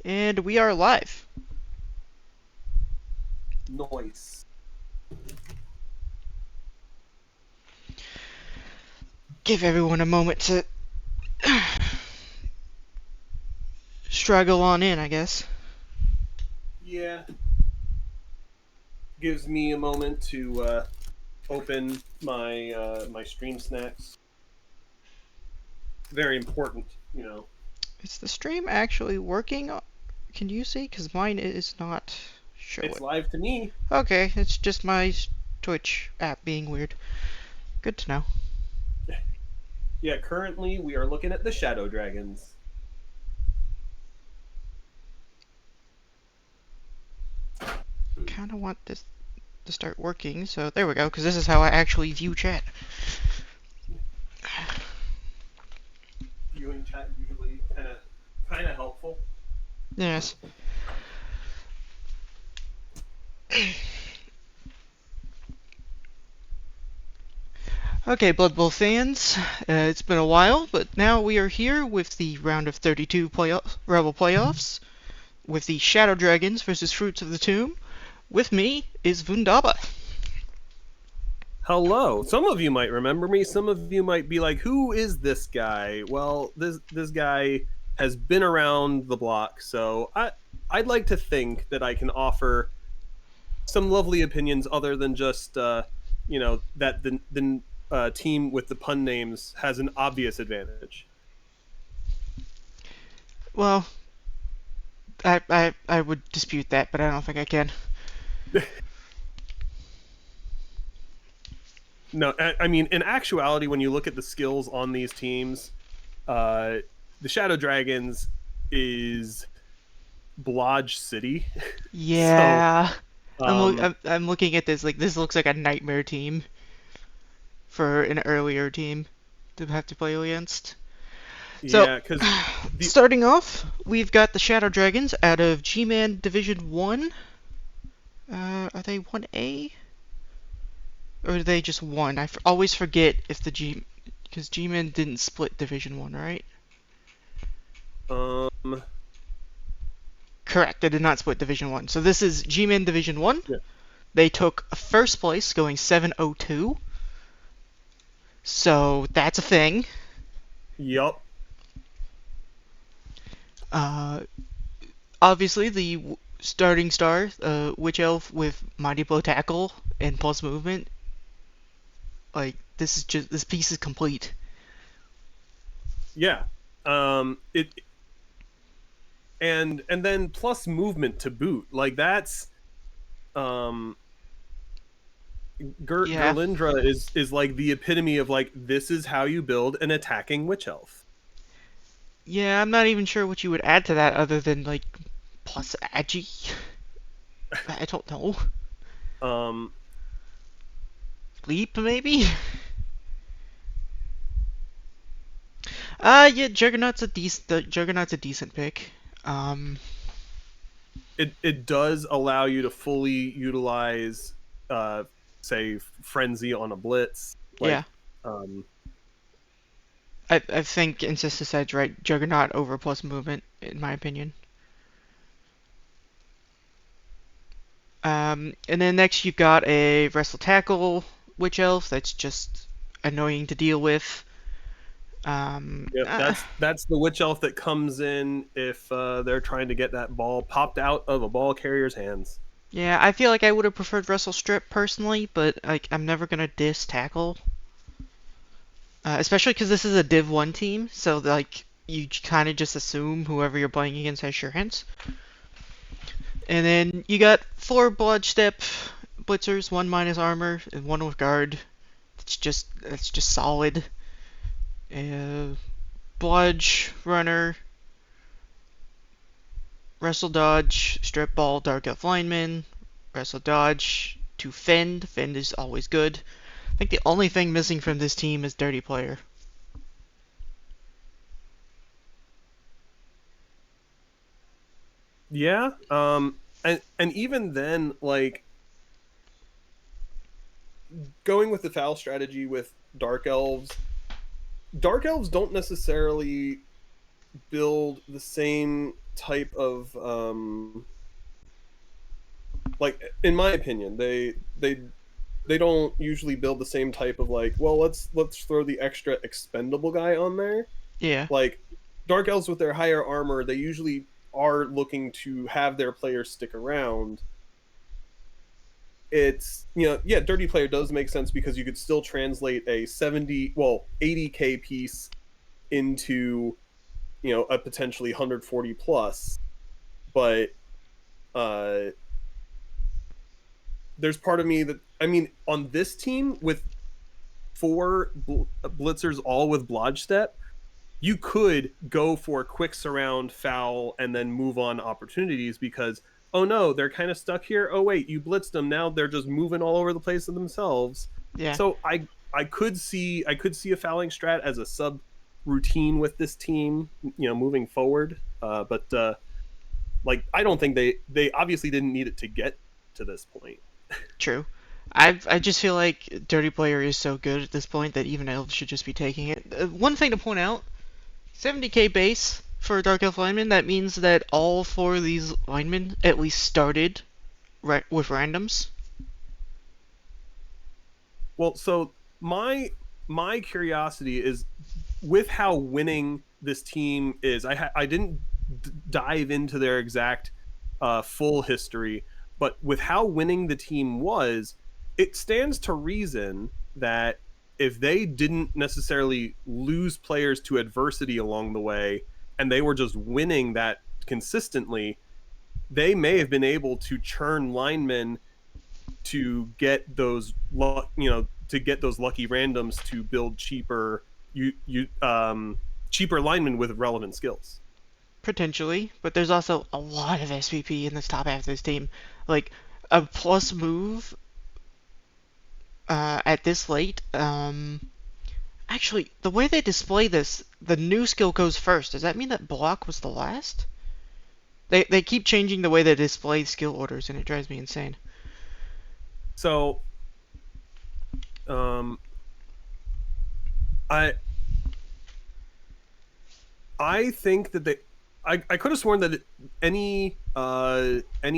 And we are live. Noise. Give everyone a moment to struggle on in, I guess. Yeah. Gives me a moment to open my stream snacks. Very important. Is the stream actually working? Can you see? Because mine is not It's showing. live to me. Okay, it's just my Twitch app being weird. Good to know. Yeah, currently we are looking at the Shadow Dragons. Kind of want this to start working, so there we go, because this is how I actually view chat. Viewing chat usually kind of helpful. Yes. Okay, Blood Bowl fans, it's been a while, but now we are here with the round of 32 REBBL playoffs, with the Shadow Dragons versus Fruits of the Tomb. With me is Vundaba. Hello. Some of you might remember me. Some of you might be like, "Who is this guy?" Well, this guy has been around the block, so I'd like to think that I can offer some lovely opinions other than just that the team with the pun names has an obvious advantage. Well, I would dispute that, but I don't think I can. No, I mean in actuality, when you look at the skills on these teams, uh, the Shadow Dragons is Blodge City, so Yeah, um, I'm looking at this like this looks like a nightmare team for an earlier team to have to play against. So, yeah, because the starting off, we've got the Shadow Dragons out of G-Man Division 1. Are they 1A? Or are they just 1? Always forget if the G... Because G-Man didn't split Division 1, right? um Correct, they did not split Division 1. So this is G-Man Division 1. yeah, They took first place, going 7-0-2. So that's a thing. yup, Uh, Obviously, the starting star, Witch Elf with Mighty Blow Tackle and Plus Movement. Like, this piece is complete. yeah, it and then plus movement to boot, like that's um Yeah. Gerlindra is like the epitome of like this is how you build an attacking witch elf. Yeah, I'm not even sure what you would add to that other than, like, plus agi. I don't know. Um, Leap, maybe? Yeah, Juggernaut's a decent pick. Um, it does allow you to fully utilize, uh, say frenzy on a blitz. yeah. Um, I think Incesticide's right. Juggernaut over plus movement, in my opinion. And then next you've got a Wrestle Tackle Witch Elf that's just annoying to deal with. Um, yeah, uh, that's the witch elf that comes in if they're trying to get that ball popped out of a ball carrier's hands. yeah, I feel like I would have preferred Wrestle Strip personally, but like I'm never gonna diss Tackle, especially because this is a Div 1 team, so like you kind of just assume whoever you're playing against has sure hands. And then you got 4 Blood Step Blitzers, 1 minus armor, and 1 with guard. That's just solid. Uh, Bludge, Runner, Wrestle Dodge, Strip Ball, Dark Elf Lineman, Wrestle Dodge to Fend. Fend is always good. I think the only thing missing from this team is Dirty Player. Yeah. And even then, like going with the foul strategy with dark elves don't necessarily build the same type of like, in my opinion, they don't usually build the same type of like, well, let's throw the extra expendable guy on there. Yeah, Like dark elves with their higher armor, they usually are looking to have their players stick around. It's, yeah, dirty player does make sense because you could still translate a 80k piece into, a potentially 140 plus, but uh there's part of me that, I mean, on this team with four blitzers all with blodge step, you could go for quick surround, foul, and then move on opportunities because, oh no, they're kind of stuck here. Oh wait, you blitzed them. Now they're just moving all over the place of themselves. yeah, So I could see a fouling strat as a sub routine with this team, moving forward. But like, I don't think they obviously didn't need it to get to this point. true. I just feel like Dirty Player is so good at this point that even elves should just be taking it. One thing to point out: 70k base for Dark Elf linemen. That means that all four of these linemen at least started with randoms. Well, so my curiosity is with how winning this team is. I didn't dive into their exact full history, but with how winning the team was, it stands to reason that if they didn't necessarily lose players to adversity along the way, and they were just winning that consistently, they may have been able to churn linemen to get those to get those lucky randoms to build cheaper linemen with relevant skills. Potentially, but there's also a lot of SVP in this top half of this team. Like, a plus move at this late. Actually, the way they display this, the new skill goes first. Does that mean that block was the last? They keep changing the way they display skill orders, and it drives me insane. So um I I think that I could have sworn that any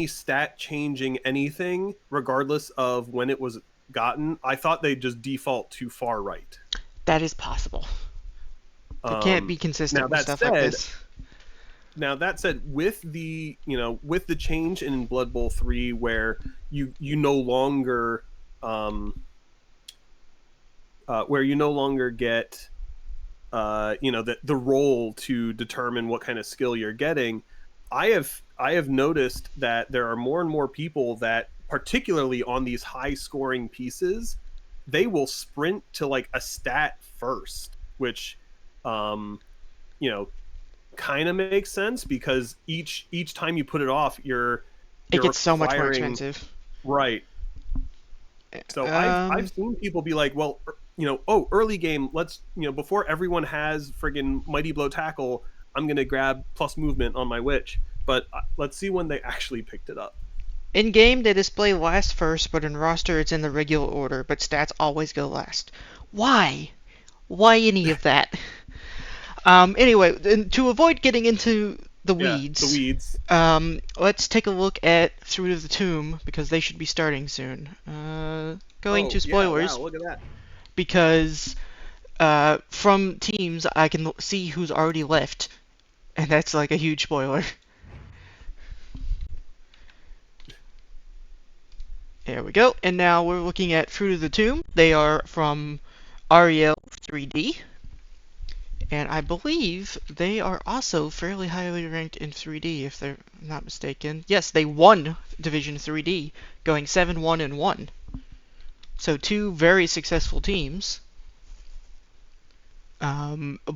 stat changing anything, regardless of when it was gotten, I thought they'd just default to far right. That is possible. They can't be Now consistent with that stuff like said, this. with the change in Blood Bowl 3, where you no longer get the role to determine what kind of skill you're getting. I have noticed that there are more and more people that, particularly on these high scoring pieces, they will sprint to like a stat first, which you know kind of makes sense because each time you put it off, It you're gets so much more acquiring, expensive. right. So I've Um, seen people be like, well, oh, early game, let's, before everyone has friggin' mighty blow tackle, I'm gonna grab plus movement on my witch. But let's see when they actually picked it up. in game, they display last first, but in roster, it's in the regular order, but stats always go last. Why? Why any of that? Anyway, to avoid getting into the Yeah, the weeds, weeds. let's take a look at Fruit of the Tomb, because they should be starting soon. Going Oh to yeah, spoilers, wow, look at that. because from teams, I can see who's already left, and that's like a huge spoiler. There we go. And now we're looking at Fruit of the Tomb. They are from REL 3D. And I believe they are also fairly highly ranked in 3D, if they're not mistaken. Yes, they won Division 3D, going 7-1-1. So two very successful teams.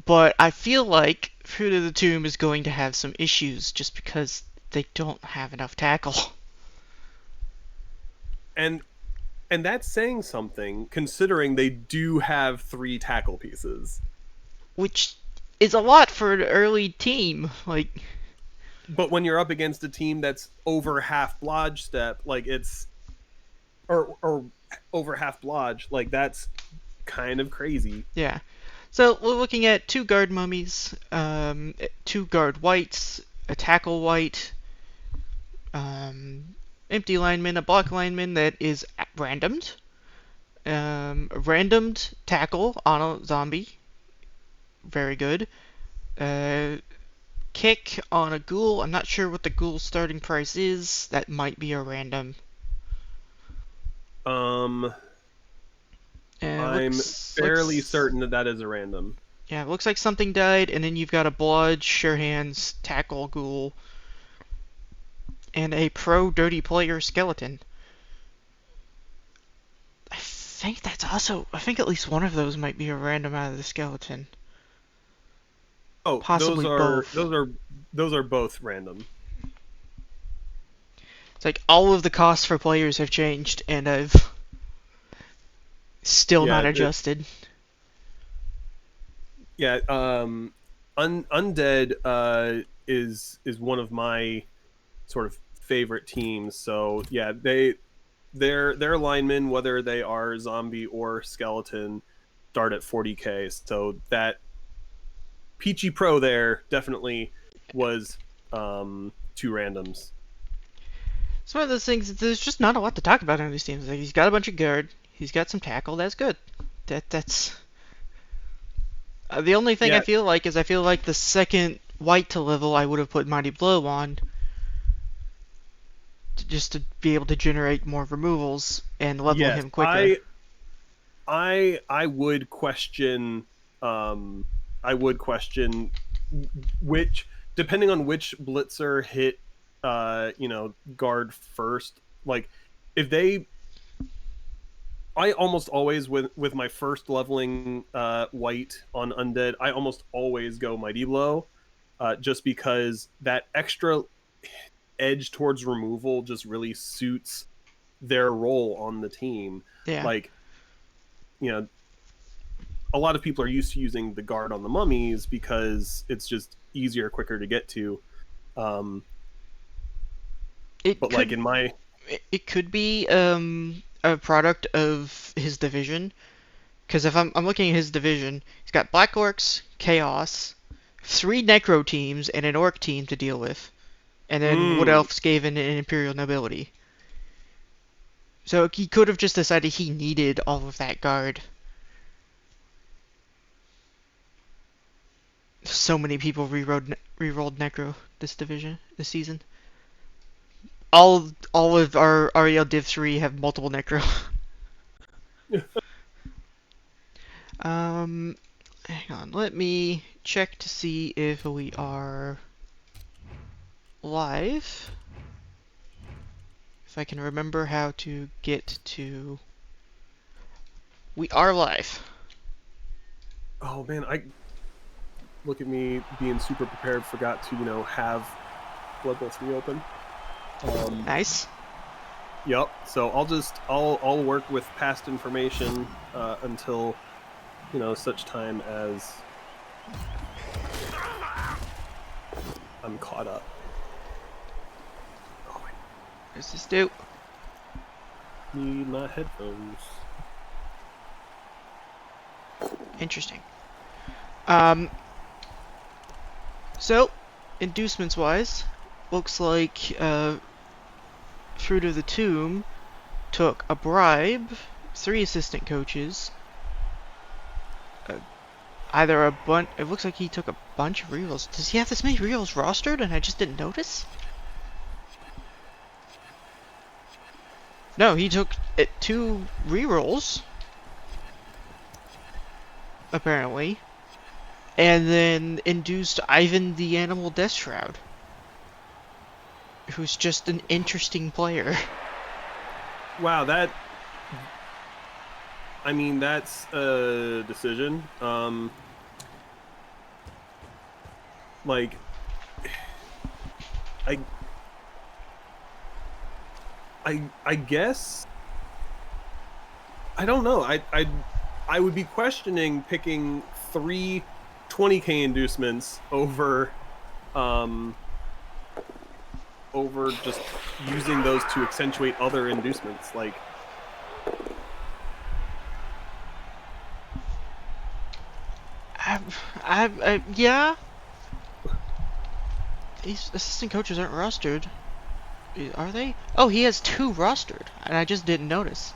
But I feel like Fruit of the Tomb is going to have some issues just because they don't have enough tackle. And that's saying something considering they do have 3 tackle pieces. Which is a lot for an early team. Like, But when you're up against a team that's over half blodge step, like it's or over half blodge, like that's kind of crazy. yeah. So we're looking at two guard mummies, two guard whites, a tackle white, empty lineman, a block lineman that is randomed, a randomed tackle on a zombie, very good. Uh, Kick on a ghoul. I'm not sure what the ghoul starting price is. That might be a random. Um, I'm fairly Looks certain that that is a random. yeah, it looks like something died, and then you've got a blood, sure hands, tackle ghoul, and a pro dirty player skeleton. I think at least one of those might be a random out of the skeleton. Oh, Possibly both. those are both random. It's like all of the costs for players have changed, and I've still Yeah, not adjusted. yeah. Undead is one of my sort of favorite teams. So yeah, their linemen, whether they are zombie or skeleton, start at 40K. So that Peachy Pro there definitely was two randoms. It's one of those things. There's just not a lot to talk about on these teams. Like he's got a bunch of guard, he's got some tackle. That's good. That's the only thing Yeah, I feel like the second white to level I would have put Mighty Blow on just to be able to generate more removals and level yes, him quicker. I would question um I would question which, depending on which blitzer hit guard first. Like if they I almost always, with my first leveling white on undead, I almost always go Mighty Blow, just because that extra edge towards removal just really suits their role on the team. Yeah. Like, you know, a lot of people are used to using the guard on the mummies because it's just easier, quicker to get to. Um, It but like could in my it could be a product of his division. Because if I'm looking at his division, he's got Black Orcs, Chaos, 3 Necro teams, and an Orc team to deal with. And then Wood mm, Elf, Skaven, and Imperial Nobility. So he could have just decided he needed all of that guard. So many people rerolled Necro this season. All of our REL Div 3 have multiple Necro. um, Hang on, let me check to see if we are live. If I can remember how to get to... We are live. oh man, I look at me being super prepared. Forgot to have Blood Bowl 3 open. Nice. Yep. So I'll work with past information until such time as I'm caught up. Oh, What does this do? I need my headphones. Interesting. So, inducements wise, looks like Fruit of the Tomb took a bribe, 3 assistant coaches, either a bunch. It looks like he took a bunch of rerolls. Does he have this many rerolls rostered and I just didn't notice? No, he took 2 rerolls, apparently, and then induced Ivan the Animal Death Shroud, who's just an interesting player. Wow, I mean that's a decision. Like I I guess I don't know. I would be questioning picking 3 20K inducements over just using those to accentuate other inducements. Like Yeah, These assistant coaches aren't rostered. Are they? Oh, he has 2 rostered, and I just didn't notice.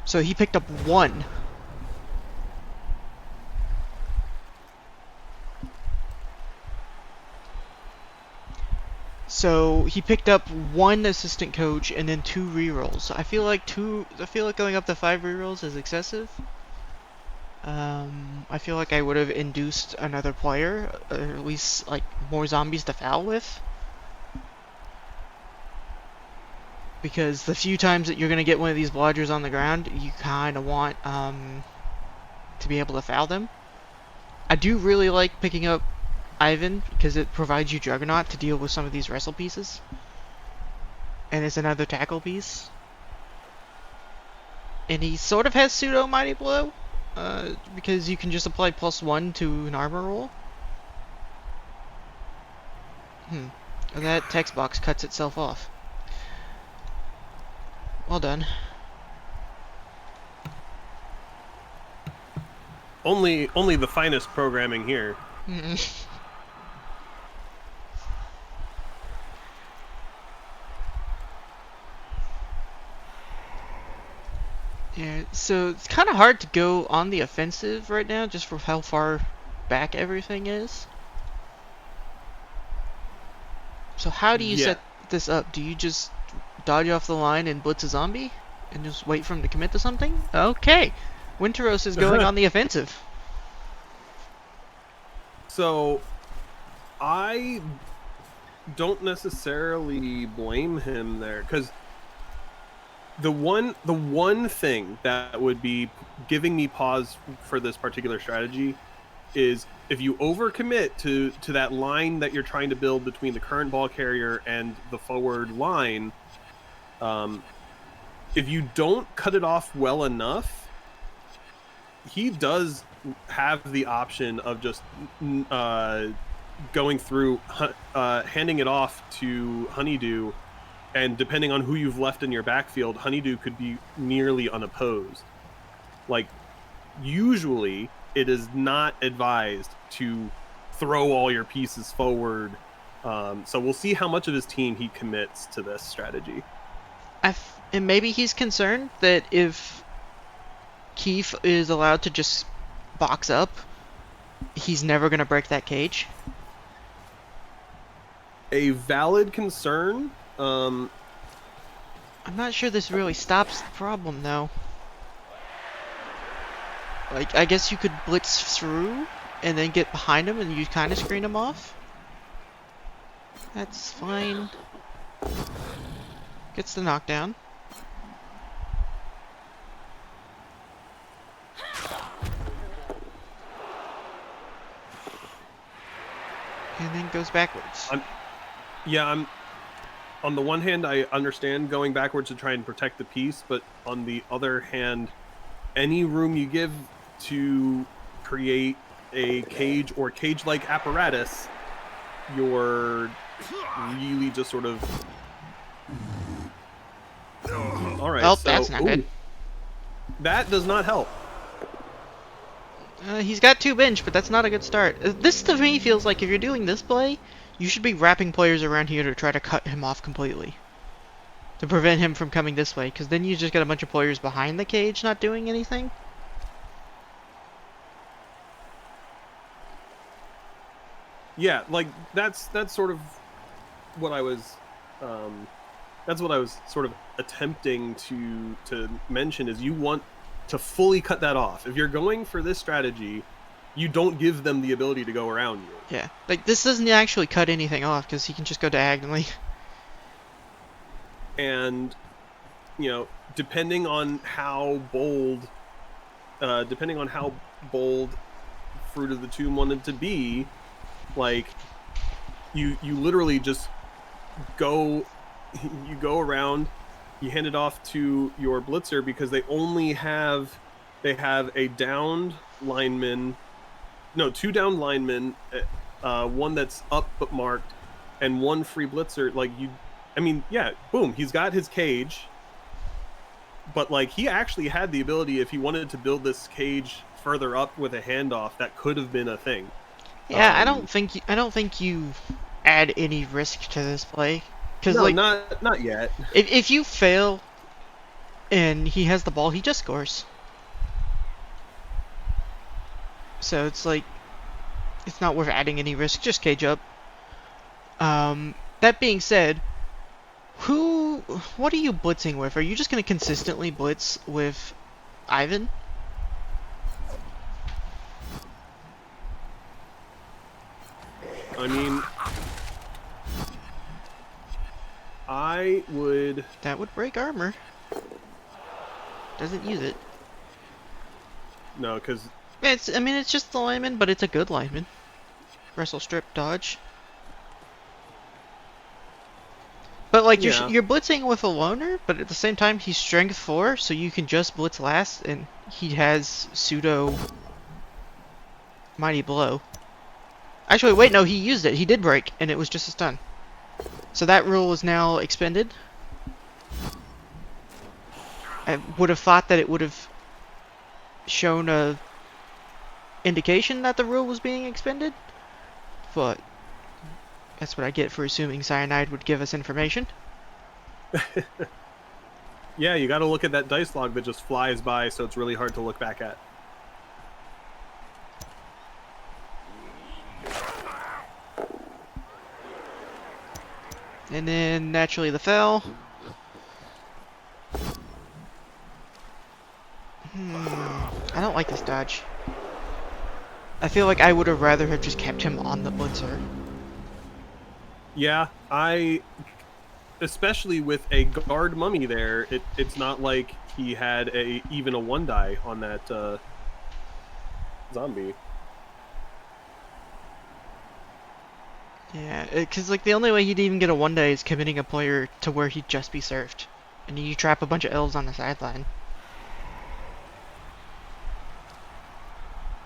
So he picked up 1. So he picked up 1 assistant coach and then 2 rerolls. I feel like going up to 5 rerolls is excessive. I feel like I would have induced another player, or at least like more zombies to foul with. Because the few times that you're gonna get one of these blodgers on the ground, you kind of want to be able to foul them. I do really like picking up Ivan because it provides you Juggernaut to deal with some of these wrestle pieces, and it's another tackle piece. And he sort of has pseudo Mighty Blow, because you can just apply +1 to an armor roll. And that text box cuts itself off. Well done. Only the finest programming here. Yeah, so it's kind of hard to go on the offensive right now, just for how far back everything is. So how do you set this up? Do you just dodge off the line and blitz a zombie? And just wait for him to commit to something? Okay. Winteros is going on the offensive. So, I don't necessarily blame him there, because the one thing that would be giving me pause for this particular strategy is if you overcommit to that line that you're trying to build between the current ball carrier and the forward line, if you don't cut it off well enough, he does have the option of just going through, handing it off to Honeydew, and depending on who you've left in your backfield, Honeydew could be nearly unopposed. Like, usually it is not advised to throw all your pieces forward. So we'll see how much of his team he commits to this strategy. And maybe he's concerned that if Keith is allowed to just box up, he's never going to break that cage. A valid concern. I'm not sure this really stops the problem, though. Like, I guess you could blitz through and then get behind him and you kind of screen him off. That's fine. Gets the knockdown. And then goes backwards. I'm on the one hand, I understand going backwards to try and protect the piece, but on the other hand, any room you give to create a cage or cage-like apparatus, you're really just sort of... All right. Oh, so, that's not good. That does not help. He's got 2 bench, but that's not a good start. This to me feels like if you're doing this play, you should be wrapping players around here to try to cut him off completely. To prevent him from coming this way, because then you just got a bunch of players behind the cage not doing anything. Yeah, like that's sort of what I was sort of attempting to mention, is you want to fully cut that off. If you're going for this strategy, you don't give them the ability to go around you. Yeah, like this doesn't actually cut anything off because he can just go diagonally. And, you know, depending on how bold Fruit of the Tomb wanted to be, like, you literally just go around, you hand it off to your blitzer, because they have a downed lineman, no, 2 downed linemen, one that's up but marked, and 1 free blitzer. Like, boom, he's got his cage, but like he actually had the ability, if he wanted to build this cage further up with a handoff, that could have been a thing. Yeah, I don't think you add any risk to this play. Because, No, like, not yet. if you fail and he has the ball, he just scores. So it's like, it's not worth adding any risk, just cage up. That being said, what are you blitzing with? Are you just going to consistently blitz with Ivan? I mean, I would... That would break armor. Doesn't use it. No, because... I mean, it's just the lineman, but it's a good lineman. Wrestle, strip, dodge. But like Yeah. you're blitzing with a loner, but at the same time he's strength 4, so you can just blitz last, and he has pseudo mighty blow. Actually, wait, no, he used it. He did break, and it was just a stun. So that rule is now expended. I would have thought that it would have shown a indication that the rule was being expended, but that's what I get for assuming Cyanide would give us information. Yeah, you got to look at that dice log that just flies by, so it's really hard to look back at. And then naturally the fell. I don't like this dodge. I feel like I would have rather have just kept him on the blitzer. Yeah, especially with a guard mummy there, it's not like he had even a 1-die on that zombie. Yeah, because like the only way he'd even get a 1-day is committing a player to where he'd just be surfed. And you trap a bunch of elves on the sideline.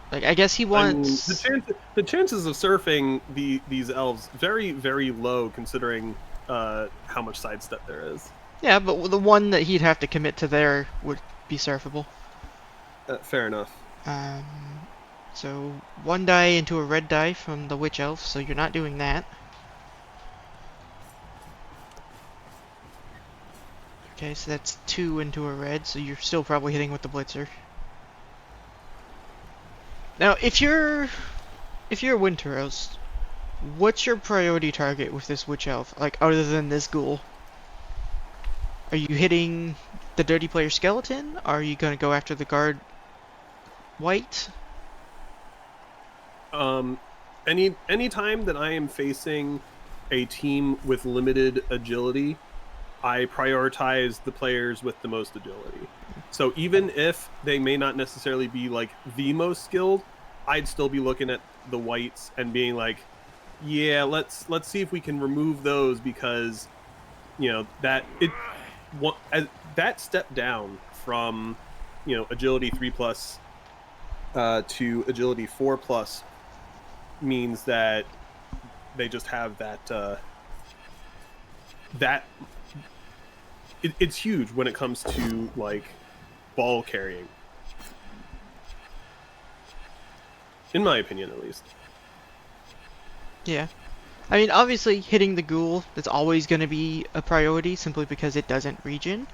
Like, I guess he wants... I mean, the chances of surfing these elves very, very low considering how much sidestep there is. Yeah, but the one that he'd have to commit to there would be surfable. Fair enough. So 1 die into a red die from the witch elf, so you're not doing that. Okay, so that's 2 into a red, so you're still probably hitting with the blitzer. Now, if you're Winteros, what's your priority target with this witch elf? Like, other than this ghoul? Are you hitting the dirty player skeleton? Are you gonna go after the guard white? Any time that I am facing a team with limited agility, I prioritize the players with the most agility. So even if they may not necessarily be like the most skilled, I'd still be looking at the whites and being like, yeah, let's see if we can remove those, because you know that step down from agility 3+ to agility 4+ means that they just have it's huge when it comes to like ball carrying, in my opinion at least. Yeah. I mean, obviously hitting the ghoul, that's always going to be a priority simply because it doesn't regen.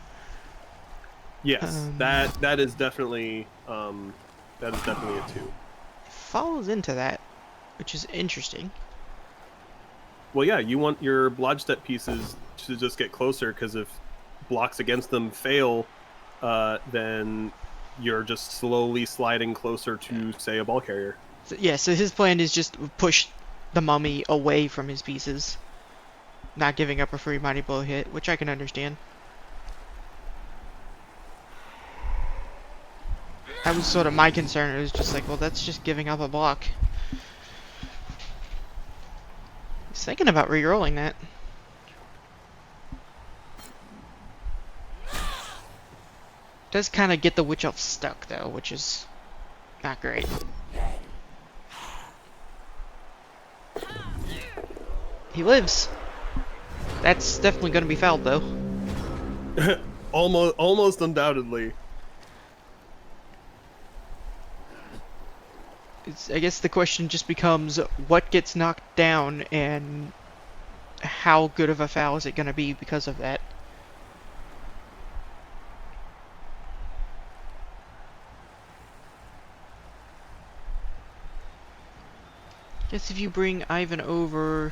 Yes, that is definitely a 2. Follows into that, which is interesting. Well, yeah, you want your blodgestep pieces to just get closer, because if blocks against them fail, then you're just slowly sliding closer to, say, a ball carrier. So, yeah, so his plan is just push the mummy away from his pieces, not giving up a free mighty blow hit, which I can understand. That was sort of my concern. It was just like, well, that's just giving up a block. He's thinking about re-rolling that. Does kind of get the witch elf stuck though, which is not great. He lives. That's definitely going to be fouled though. almost undoubtedly. I guess the question just becomes what gets knocked down, and how good of a foul is it going to be because of that. Guess if you bring Ivan over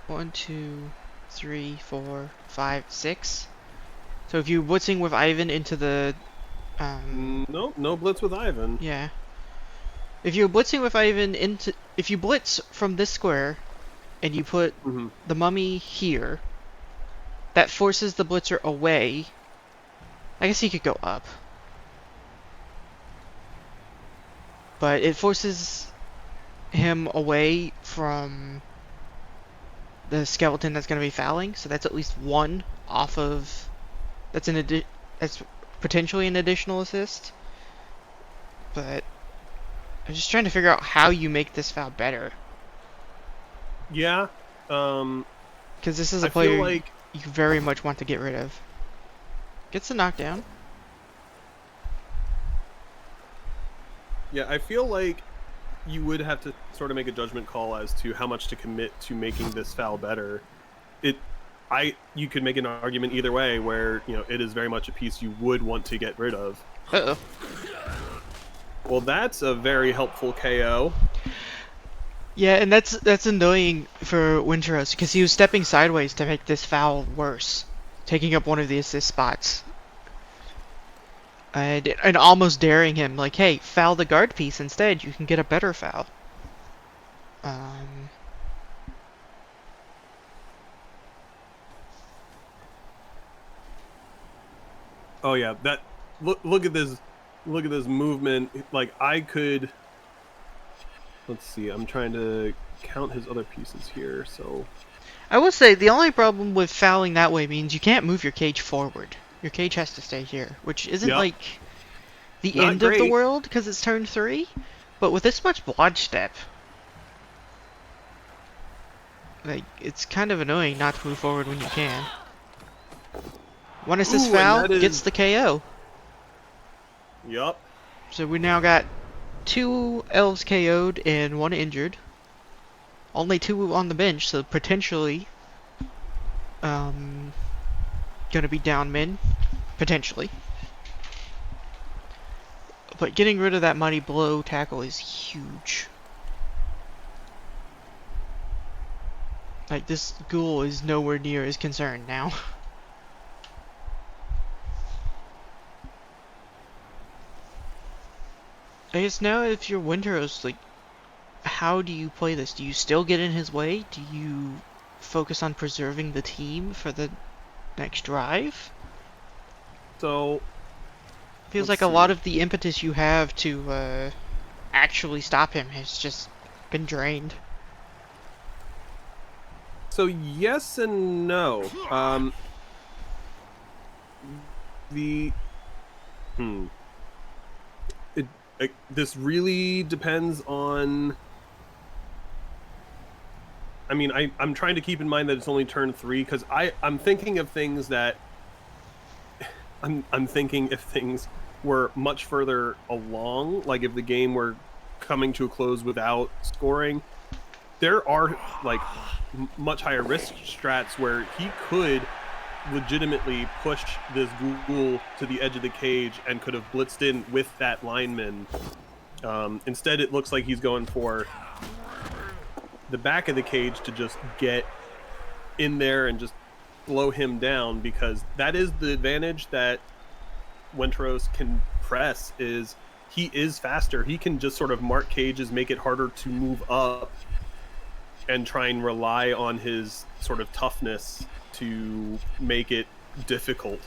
1, 2, 3, 4, 5, 6. So if you're blitzing with Ivan into the No, no blitz with Ivan. yeah. If you're blitzing with Ivan into if you blitz from this square and you put the mummy here, that forces the blitzer away. I guess he could go up. But it forces him away from the skeleton that's going to be fouling, so that's at least one off of. That's that's potentially an additional assist. But I'm just trying to figure out how you make this foul better. Yeah. Because this is a I player feel like you very much want to get rid of. Gets the knockdown. Yeah, I feel like you would have to sort of make a judgment call as to how much to commit to making this foul better. You could make an argument either way, where it is very much a piece you would want to get rid of. Uh-oh. Well, that's a very helpful KO. Yeah, and that's annoying for Winteros because he was stepping sideways to make this foul worse, taking up one of the assist spots. And almost daring him, like, hey, foul the guard piece instead, you can get a better foul. Oh yeah, that look at this movement. Like I could. Let's see. I'm trying to count his other pieces here. So I will say the only problem with fouling that way means you can't move your cage forward. Your cage has to stay here, which isn't like the Not end of the great. world because it's turn 3. But with this much blodge step, like it's kind of annoying not to move forward when you can. One assist foul gets the KO. Yup. So we now got 2 elves KO'd and 1 injured. Only 2 on the bench, so potentially gonna be down min. Potentially. But getting rid of that mighty blow tackle is huge. Like, this ghoul is nowhere near as concerned now. I guess now if you're Winteros, like, how do you play this? Do you still get in his way? Do you focus on preserving the team for the next drive? So Feels like a lot of the impetus you have to actually stop him has just been drained. So yes and no. This really depends on. I mean, I'm trying to keep in mind that it's only turn 3 because I'm thinking of things that. I'm thinking if things were much further along, like if the game were coming to a close without scoring, there are like much higher risk strats where he could legitimately push this ghoul to the edge of the cage and could have blitzed in with that lineman. Instead, it looks like he's going for the back of the cage to just get in there and just blow him down, because that is the advantage that Winteros can press, is he is faster. He can just sort of mark cages, make it harder to move up, and try and rely on his sort of toughness to make it difficult.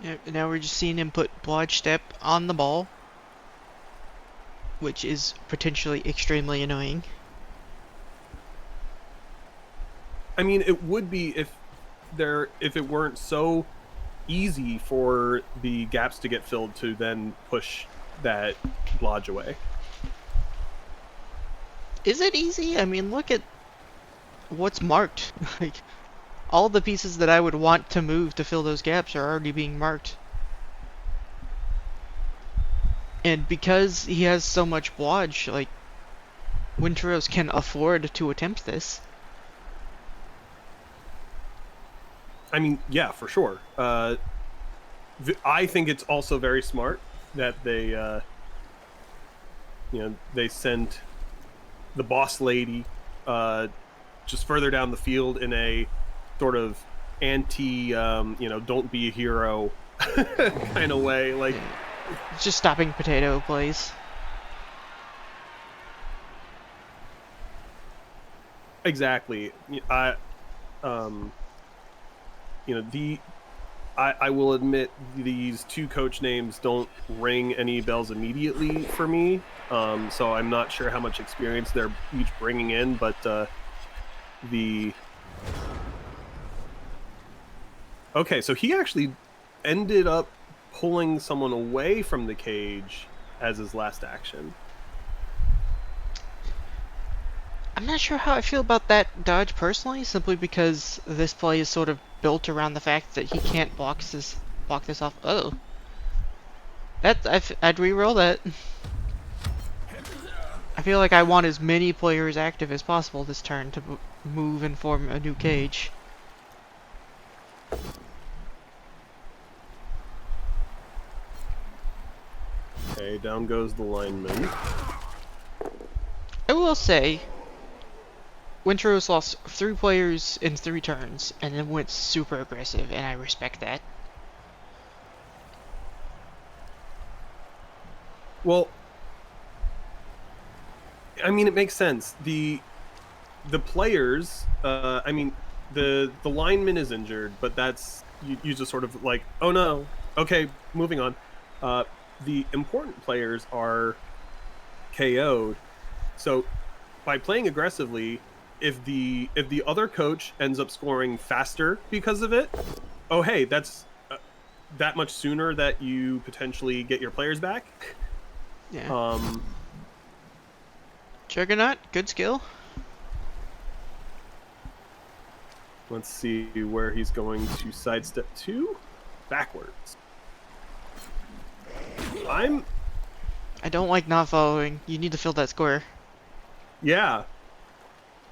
Yeah, now we're just seeing him put blodge step on the ball, which is potentially extremely annoying. I mean, it would be if it weren't so easy for the gaps to get filled to then push that blodge away. Is it easy? I mean, look at what's marked. Like, all the pieces that I would want to move to fill those gaps are already being marked. And because he has so much blodge, like, Winteros can afford to attempt this. I mean, yeah, for sure. I think it's also very smart that they sent the boss lady just further down the field in a sort of anti, don't be a hero kind of way. Like, It's just stopping potato plays. exactly. I will admit these two coach names don't ring any bells immediately for me. So I'm not sure how much experience they're each bringing in, but okay, so he actually ended up pulling someone away from the cage as his last action. I'm not sure how I feel about that dodge personally, simply because this play is sort of built around the fact that he can't block this off. Oh, I'd re-roll that. I feel like I want as many players active as possible this turn to move and form a new cage. Okay, down goes the lineman. I will say, Winteros lost 3 players in 3 turns, and then went super aggressive, and I respect that. Well, I mean, it makes sense. The players, I mean, the lineman is injured, but that's you just sort of like, oh no, okay, moving on. The important players are KO'd, so by playing aggressively, if the other coach ends up scoring faster because of it, oh hey, that's that much sooner that you potentially get your players back. Yeah. Juggernaut, good skill. Let's see where he's going to sidestep to. Backwards. I don't like not following. You need to fill that square. Yeah.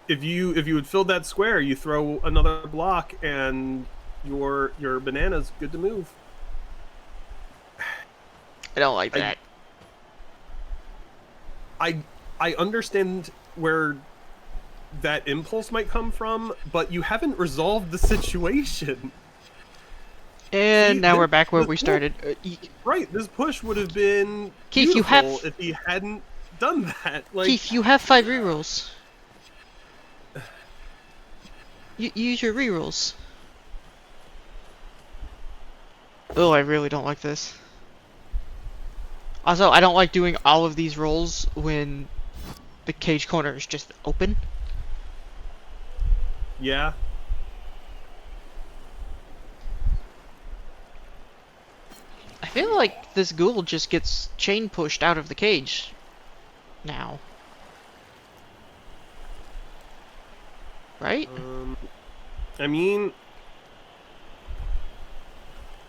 If you had filled that square, you throw another block and your banana's good to move. I don't like that. I understand where that impulse might come from, but you haven't resolved the situation. And now we're back where we started. Right, this push would have been Keith, beautiful if he hadn't done that. Like, Keith, you have 5 rerolls. You use your rerolls. Oh, I really don't like this. Also, I don't like doing all of these rolls when the cage corner is just open. Yeah. I feel like this ghoul just gets chain pushed out of the cage now. Right? I mean,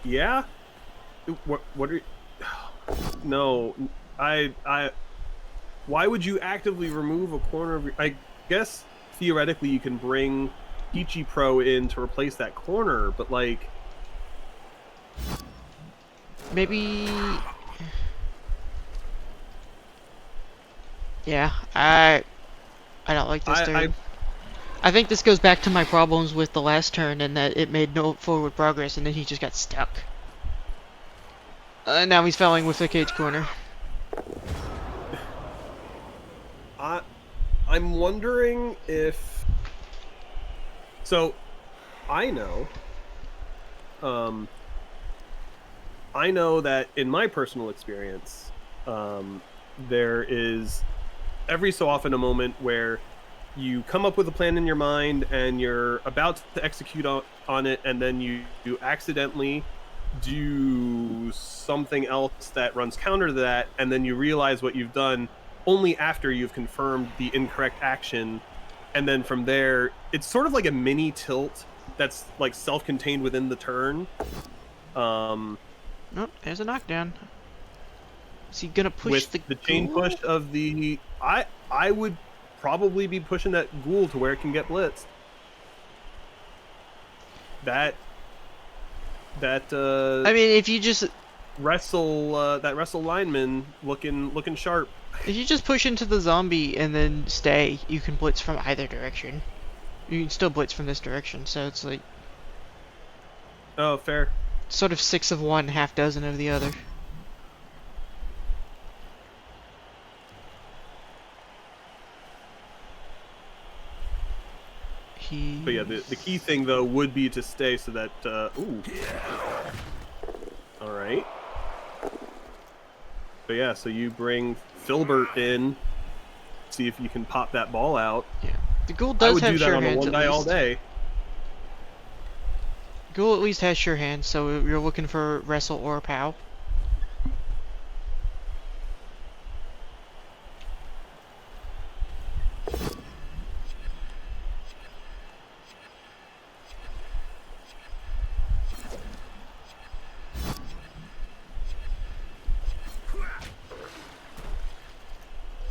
yeah. What are? No, why would you actively remove a corner of your? I guess theoretically you can bring Peachy Pro in to replace that corner, but like, maybe. Yeah, I don't like this turn. I think this goes back to my problems with the last turn, and that it made no forward progress, and then he just got stuck. Now he's fouling with the cage corner. I'm wondering if. So, I know that in my personal experience, there is every so often a moment where you come up with a plan in your mind and you're about to execute on it, and then you accidentally do something else that runs counter to that, and then you realize what you've done only after you've confirmed the incorrect action. And then from there, it's sort of like a mini tilt that's like self-contained within the turn. Nope, there's a knockdown. Is he gonna push With the the chain push ghoul? of the I would probably be pushing that ghoul to where it can get blitzed. That I mean, if you just wrestle lineman looking sharp. push into the zombie and then stay, you can blitz from either direction. You can still blitz from this direction, so it's like Oh, fair. sort of 6 of one, half dozen of the other. But yeah, the key thing though would be to stay so that ooh. All right. But yeah, so you bring Filbert in, see if you can pop that ball out. Yeah, the ghoul I does would have do that sure on a hands one at die all least. day. Ghoul at least has sure hands, so you're looking for wrestle or pow.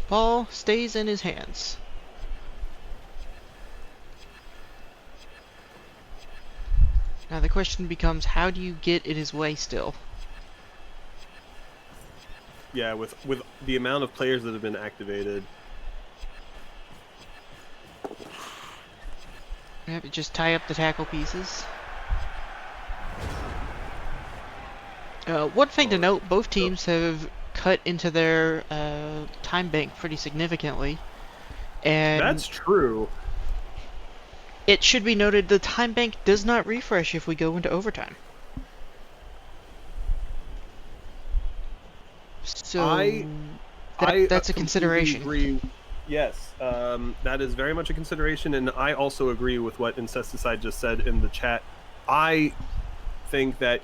Ball stays in his hands. Now the question becomes, how do you get in his way still? Yeah, with the amount of players that have been activated. Yep, just tie up the tackle pieces. One thing to note, both teams have cut into their time bank pretty significantly. And That's true. it should be noted the time bank does not refresh if we go into overtime. So that's a consideration. Agree. Yes, that is very much a consideration, and I also agree with what Incesticide just said in the chat. I think that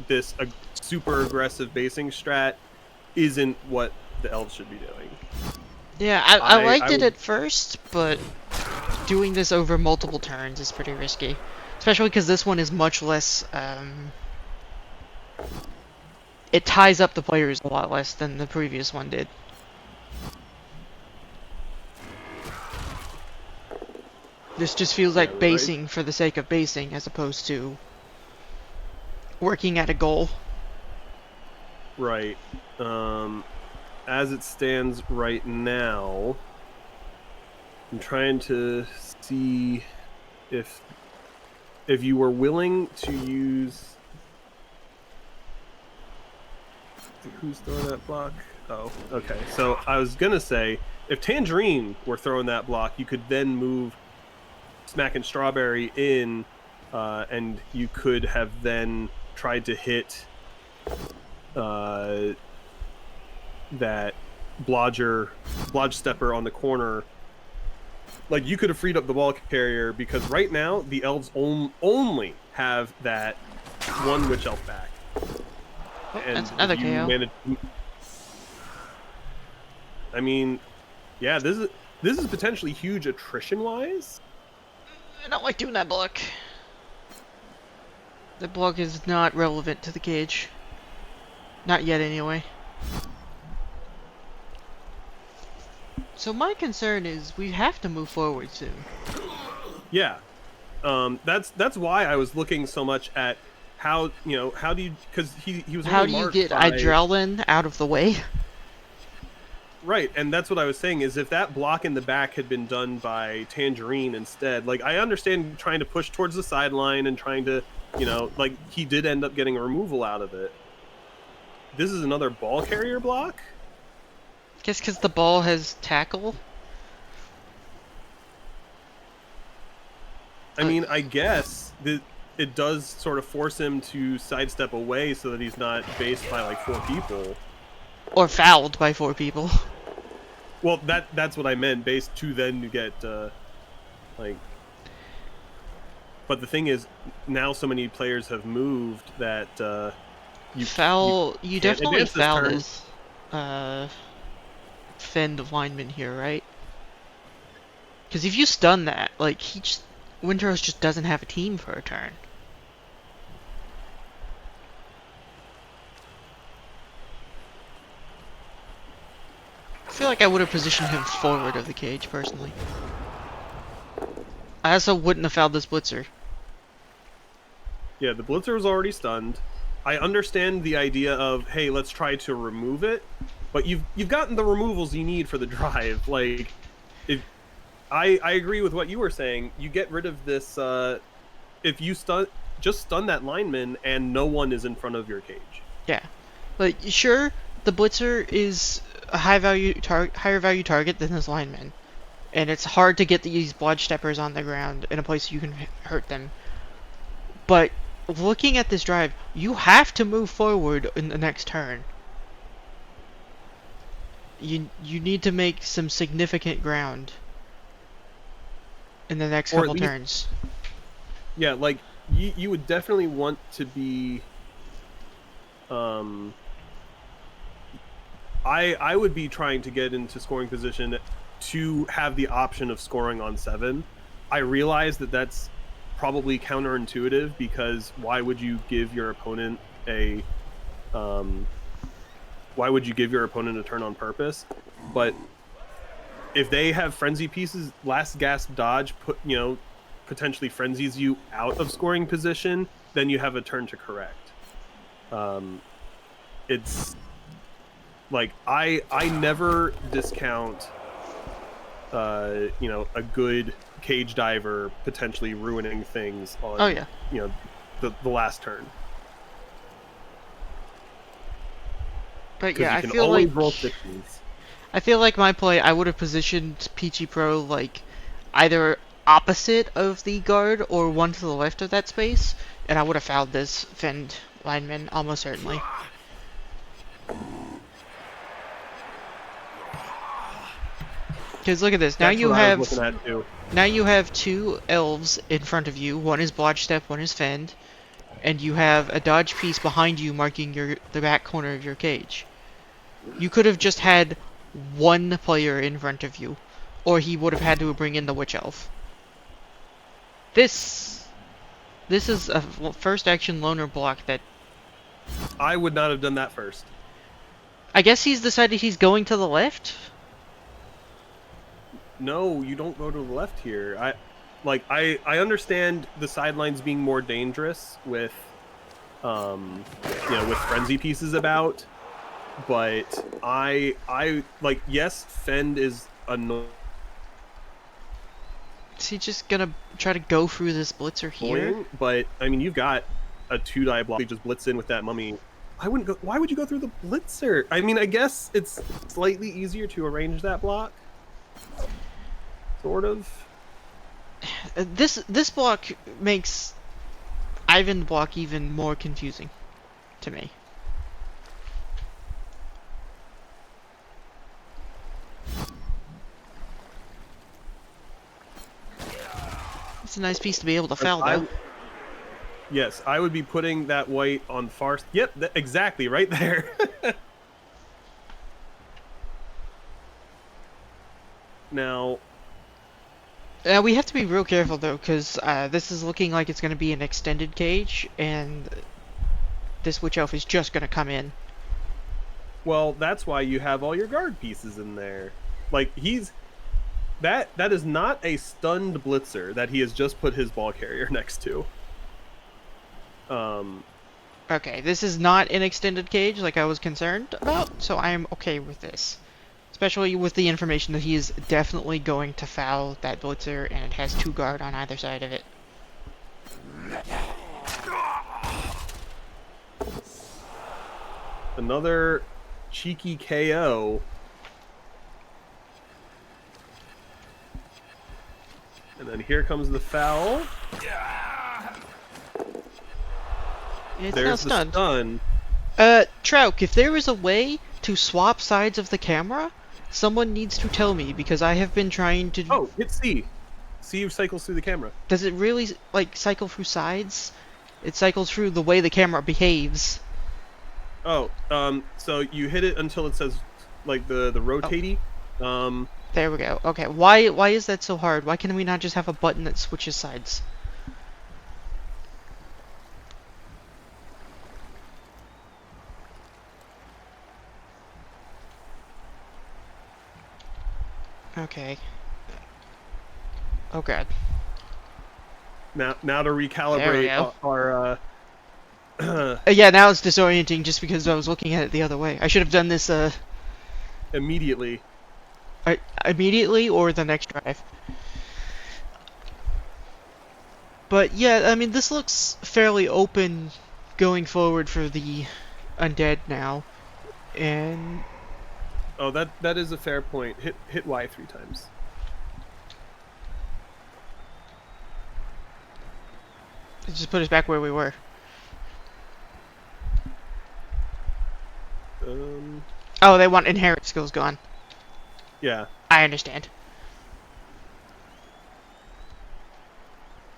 this super aggressive basing strat isn't what the elves should be doing. Yeah, I liked it at first, but doing this over multiple turns is pretty risky. Especially because this one is much less, it ties up the players a lot less than the previous one did. This just feels like basing for the sake of basing as opposed to working at a goal. Right. As it stands right now, I'm trying to see if you were willing to use... Who's throwing that block? Oh, okay. So I was gonna say, if Tangerine were throwing that block, you could then move Smack and Strawberry in, and you could have then tried to hit that Blodge Stepper on the corner. Like, you could have freed up the ball carrier, because right now the elves only have that one Witch Elf back. Oh, And that's another KO. I mean, yeah, this is potentially huge attrition-wise. I don't like doing that block. The block is not relevant to the cage. Not yet, anyway. So my concern is we have to move forward soon. Yeah, that's why I was looking so much at how do you, because he was how do you get Idrelin out of the way? Right, and that's what I was saying, is if that block in the back had been done by Tangerine instead, like, I understand trying to push towards the sideline and trying to, like, he did end up getting a removal out of it. This is another ball carrier block? Guess because the ball has tackle? I mean, I guess it does sort of force him to sidestep away so that he's not based by, like, 4 people. Or fouled by 4 people. Well, that's what I meant, based to then you get, like... But the thing is, now so many players have moved that, you definitely foul this fend lineman here, right? Because if you stun that, like, he just... Windrose just doesn't have a team for a turn. I feel like I would have positioned him forward of the cage, personally. I also wouldn't have fouled this blitzer. Yeah, the blitzer was already stunned. I understand the idea of, hey, let's try to remove it, but you've gotten the removals you need for the drive. Like, if I agree with what you were saying, you get rid of this. If you just stun that lineman and no one is in front of your cage. Yeah, like sure, the blitzer is a higher value target than his lineman, and it's hard to get these blodge steppers on the ground in a place you can hurt them. But looking at this drive, you have to move forward in the next turn. You need to make some significant ground in the next couple turns. Yeah, like you would definitely want to be. I would be trying to get into scoring position to have the option of scoring on 7. I realize that that's probably counterintuitive, because why would you give your opponent a turn on purpose? But if they have frenzy pieces, last gasp dodge potentially frenzies you out of scoring position, then you have a turn to correct. It's like I never discount a good cage diver potentially ruining things on the last turn. But yeah, I feel like my play, I would have positioned Peachy Pro like either opposite of the guard or one to the left of that space, and I would have fouled this Fend lineman almost certainly. Because look at this. Now you have two elves in front of you. One is Blodge Step, one is Fend, and you have a dodge piece behind you marking the back corner of your cage. You could have just had one player in front of you, or he would have had to bring in the Witch Elf. This is a first action loner block that I would not have done that first. I guess he's decided he's going to the left. No, you don't go to the left here. I understand the sidelines being more dangerous with with frenzy pieces about, but I like, yes, Fend is annoying. Is he just gonna try to go through this blitzer here? But I mean, you've got a 2-die block. You just blitz in with that mummy. Why would you go through the blitzer? I mean, I guess it's slightly easier to arrange that block. Sort of. This block makes Ivan's block even more confusing to me. It's a nice piece to be able to foul, though. Yes, I would be putting that white on far. Yep, exactly, right there. Now. We have to be real careful, though, because this is looking like it's going to be an extended cage, and this Witch Elf is just going to come in. Well, that's why you have all your guard pieces in there. Like, that is not a stunned blitzer that he has just put his ball carrier next to. Okay, this is not an extended cage like I was concerned about, so I am okay with this. Especially with the information that he is definitely going to foul that blitzer, and it has 2 guard on either side of it. Another cheeky KO. And then here comes the foul. It's There's now the stun. Trouk, if there is a way to swap sides of the camera, someone needs to tell me, because I have been trying to... Oh, hit C. C cycles through the camera. Does it really, like, cycle through sides? It cycles through the way the camera behaves. Oh, so you hit it until it says, like, the rotatey. There we go. Okay, why is that so hard? Why can we not just have a button that switches sides? Okay. Oh god. Now to There we recalibrate go. our Yeah, now it's disorienting just because I was looking at it the other way. I should have done this immediately. immediately or the next drive. But yeah, I mean this looks fairly open going forward for the undead now. And Oh, that is a fair point. Hit Y 3 times. just put us back where we were. Oh, they want inherent skills gone. Yeah. I understand.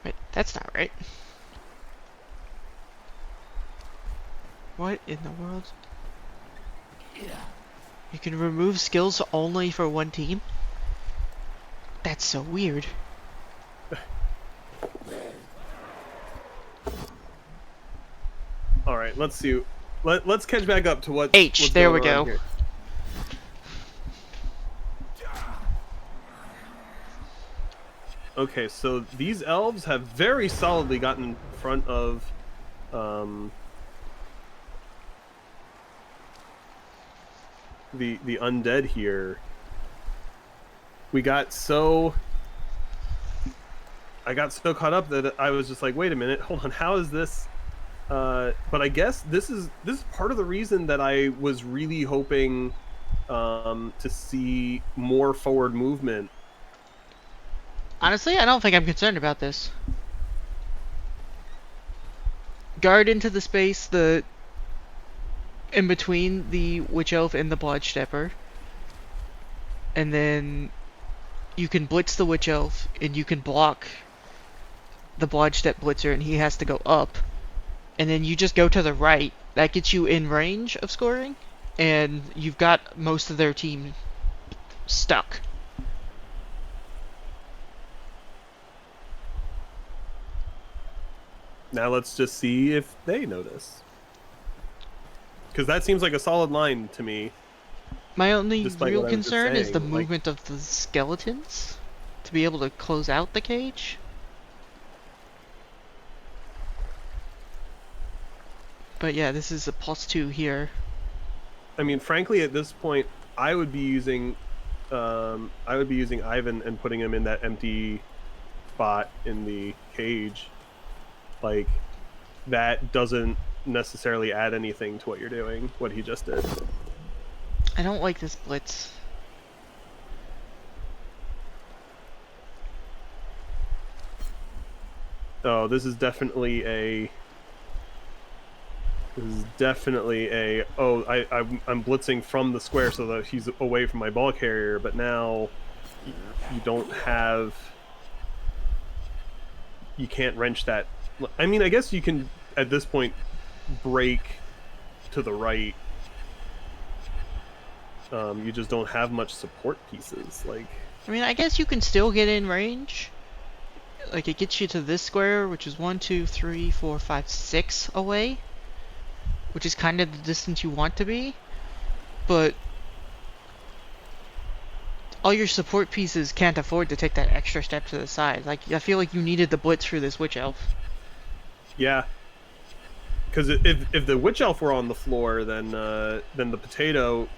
Wait, that's not right. What in the world? You can remove skills only for one team? That's so weird. All right, let's see. Let's catch back up to what's There we going on go. here. Okay, so these elves have very solidly gotten in front of the undead here. I got so caught up that I was just like, wait a minute, hold on, how is this? But I guess this is part of the reason that I was really hoping to see more forward movement. Honestly, I don't think I'm concerned about this. Guard into the space in between the Witch Elf and the Blodge Stepper. And then you can blitz the Witch Elf and you can block the Blodge Step Blitzer and he has to go up. And then you just go to the right. That gets you in range of scoring. And you've got most of their team stuck. Now let's just see if they notice. Because that seems like a solid line to me. My only real what concern is the saying, movement of the skeletons to be able to close out the cage. But yeah, this is a +2 here. I mean, frankly, at this point, I would be using Ivan and putting him in that empty spot in the cage. Like, that doesn't necessarily add anything to what you're doing, what he just did. I don't like this blitz. Oh, this is definitely a... Oh, I'm blitzing from the square so that he's away from my ball carrier, but now you don't have... You can't wrench that. I mean, I guess you can, at this point, break to the right. You just don't have much support pieces. Like, I mean, I guess you can still get in range. Like, it gets you to this square, which is 1, 2, 3, 4, 5, 6 away. Which is kind of the distance you want to be. But all your support pieces can't afford to take that extra step to the side. Like, I feel like you needed the blitz for this Witch Elf. yeah. Because if the Witch Elf were on the floor, then the potato,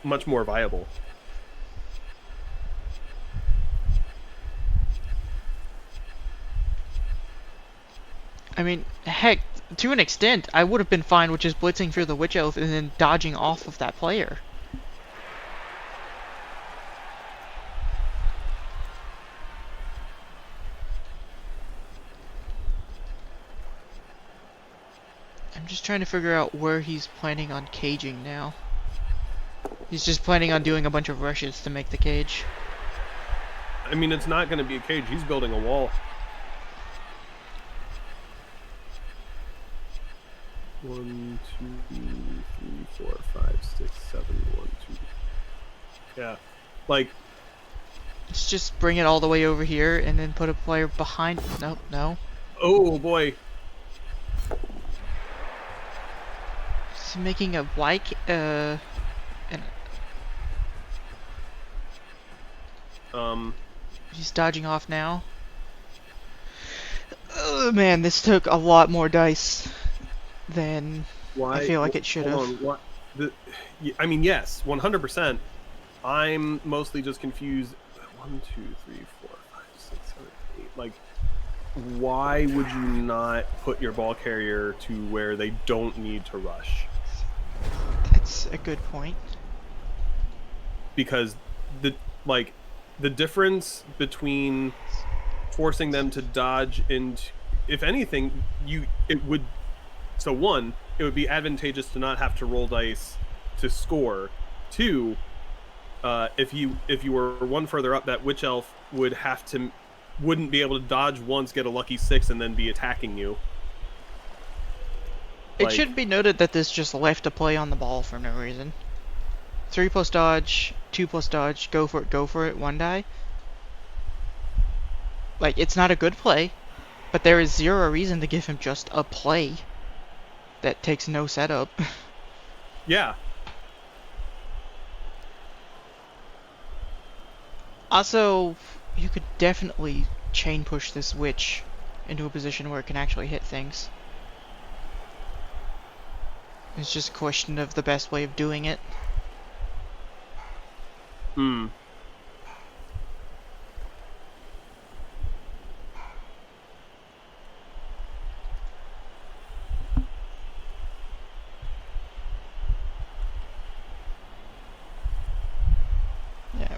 much more viable. I mean, heck, to an extent, I would have been fine with just blitzing through the Witch Elf and then dodging off of that player. I'm just trying to figure out where he's planning on caging now. He's just planning on doing a bunch of rushes to make the cage. I mean, it's not going to be a cage. He's building a wall. 1, 2, 3, 4, 5, 6, 7, 1, 2. Yeah, like Let's just bring it all the way over here and then put a player behind. Nope, no. Oh boy. He's making a and he's dodging off now. Oh man, this took a lot more dice than I Why? feel like it should Hold have. on. What? I mean, yes, 100%. I'm mostly just confused. 1, 2, 3, 4, 5, 6, 7, 8. Like, why would you not put your ball carrier to where they don't need to rush? That's a good point. Because the like the difference between forcing them to dodge into, if anything, it would, so one, it would be advantageous to not have to roll dice to score. Two, if you were one further up, that witch elf wouldn't be able to dodge once, get a lucky 6, and then be attacking you. It should be noted that this just left a play on the ball for no reason. 3 plus dodge, 2 plus dodge, go for it, 1 die. Like, it's not a good play, but there is zero reason to give him just a play that takes no setup. Yeah. Also, you could definitely chain push this witch into a position where it can actually hit things. It's just a question of the best way of doing it. Hmm. Yeah.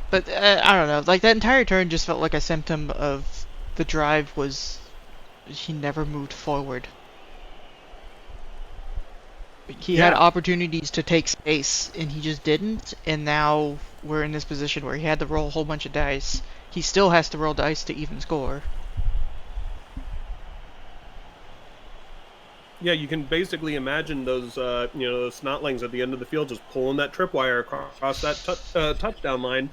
But, I don't know, like, that entire turn just felt like a symptom of the drive was... he never moved forward. He had opportunities to take space, and he just didn't, and now we're in this position where he had to roll a whole bunch of dice. He still has to roll dice to even score. Yeah, you can basically imagine those, those snotlings at the end of the field just pulling that tripwire across that touchdown line.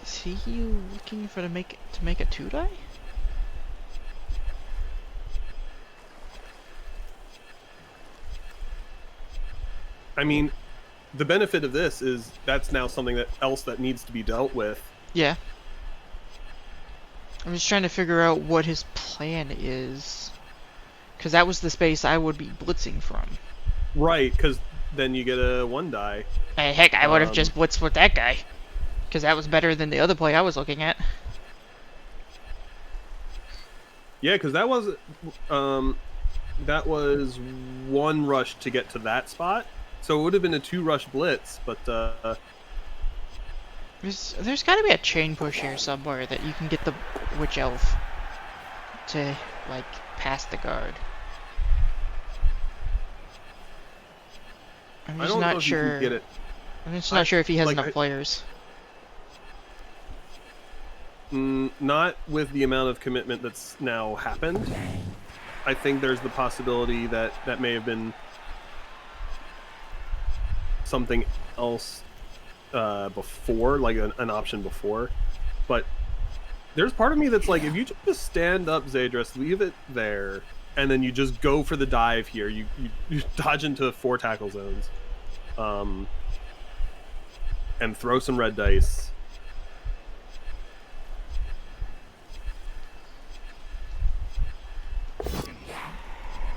Is he looking for to make a 2 die? I mean, the benefit of this is that's now something else that needs to be dealt with. Yeah. I'm just trying to figure out what his plan is. Because that was the space I would be blitzing from. Right, because then you get a 1 die. Hey, heck, I would have just blitzed with that guy. Because that was better than the other play I was looking at. Yeah, because that was 1 rush to get to that spot. So it would have been a 2 rush blitz, but there's got to be a chain push here somewhere that you can get the witch elf to, like, pass the guard. I'm just not sure. You can get it. I'm just not sure if he has enough players. Not with the amount of commitment that's now happened. I think there's the possibility that may have been something else before, like an option before. But there's part of me that's like, if you just stand up Zadris, leave it there, and then you just go for the dive here, you dodge into 4 tackle zones, and throw some red dice.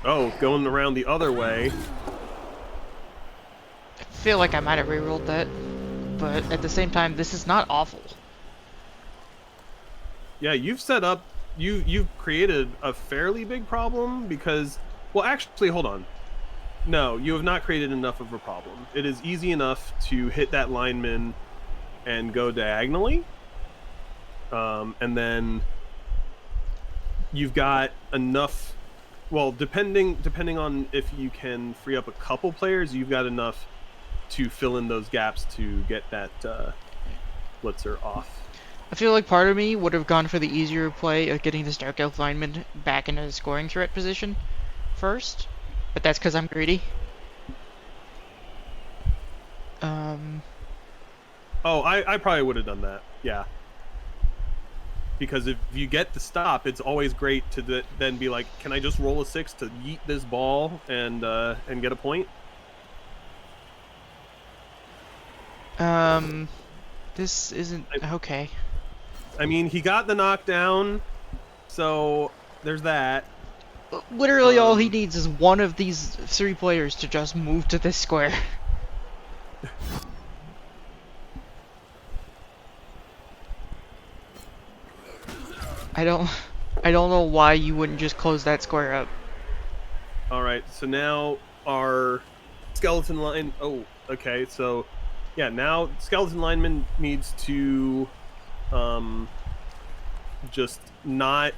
Oh, going around the other way. I feel like I might have rerolled that, but at the same time, this is not awful. Yeah, you've set up, you've created a fairly big problem because, well, actually, hold on. No, you have not created enough of a problem. It is easy enough to hit that lineman and go diagonally, and then you've got enough. Well, depending on if you can free up a couple players, you've got enough to fill in those gaps to get that blitzer off. I feel like part of me would have gone for the easier play of getting this Dark Elf lineman back into the scoring threat position first, but that's because I'm greedy. Um, Oh, I probably would have done that. Yeah. Because if you get the stop, it's always great to then be like, can I just roll a 6 to yeet this ball and get a point? um, this isn't I, okay. I mean, he got the knockdown, so there's that. Literally, all he needs is one of these 3 players to just move to this square. I don't, I don't know why you wouldn't just close that square up. All right, so now our skeleton line. Oh, okay. So, yeah, now skeleton lineman needs to just not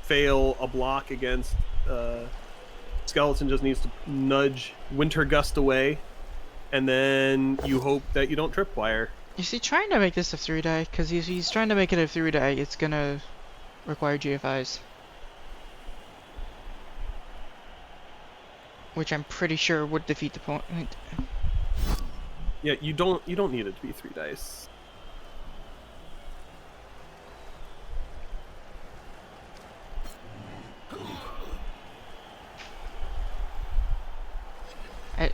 fail a block against skeleton. Just needs to nudge winter gust away, and then you hope that you don't tripwire. Is he trying to make this a 3-die? Because if he's trying to make it a 3-die, it's gonna require GFIs. Which I'm pretty sure would defeat the point. Yeah, you don't need it to be 3 dice.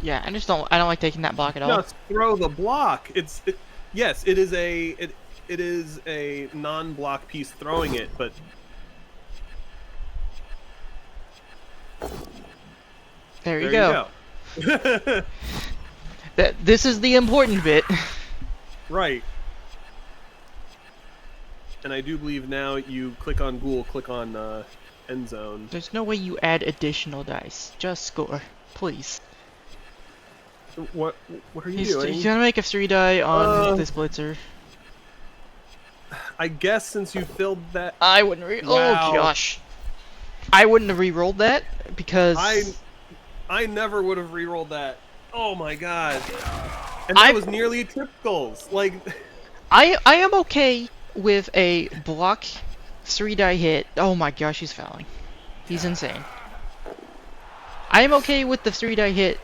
Yeah, I don't like taking that block at all. Just throw the block. Yes, it is a non-block piece throwing it, but There you go. go. This is the important bit. Right. And I do believe now you click on ghoul, click on end zone. There's no way you add additional dice. Just score, please. What are you doing? He's gonna make a 3-die on this blitzer. I guess since you filled that, I wouldn't Wow. Oh gosh. I wouldn't have re-rolled that because I never would have re-rolled that. Oh my god. And that was nearly trip goals. Like I am okay with a block 3-die hit. Oh my gosh, he's fouling. He's insane. I am okay with the 3-die hit,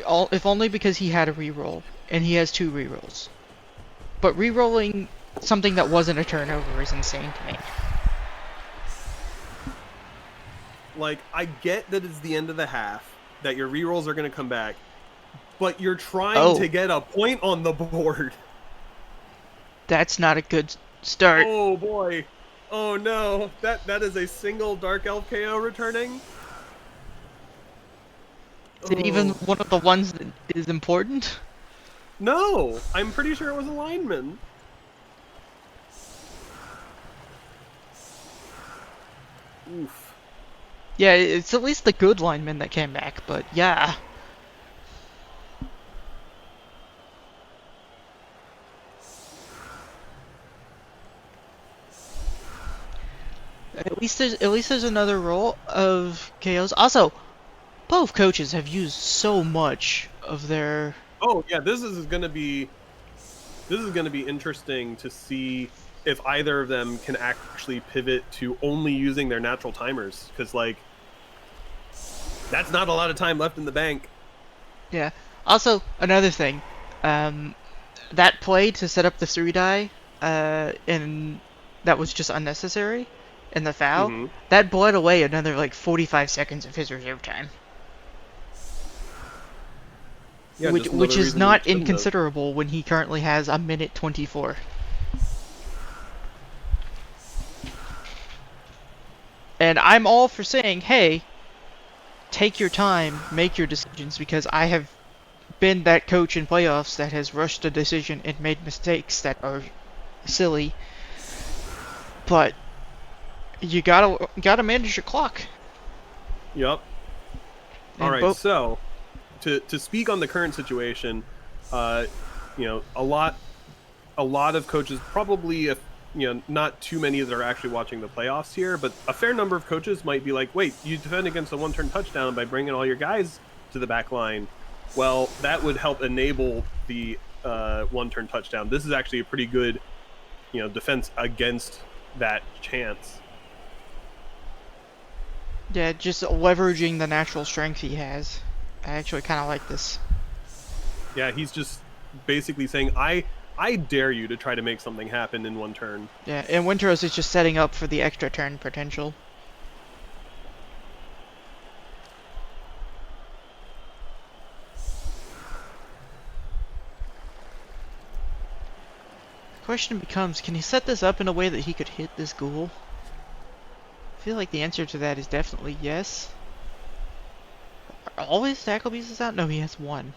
if only because he had a reroll, and he has 2 rerolls. But rerolling something that wasn't a turnover is insane to me. Like, I get that it's the end of the half, that your rerolls are going to come back, but you're trying to get a point on the board. That's not a good start. Oh boy. Oh no. That is a single Dark Elf KO returning. Is it even one of the ones that is important? No, I'm pretty sure it was a lineman. Oof. Yeah, it's at least the good lineman that came back, but yeah. At least there's another roll of KOs. Also, both coaches have used so much of their. Oh yeah, this is gonna be interesting to see if either of them can actually pivot to only using their natural timers, because like that's not a lot of time left in the bank. Yeah. Also, another thing, that play to set up the 3-die, and that was just unnecessary, and the foul, that bled away another like 45 seconds of his reserve time. Yeah, which is not inconsiderable when he currently has a minute 24. And I'm all for saying, hey, take your time, make your decisions, because I have been that coach in playoffs that has rushed a decision and made mistakes that are silly. But you gotta manage your clock. Yep. All right. So to speak on the current situation, you know, a lot of coaches, probably if you know, not too many that are actually watching the playoffs here, but a fair number of coaches might be like, wait, you defend against a one-turn touchdown by bringing all your guys to the back line. Well, that would help enable the one-turn touchdown. This is actually a pretty good, you know, defense against that chance. Yeah, just leveraging the natural strength he has. I actually kind of like this. Yeah, he's just basically saying, I dare you to try to make something happen in one turn. Yeah, and Winteros is just setting up for the extra turn potential. Question becomes, can he set this up in a way that he could hit this ghoul? I feel like the answer to that is definitely yes. Are all his tackle pieces out? No, he has one.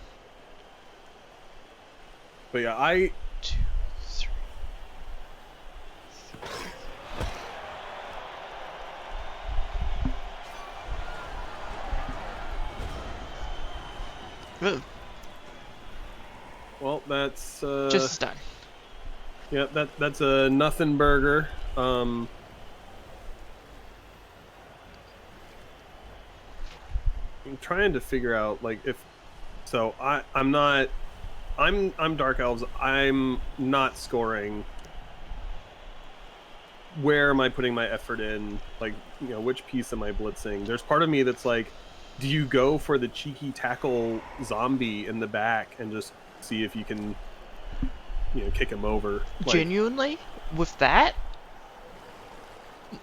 But yeah, I 2, 3. Ooh, well, that's just a stun. yeah, that's a nothing burger. I'm trying to figure out like if so I'm not I'm Dark Elves. I'm not scoring. Where am I putting my effort in? Like, which piece am I blitzing? There's part of me that's like, do you go for the cheeky tackle zombie in the back and just see if you can, kick him over? Like, Genuinely, with that,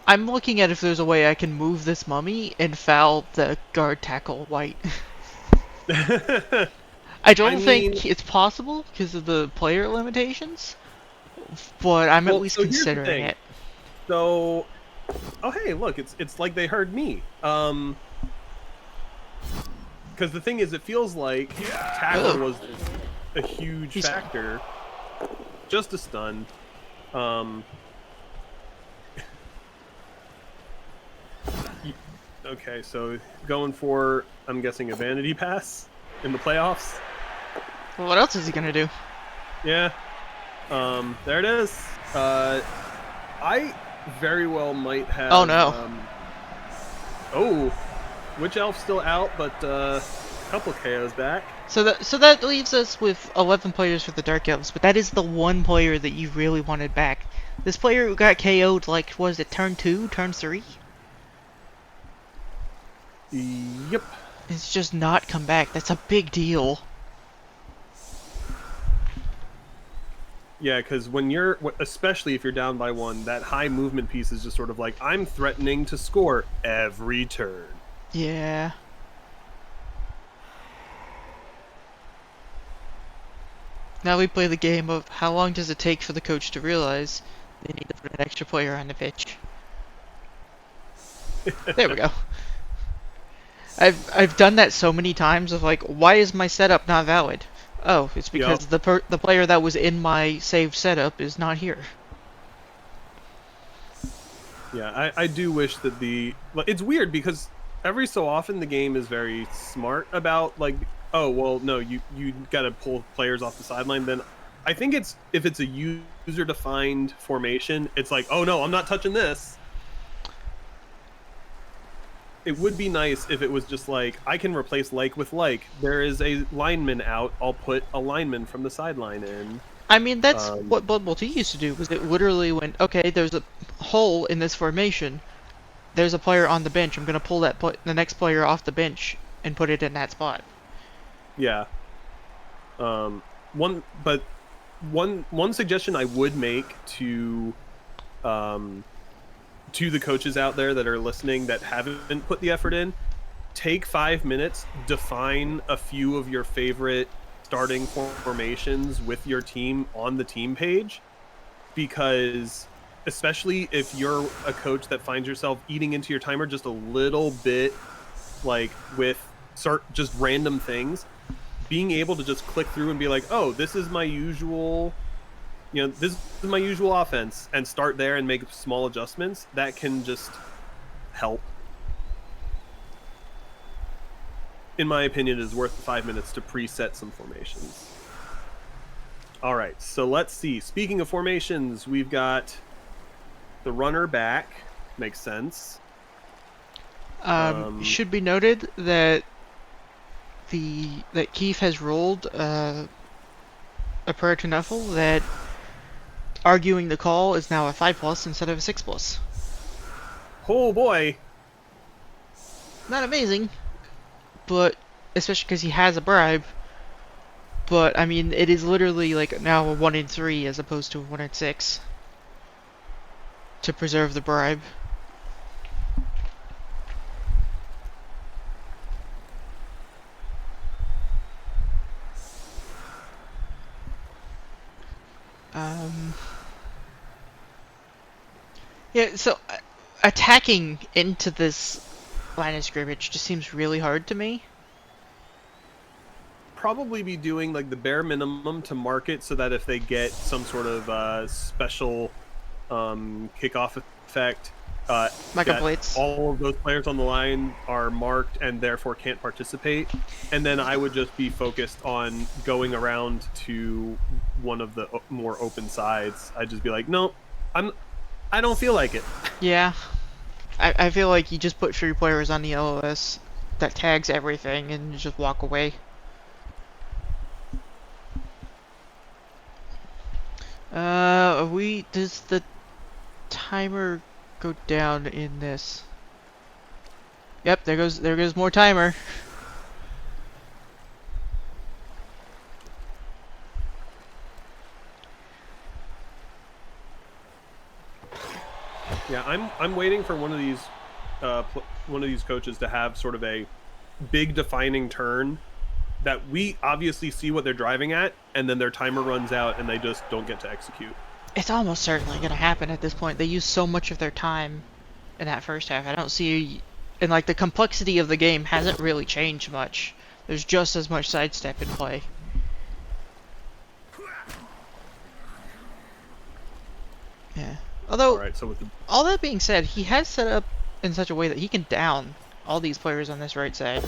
I'm looking at if there's a way I can move this mummy and foul the guard tackle white. I I don't mean, think it's possible because of the player limitations, but I'm at well, least so here's the considering thing. it. So, oh hey, look, it's like they heard me. Because the thing is, it feels like tackle Ugh, was a huge he's fine. factor. Just a stun. Um, okay, so going for, I'm guessing, a vanity pass in the playoffs. Well, what else is he gonna do? Yeah. There it is. I very well might have. Oh no. Oh, Witch Elf still out, but a couple KOs back. So that leaves us with 11 players for the Dark Elves, but that is the one player that you really wanted back. This player who got KO'd like, was it turn 2, turn 3? Yep. It's just not come back. That's a big deal. Yeah, because when you're, especially if you're down by one, that high movement piece is just sort of like, I'm threatening to score every turn. Yeah. Now we play the game of how long does it take for the coach to realize they need to put an extra player on the pitch. There we go. I've done that so many times of like, why is my setup not valid? Oh, it's because Yep. the player that was in my saved setup is not here. Yeah, I do wish that it's weird because every so often the game is very smart about like, oh well, no, you got to pull players off the sideline. Then I think it's if it's a user defined formation, it's like, oh no, I'm not touching this. It would be nice if it was just like, I can replace like with like. There is a lineman out, I'll put a lineman from the sideline in. I mean, that's what Blood Bowl 2 used to do, was it literally went, okay, there's a hole in this formation, there's a player on the bench, I'm gonna pull the next player off the bench and put it in that spot. Yeah. One suggestion I would make to the coaches out there that are listening that haven't put the effort in, take 5 minutes, define a few of your favorite starting formations with your team on the team page, because especially if you're a coach that finds yourself eating into your timer just a little bit, like with just random things, being able to just click through and be like, oh, this is my usual offense, and start there and make small adjustments, that can just help. In my opinion, it is worth the 5 minutes to preset some formations. All right, so let's see. Speaking of formations, we've got the runner back. Makes sense. Should be noted that Keith has rolled a prayer to Nuffle that arguing the call is now a 5+ instead of a 6+. Oh boy. Not amazing, but especially because he has a bribe. But I mean, it is literally like now a 1 in 3 as opposed to a 1 in 6 to preserve the bribe. Um, yeah, so attacking into this line of scrimmage just seems really hard to me. Probably be doing like the bare minimum to mark it so that if they get some sort of special kickoff effect, Like a that blitz. all of those players on the line are marked and therefore can't participate. And then I would just be focused on going around to one of the more open sides. I'd just be like, no, I don't feel like it. Yeah, I feel like you just put 3 players on the LOS that tags everything and you just walk away. Does the timer go down in this? Yep, there goes more timer. Yeah, I'm waiting for one of these coaches to have sort of a big defining turn that we obviously see what they're driving at, and then their timer runs out and they just don't get to execute. It's almost certainly gonna happen at this point. They use so much of their time in that first half. I don't see, and like the complexity of the game hasn't really changed much. There's just as much sidestep in play. Yeah. All Although, right, so with the all that being said, he has set up in such a way that he can down all these players on this right side.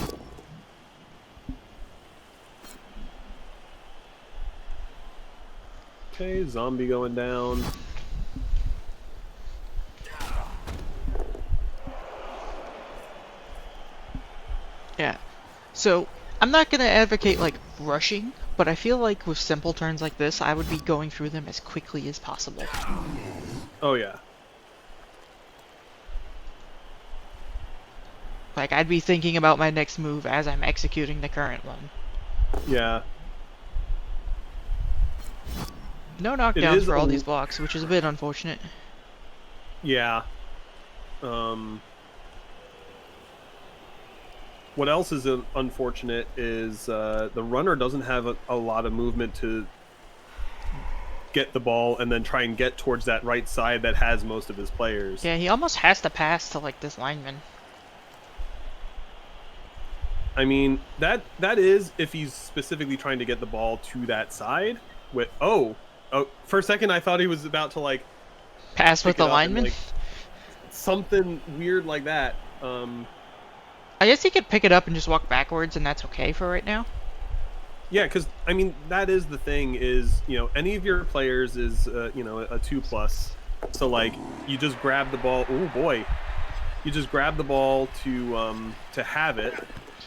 okay, zombie going down. Yeah. So, I'm not gonna advocate like rushing, but I feel like with simple turns like this, I would be going through them as quickly as possible. Oh yeah. Like, I'd be thinking about my next move as I'm executing the current one. Yeah. No It knockdowns is for all a these blocks, which is a bit unfortunate. yeah. What else is unfortunate is the runner doesn't have a lot of movement to get the ball and then try and get towards that right side that has most of his players. Yeah, he almost has to pass to, like, this lineman. I mean, that is if he's specifically trying to get the ball to that side. With oh, for a second I thought he was about to like Pass with pick the it up and lineman? like something weird like that. I guess he could pick it up and just walk backwards, and that's okay for right now. Yeah, because I mean that is the thing is any of your players is a 2+. So like you just grab the ball. Oh boy, you just grab the ball to have it.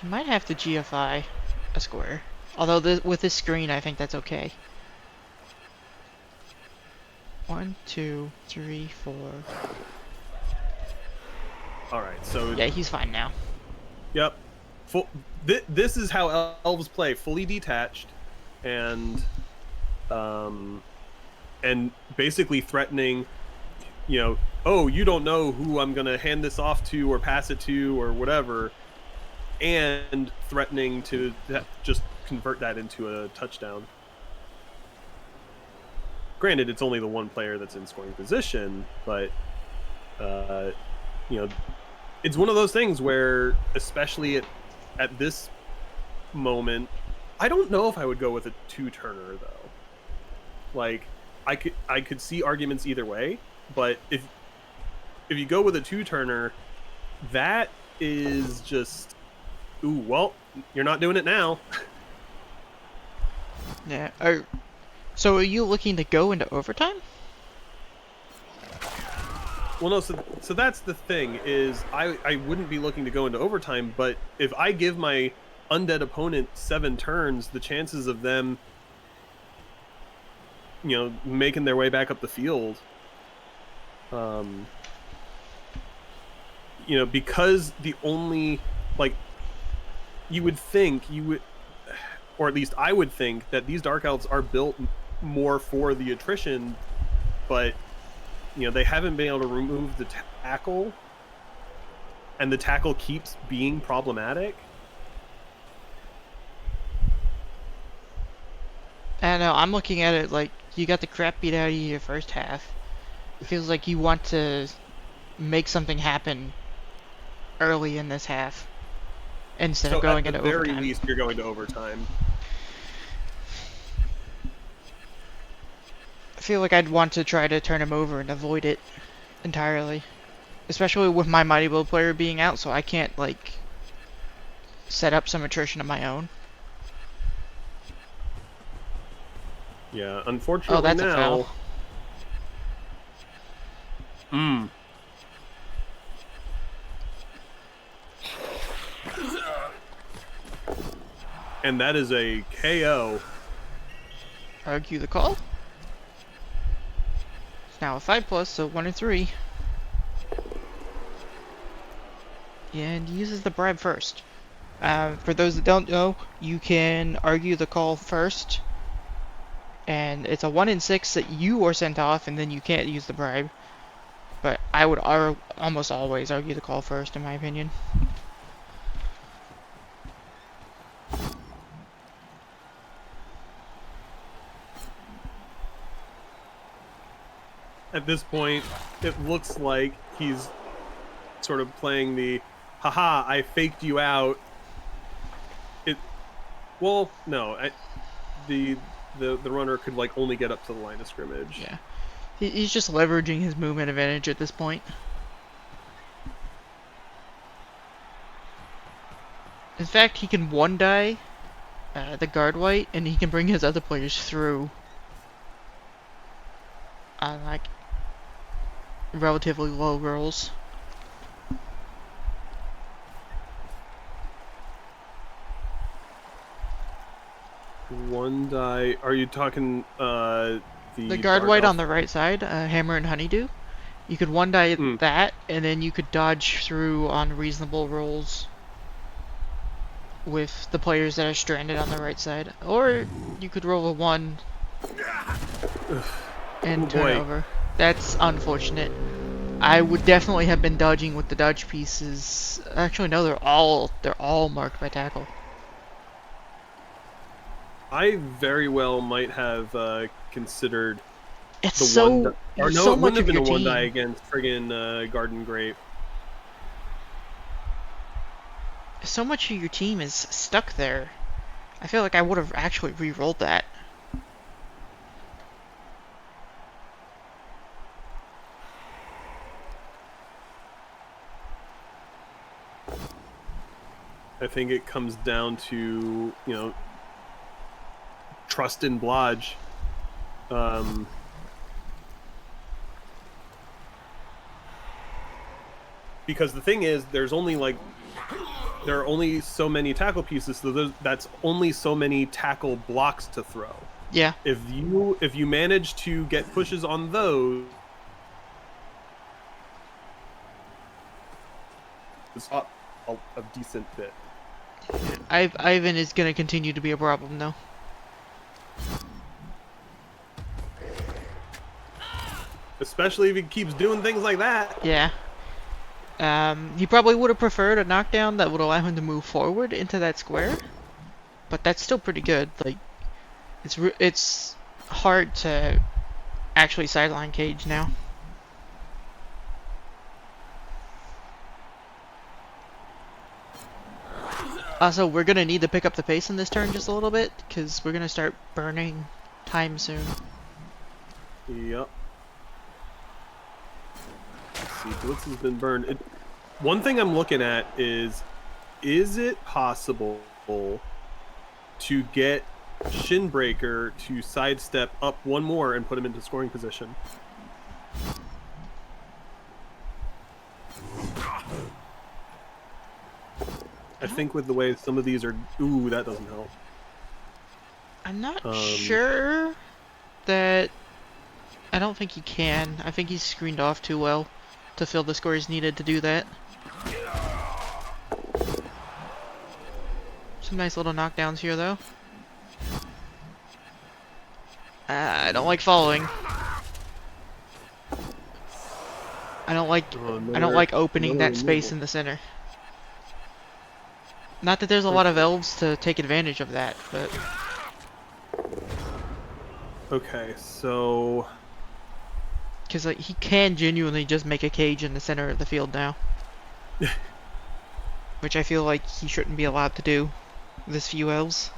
He might have to GFI a square. Although with this screen, I think that's okay. 1, 2, 3, 4. All right, so Yeah, he's fine now. yep. This is how elves play: fully detached, and basically threatening. Oh, you don't know who I'm gonna hand this off to or pass it to or whatever, and threatening to just convert that into a touchdown. Granted, it's only the one player that's in scoring position, but it's one of those things where, especially at this moment, I don't know if I would go with a 2-turner though. Like, I could see arguments either way, but if you go with a 2-turner, that is just well, you're not doing it now. Yeah. So are you looking to go into overtime? Well, no, so that's the thing is I wouldn't be looking to go into overtime, but if I give my undead opponent 7 turns, the chances of them making their way back up the field, because the only like you would think you would, or at least I would think that these Dark Elves are built more for the attrition, but they haven't been able to remove the tackle, and the tackle keeps being problematic. I don't know, I'm looking at it like you got the crap beat out of you your first half. It feels like you want to make something happen early in this half instead of So going at the into very overtime. least, you're going to overtime. I feel like I'd want to try to turn him over and avoid it entirely. Especially with my Mighty Blow player being out, so I can't, like, set up some attrition of my own. Yeah, Oh, unfortunately that's a foul. now. Hmm. And that is a KO. Argue the call. It's now a 5+, so 1 and 3. And he uses the bribe first. For those that don't know, you can argue the call first, and it's a 1 in 6 that you are sent off, and then you can't use the bribe. But I would almost always argue the call first, in my opinion. At this point, it looks like he's sort of playing the haha, I faked you out. Well, no, the runner could like only get up to the line of scrimmage. Yeah. He's just leveraging his movement advantage at this point. In fact, he can one die the guard white, and he can bring his other players through on like relatively low rolls. One die. Are you talking the guard Dark white Elf? on the right side, Hammer and Honeydew? You could one die Mm. that, and then you could dodge through on reasonable rolls with the players that are stranded on the right side. Or you could roll a 1 and turn over. That's unfortunate. I would definitely have been dodging with the dodge pieces. Actually, no, they're all marked by tackle. I very well might have considered It's the so one. Or no, so it much wouldn't have of been your a one team. die against friggin' Garden Grape. So much of your team is stuck there. I feel like I would have actually re-rolled that. I think it comes down to trust in Blodge. Because the thing is, there are only so many tackle pieces, so that's only so many tackle blocks to throw. Yeah. If you manage to get pushes on those, it's up a decent bit. Ivan is gonna continue to be a problem though. Especially if he keeps doing things like that. Yeah. He probably would have preferred a knockdown that would allow him to move forward into that square, but that's still pretty good. Like, it's hard to actually sideline cage now. Also, we're gonna need to pick up the pace in this turn just a little bit, because we're gonna start burning time soon. Yep. Let's see, Blitz has been burned. One thing I'm looking at is it possible to get Shinbreaker to sidestep up one more and put him into scoring position? I think with the way some of these are... Ooh, that doesn't help. I'm not sure that... I don't think he can. I think he's screened off too well to fill the scores needed to do that. Some nice little knockdowns here, though. I don't like following. I don't like opening another that space removal. in the center. Not that there's a lot of elves to take advantage of that, but Okay, so because like he can genuinely just make a cage in the center of the field now, which I feel like he shouldn't be allowed to do. This few elves.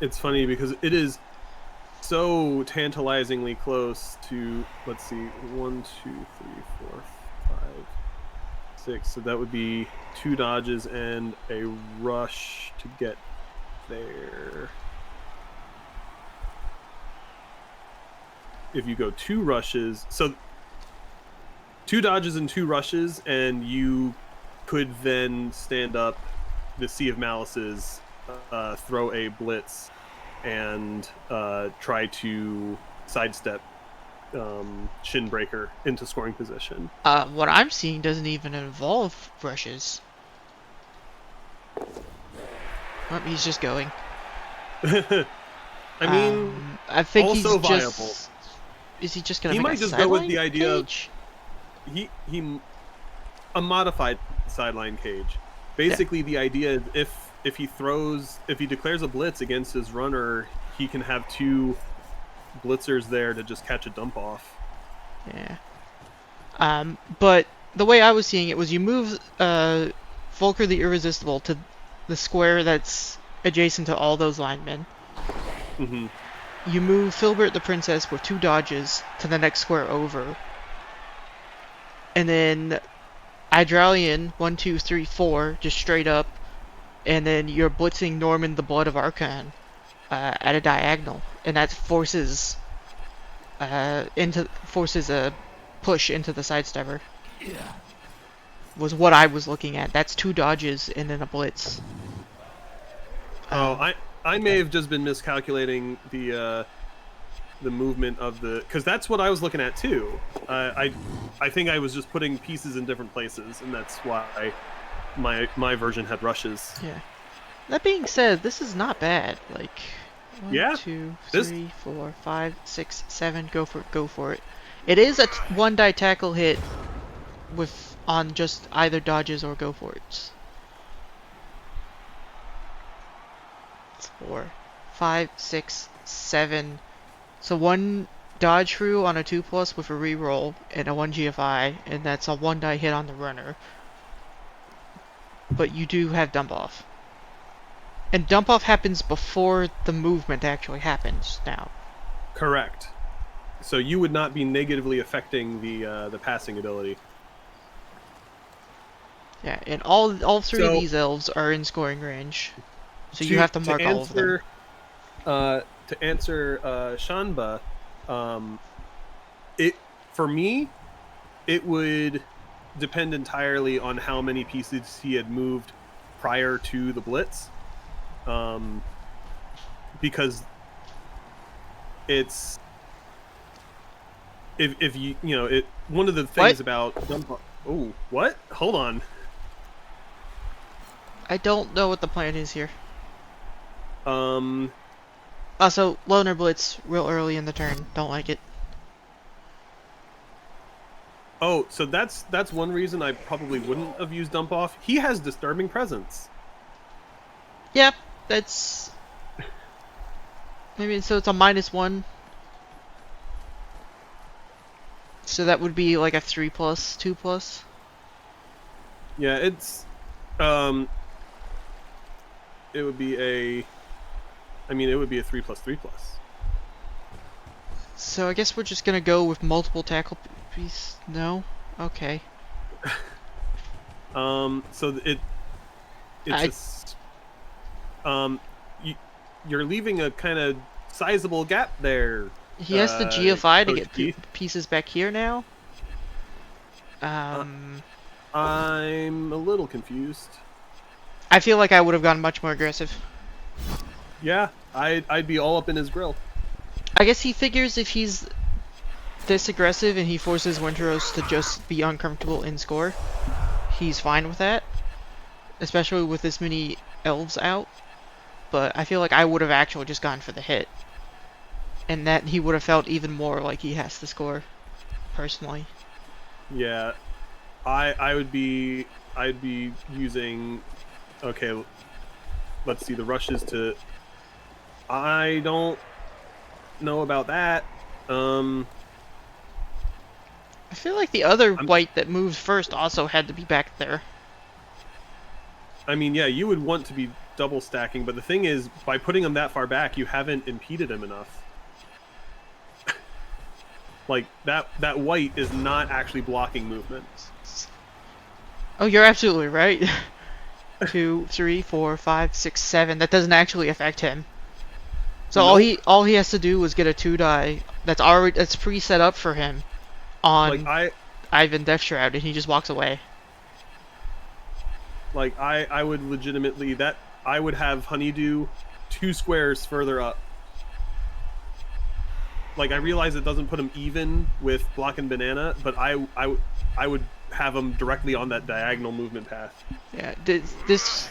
it's funny because it is so tantalizingly close to, let's see, 1, 2, 3, 4, 5, 6. So that would be 2 dodges and a rush to get there. If you go 2 rushes, so 2 dodges and 2 rushes, and you could then stand up the Sea of Malices, throw a blitz, and try to sidestep Shinbreaker into scoring position. What I'm seeing doesn't even involve rushes. Oh, he's just going. I mean, I think also he's viable. just. Is he just gonna He make might a just go with sideline the idea cage? of a modified sideline cage. Basically, the idea is if he declares a blitz against his runner, he can have 2 blitzers there to just catch a dump off. Yeah. But the way I was seeing it was you move Volker the Irresistible to the square that's adjacent to all those linemen. Mm-hmm. You move Filbert the Princess with 2 dodges to the next square over. And then Hydralion, 1, 2, 3, 4, just straight up. And then you're blitzing Norman the Blood of Archon at a diagonal. And that forces a push into the sidestepper. Was what I was looking at. That's 2 dodges and then a blitz. I may have just been miscalculating the movement of the, because that's what I was looking at too. I think I was just putting pieces in different places, and that's why my version had rushes. Yeah. That being said, this is not bad. Like, 1, Yeah, 2, 3, 4, 5, 6, 7. Go for it. Go for it. It is a 1-die tackle hit on just either dodges or go for it. It's 4, 5, 6, 7. So 1 dodge through on a 2+ with a reroll and a 1 GFI, and that's a 1-die hit on the runner. But you do have dump off. And dump off happens before the movement actually happens now. Correct. So you would not be negatively affecting the passing ability. Yeah, and all 3 of these elves are in scoring range. So you have to mark all of them. To answer Shanba, for me, it would depend entirely on how many pieces he had moved prior to the blitz, because it's if you one of the things about oh, what? Hold on. I don't know what the plan is here. Um. Also, loner blitz real early in the turn. Don't like it. Oh, so that's one reason I probably wouldn't have used dump off. He has disturbing presence. Yep, that's maybe so. It's a -1. So that would be like a 3+, 2+. Yeah, it's it would be a 3+3+. So I guess we're just gonna go with multiple tackle piece. No, okay. So you're leaving a kind of sizable gap there. He has the GFI to get Keith. pieces back here now. I'm a little confused. I feel like I would have gone much more aggressive. Yeah, I'd be all up in his grill. I guess he figures if he's this aggressive and he forces Winteros to just be uncomfortable in score, he's fine with that. Especially with this many elves out. But I feel like I would have actually just gone for the hit. And that he would have felt even more like he has to score, personally. Yeah, I'd be using, okay, let's see, the rushes to, I don't know about that. I feel like the other I'm, white that moved first also had to be back there. I mean, yeah, you would want to be double stacking, but the thing is, by putting him that far back, you haven't impeded him enough. Like, that white is not actually blocking movement. Oh, you're absolutely right. 2, 3, 4, 5, 6, 7. That doesn't actually affect him. So Nope. all he has to do is get a 2-die that's pre-set up for him Like, on Ivan Death Shroud, and he just walks away. Like, I would legitimately, I would have Honeydew 2 squares further up. Like, I realize it doesn't put him even with Block and Banana, but I would have him directly on that diagonal movement path. Yeah, these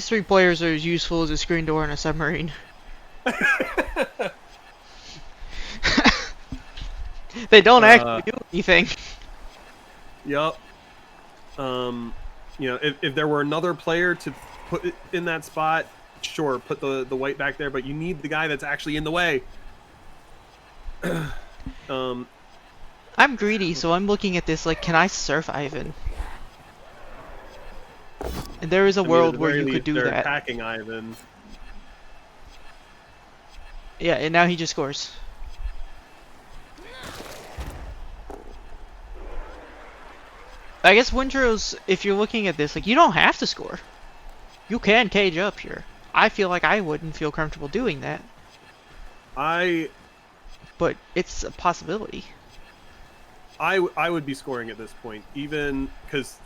3 players are as useful as a screen door in a submarine. They don't actually do anything. Yup. You know, if there were another player to put it in that spot, sure, put the white back there, but you need the guy that's actually in the way. I'm greedy, so I'm looking at this like, can I surf Ivan? And there is a I mean, at world the where very you could least, do they're that. attacking Ivan. Yeah, and now he just scores. I guess Winteros, if you're looking at this, like, you don't have to score. You can cage up here. I feel like I wouldn't feel comfortable doing that. But it's a possibility. I would be scoring at this point, even because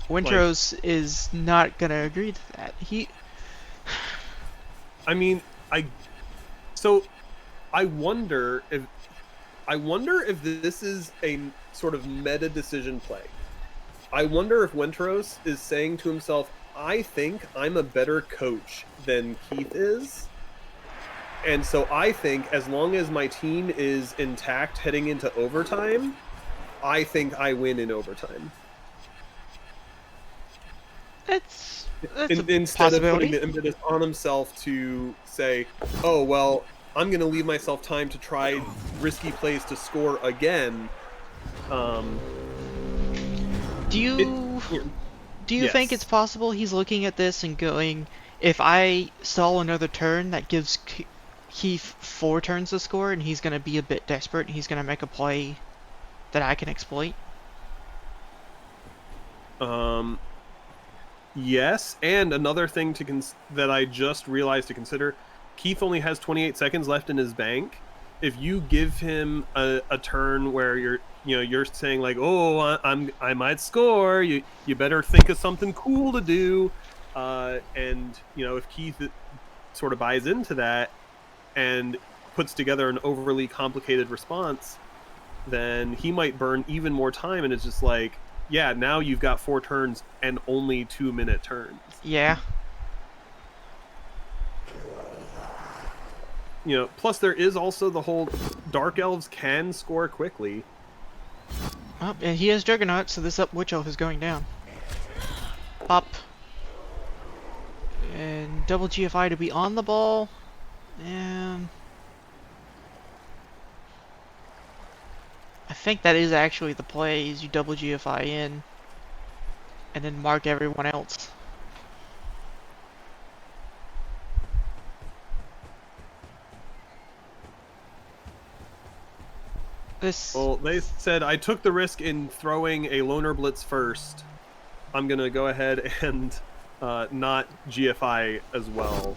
Winteros is not gonna agree to that. I mean, so I wonder if this is a sort of meta decision play. I wonder if Winteros is saying to himself, I think I'm a better coach than Keith is. And so I think as long as my team is intact heading into overtime, I think I win in overtime. That's a Instead of putting possibility. the impetus on himself to say, oh, well, I'm going to leave myself time to try risky plays to score again. Do you think it's Yes. possible he's looking at this and going, if I stall another turn, that gives Keith 4 turns to score, and he's gonna be a bit desperate, and he's gonna make a play that I can exploit? Yes, and another thing that I just realized to consider, Keith only has 28 seconds left in his bank. If you give him a turn where you're saying like, oh, I might score, you better think of something cool to do, and if Keith sort of buys into that and puts together an overly complicated response, then he might burn even more time, and it's just like, yeah, now you've got 4 turns and only 2-minute turns. Yeah. Plus there is also the whole Dark Elves can score quickly. Oh, and he has Juggernaut, so this up Witch Elf is going down. Pop. And double GFI to be on the ball. And I think that is actually the play, is you double GFI in and then mark everyone else. Well, they said I took the risk in throwing a Loner Blitz first. I'm going to go ahead and not GFI as well,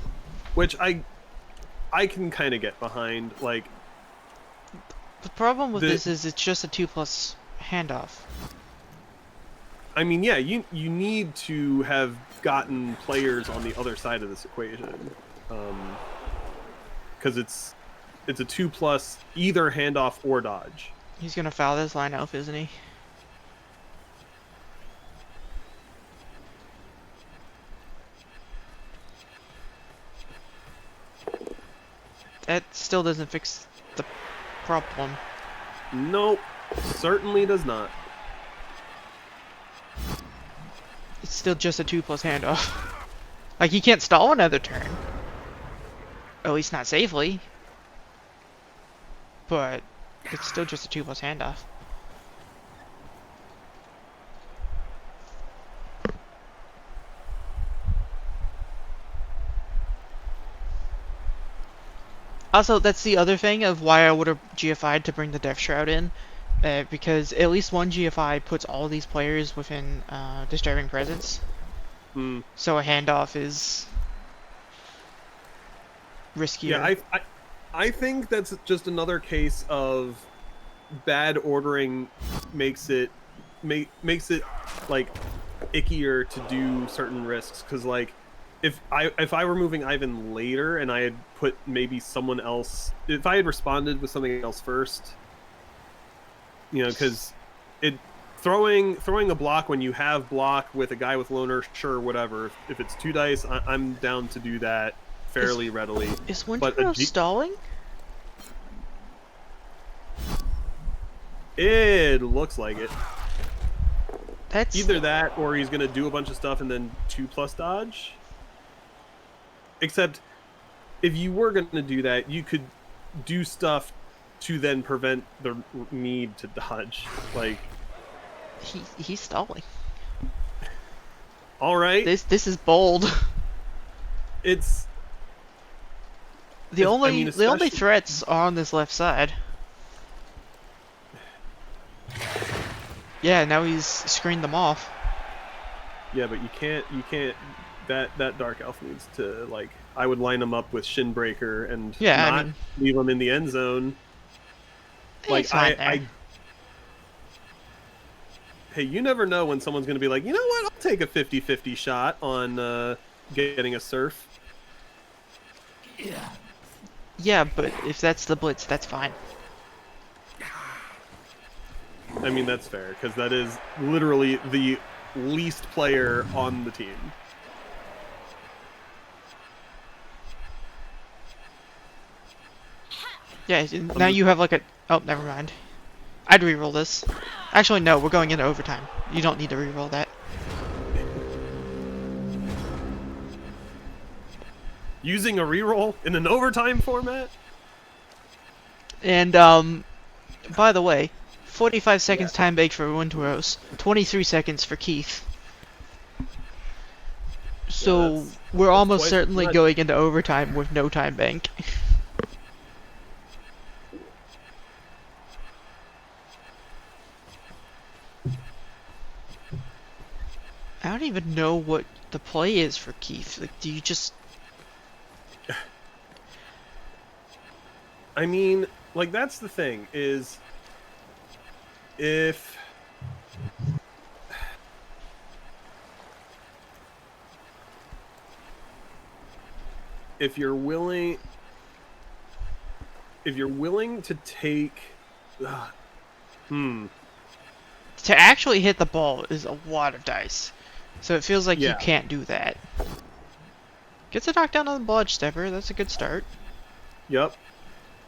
which I can kind of get behind. Like, the problem with this is it's just a 2+ handoff. I mean, yeah, you need to have gotten players on the other side of this equation, because it's a 2+ either handoff or dodge. He's gonna foul this line elf, isn't he? That still doesn't fix the problem. Nope, certainly does not. It's still just a 2+ handoff. Like, he can't stall another turn. At least not safely. But it's still just a 2+ handoff. Also, that's the other thing of why I would have GFI'd to bring the Death Shroud in. Because at least one GFI puts all these players within Disturbing Presence. So a handoff is riskier. Yeah, I think that's just another case of bad ordering makes it like ickier to do certain risks, because like if I were moving Ivan later and I had put maybe someone else, if I had responded with something else first, because it throwing a block when you have block with a guy with loner, sure, whatever. If it's 2 dice, I'm down to do that fairly readily. Is Winter stalling? It looks like it. That's either that or he's gonna do a bunch of stuff and then 2+ dodge. Except if you were gonna do that, you could do stuff to then prevent the need to dodge. Like he's stalling. All right. This is bold. It's the only threats are on this left side. Yeah, now he's screened them off. Yeah, but you can't that Dark Elf needs to, like, I would line him up with Shinbreaker and not leave him in the end zone. Like hey, you never know when someone's going to be like, you know what, I'll take a 50-50 shot on getting a surf. Yeah, but if that's the blitz, that's fine. I mean, that's fair, because that is literally the least player on the team. Yeah, now you have like a... Oh, never mind. I'd reroll this. Actually, no, we're going into overtime. You don't need to reroll that. Using a reroll in an overtime format? And, by the way, 45 seconds time bank for Windrose, 23 seconds for Keith. So, we're almost certainly going into overtime with no time bank. I don't even know what the play is for Keith. Like, do you just... I mean, like, that's the thing, is... If you're willing to take to actually hit the ball is a lot of dice, so it feels like you can't do that. Gets a knockdown on the Blodge Stepper. That's a good start. Yep.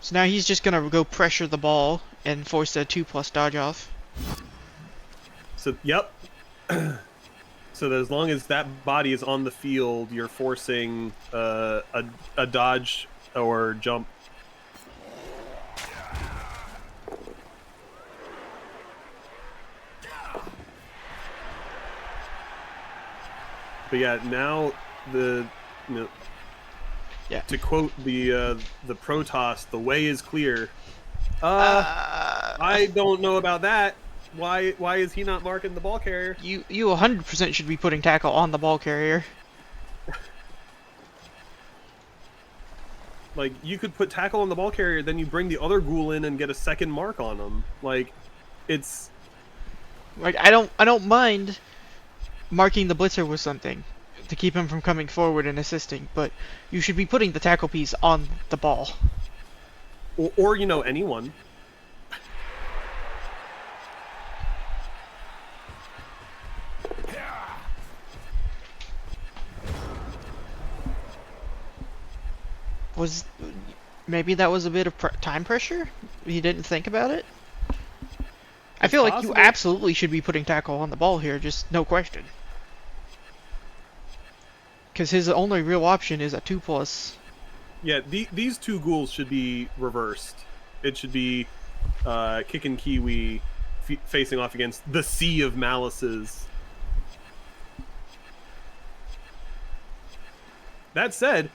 So now he's just gonna go pressure the ball and force a 2+ dodge off. So yep. So that as long as that body is on the field, you're forcing a dodge or jump. But yeah, now to quote the Protoss, the way is clear. I don't know about that. Why is he not marking the ball carrier? You 100% should be putting tackle on the ball carrier. Like, you could put tackle on the ball carrier, then you bring the other ghoul in and get a second mark on him. Like, it's like I don't mind marking the blitzer with something to keep him from coming forward and assisting, but you should be putting the tackle piece on the ball. or you know, anyone. Was maybe that was a bit of time pressure? You didn't think about it? I It's feel like you possible. absolutely should be putting tackle on the ball here, just no question. Because his only real option is a 2+. Yeah, these two ghouls should be reversed. It should be Kick and Kiwi facing off against the Sea of Malices. That said,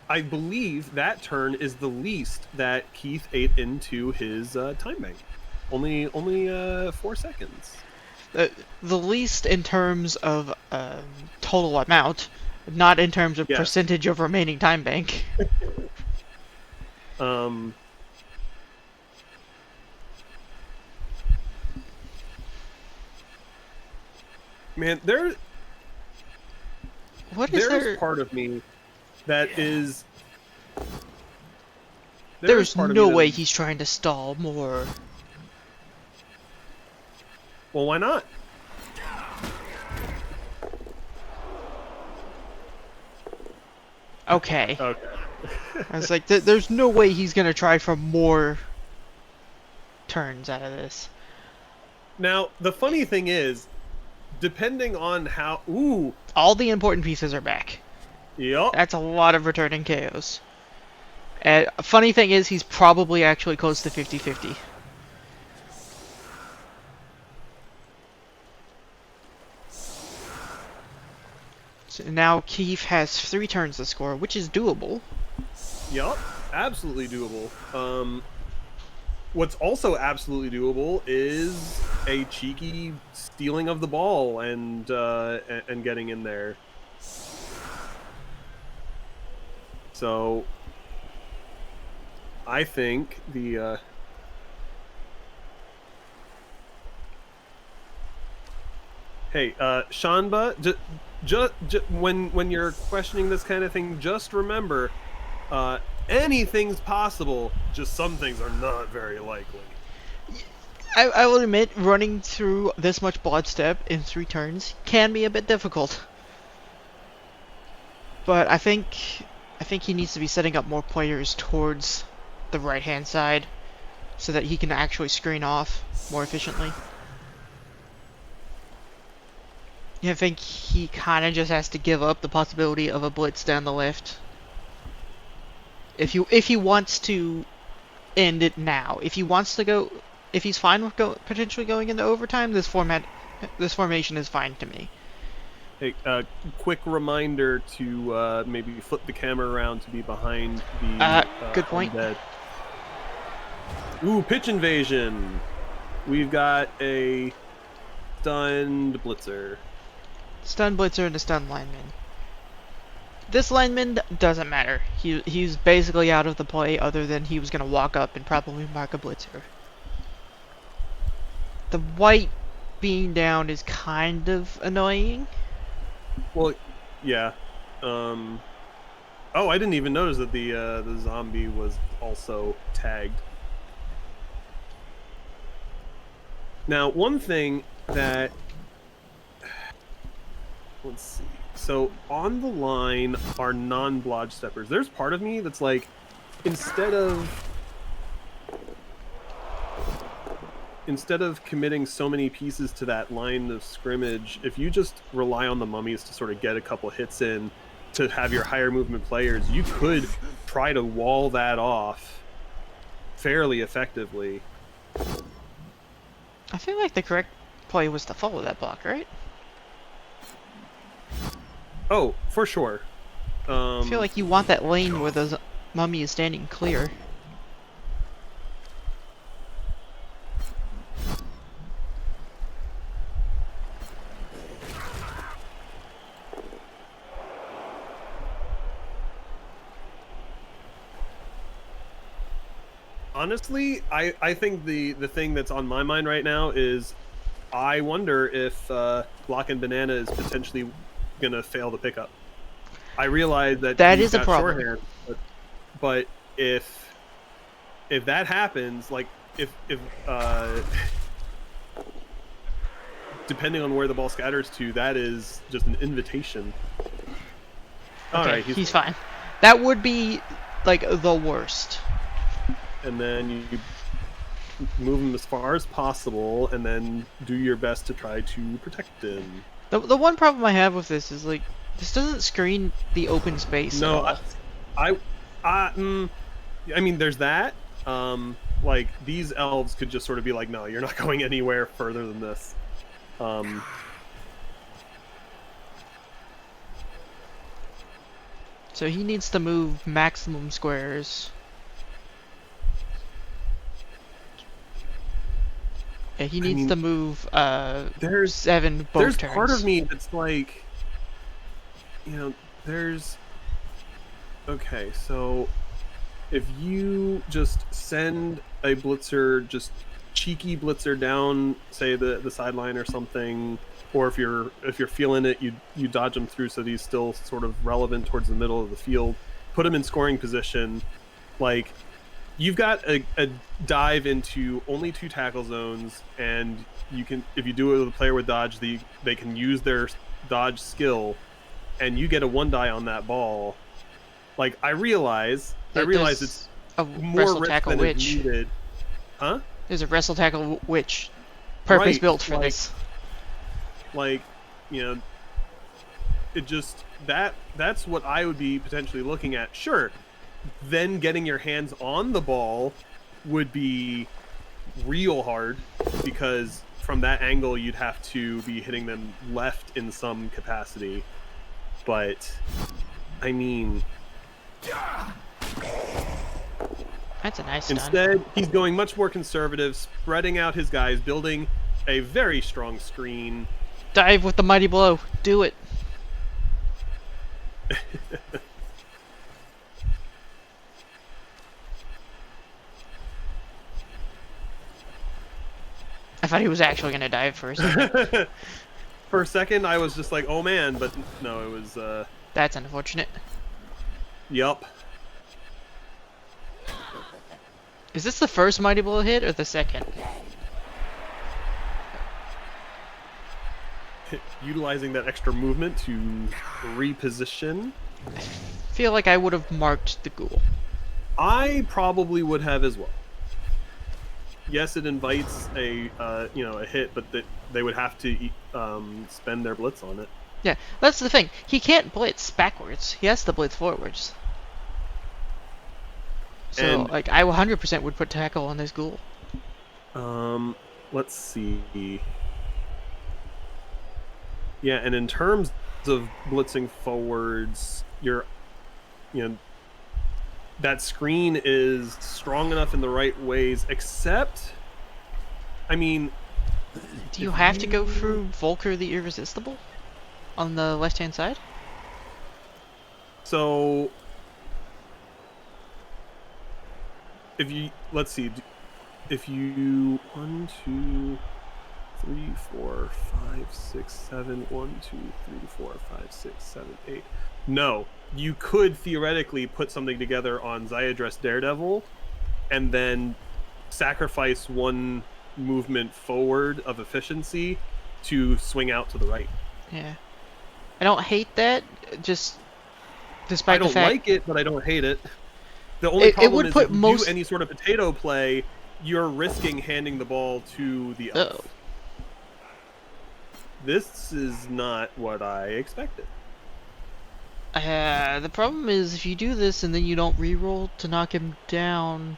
I believe that turn is the least that Keith ate into his time bank. Only 4 seconds. The least in terms of total amount, not in terms of Yes. percentage of remaining time bank. Um. Man, What is there's there? part of me that is there's There's part of me no that way is, he's trying to stall more. well, why not? Okay. Okay. I was like, there's no way he's gonna try for more turns out of this. Now, the funny thing is, depending on how, ooh, All the important pieces are back. yep, That's a lot of returning KOs. And funny thing is, he's probably actually close to 50-50. So now Keith has 3 turns to score, which is doable. yep, absolutely doable. What's also absolutely doable is a cheeky stealing of the ball and getting in there. So I think the hey, Shanba, when you're questioning this kind of thing, just remember, anything's possible. Just some things are not very likely. I will admit, running through this much blood step in 3 turns can be a bit difficult. But I think he needs to be setting up more players towards the right-hand side so that he can actually screen off more efficiently. I think he kind of just has to give up the possibility of a blitz down the left. If he wants to end it now, if he wants to go, if he's fine with potentially going into overtime, this formation is fine to me. Hey, quick reminder to maybe flip the camera around to be behind the Good point. undead. Ooh, pitch invasion. We've got a stunned blitzer. Stun blitzer and a stun lineman. This lineman doesn't matter. He's basically out of the play other than he was going to walk up and probably mark a blitzer. The white being down is kind of annoying. Well, yeah. Oh, I didn't even notice that the zombie was also tagged. Now, one thing that let's see. So on the line are non-blodge steppers. There's part of me that's like, instead of committing so many pieces to that line of scrimmage, if you just rely on the mummies to sort of get a couple hits in to have your higher movement players, you could try to wall that off fairly effectively. I feel like the correct play was to follow that block, right? Oh, for sure. I feel like you want that lane where the mummy is standing clear. Honestly, I think the thing that's on my mind right now is I wonder if Block and Banana is potentially going to fail the pickup. I realize that That he's is a got problem. shorthand, but if if that happens, like if depending on where the ball scatters to, that is just an invitation. All Okay, right, he's fine. That would be like the worst. and then you move him as far as possible, and then do your best to try to protect him. The one problem I have with this is like this doesn't screen the open space at No, all. I, I mean, there's that. Like these elves could just sort of be like, no, you're not going anywhere further than this. So he needs to move maximum squares. Yeah, he needs to move there's 7 both there's turns. part of me that's like, there's okay, so if you just send a blitzer, just cheeky blitzer down, say the sideline or something, or if you're feeling it, you dodge him through so that he's still sort of relevant towards the middle of the field, put him in scoring position, like you've got a dive into only 2 tackle zones, and you can, if you do it with a player with dodge, they can use their dodge skill, and you get a 1 die on that ball. Like I realize it's a more wrestle risk tackle than is witch. needed. Huh? There's a wrestle tackle witch, purpose built for this. Like, it just that's what I would be potentially looking at. Sure, then getting your hands on the ball would be real hard, because from that angle you'd have to be hitting them left in some capacity. But I mean, That's a nice instead, he's going much more conservative, spreading out his guys, building a very strong screen. Dive with the mighty blow. Do it. I thought he was actually gonna dive for a second. For a second, I was just like, "Oh man," but no, it was. That's unfortunate. Yup. Is this the first mighty blow hit or the second? Utilizing that extra movement to reposition. I feel like I would have marked the ghoul. I probably would have as well. Yes, it invites a a hit, but they would have to spend their blitz on it. Yeah, that's the thing. He can't blitz backwards. He has to blitz forwards. So, And, like, I 100% would put tackle on this ghoul. Let's see. Yeah, and in terms of blitzing forwards, that screen is strong enough in the right ways, except, I mean... Do you have to go through Volker the Irresistible on the left-hand side? So, let's see, if you 1, 2, 3, 4, 5, 6, 7, 1, 2, 3, 4, 5, 6, 7, 8. No, you could theoretically put something together on Zayadress Daredevil and then sacrifice 1 movement forward of efficiency to swing out to the right. Yeah. I don't hate that, just despite the fact... I don't like it, but I don't hate it. The only problem is if you do any sort of potato play, you're risking handing the ball to the elf. Uh-oh. This is not what I expected. The problem is if you do this and then you don't reroll to knock him down,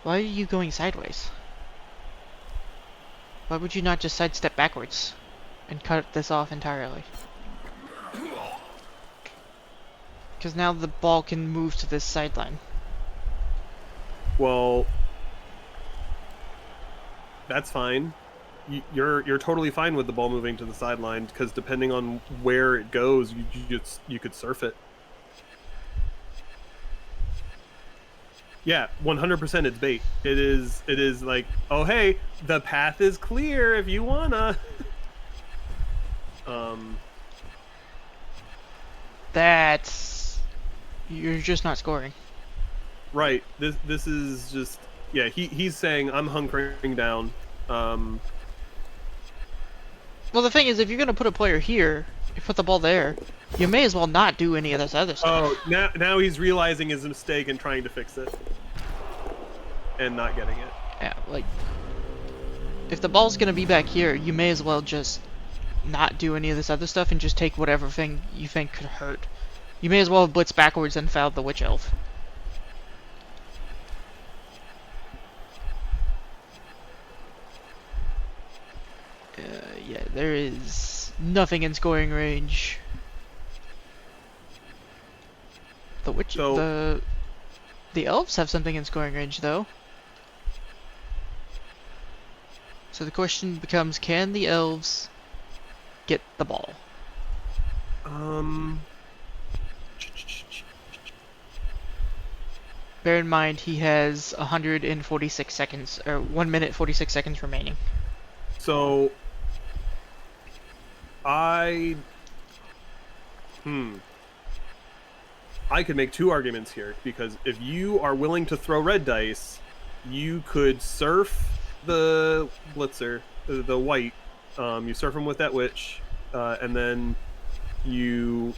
why are you going sideways? Why would you not just sidestep backwards and cut this off entirely? Because now the ball can move to this sideline. Well, that's fine. You're totally fine with the ball moving to the sideline, because depending on where it goes, you could surf it. Yeah, 100% it's bait. It is like, oh hey, the path is clear if you wanna. That's... You're just not scoring. Right. This is just Yeah, he's saying I'm hunkering down. Um, Well, the thing is, if you're gonna put a player here, you put the ball there, you may as well not do any of this other oh, stuff. now he's realizing his mistake and trying to fix it and not getting it. Yeah, like, if the ball's gonna be back here, you may as well just not do any of this other stuff and just take whatever thing you think could hurt. You may as well have blitzed backwards and fouled the Witch Elf. Yeah, there is nothing in scoring range. The Witch, So the Elves have something in scoring range though. So the question becomes, can the Elves get the ball? um, Bear in mind he has 146 seconds, or 1 minute 46 seconds remaining. so I hmm. I could make two arguments here because if you are willing to throw red dice, you could surf the blitzer, the white. You surf him with that witch, and then you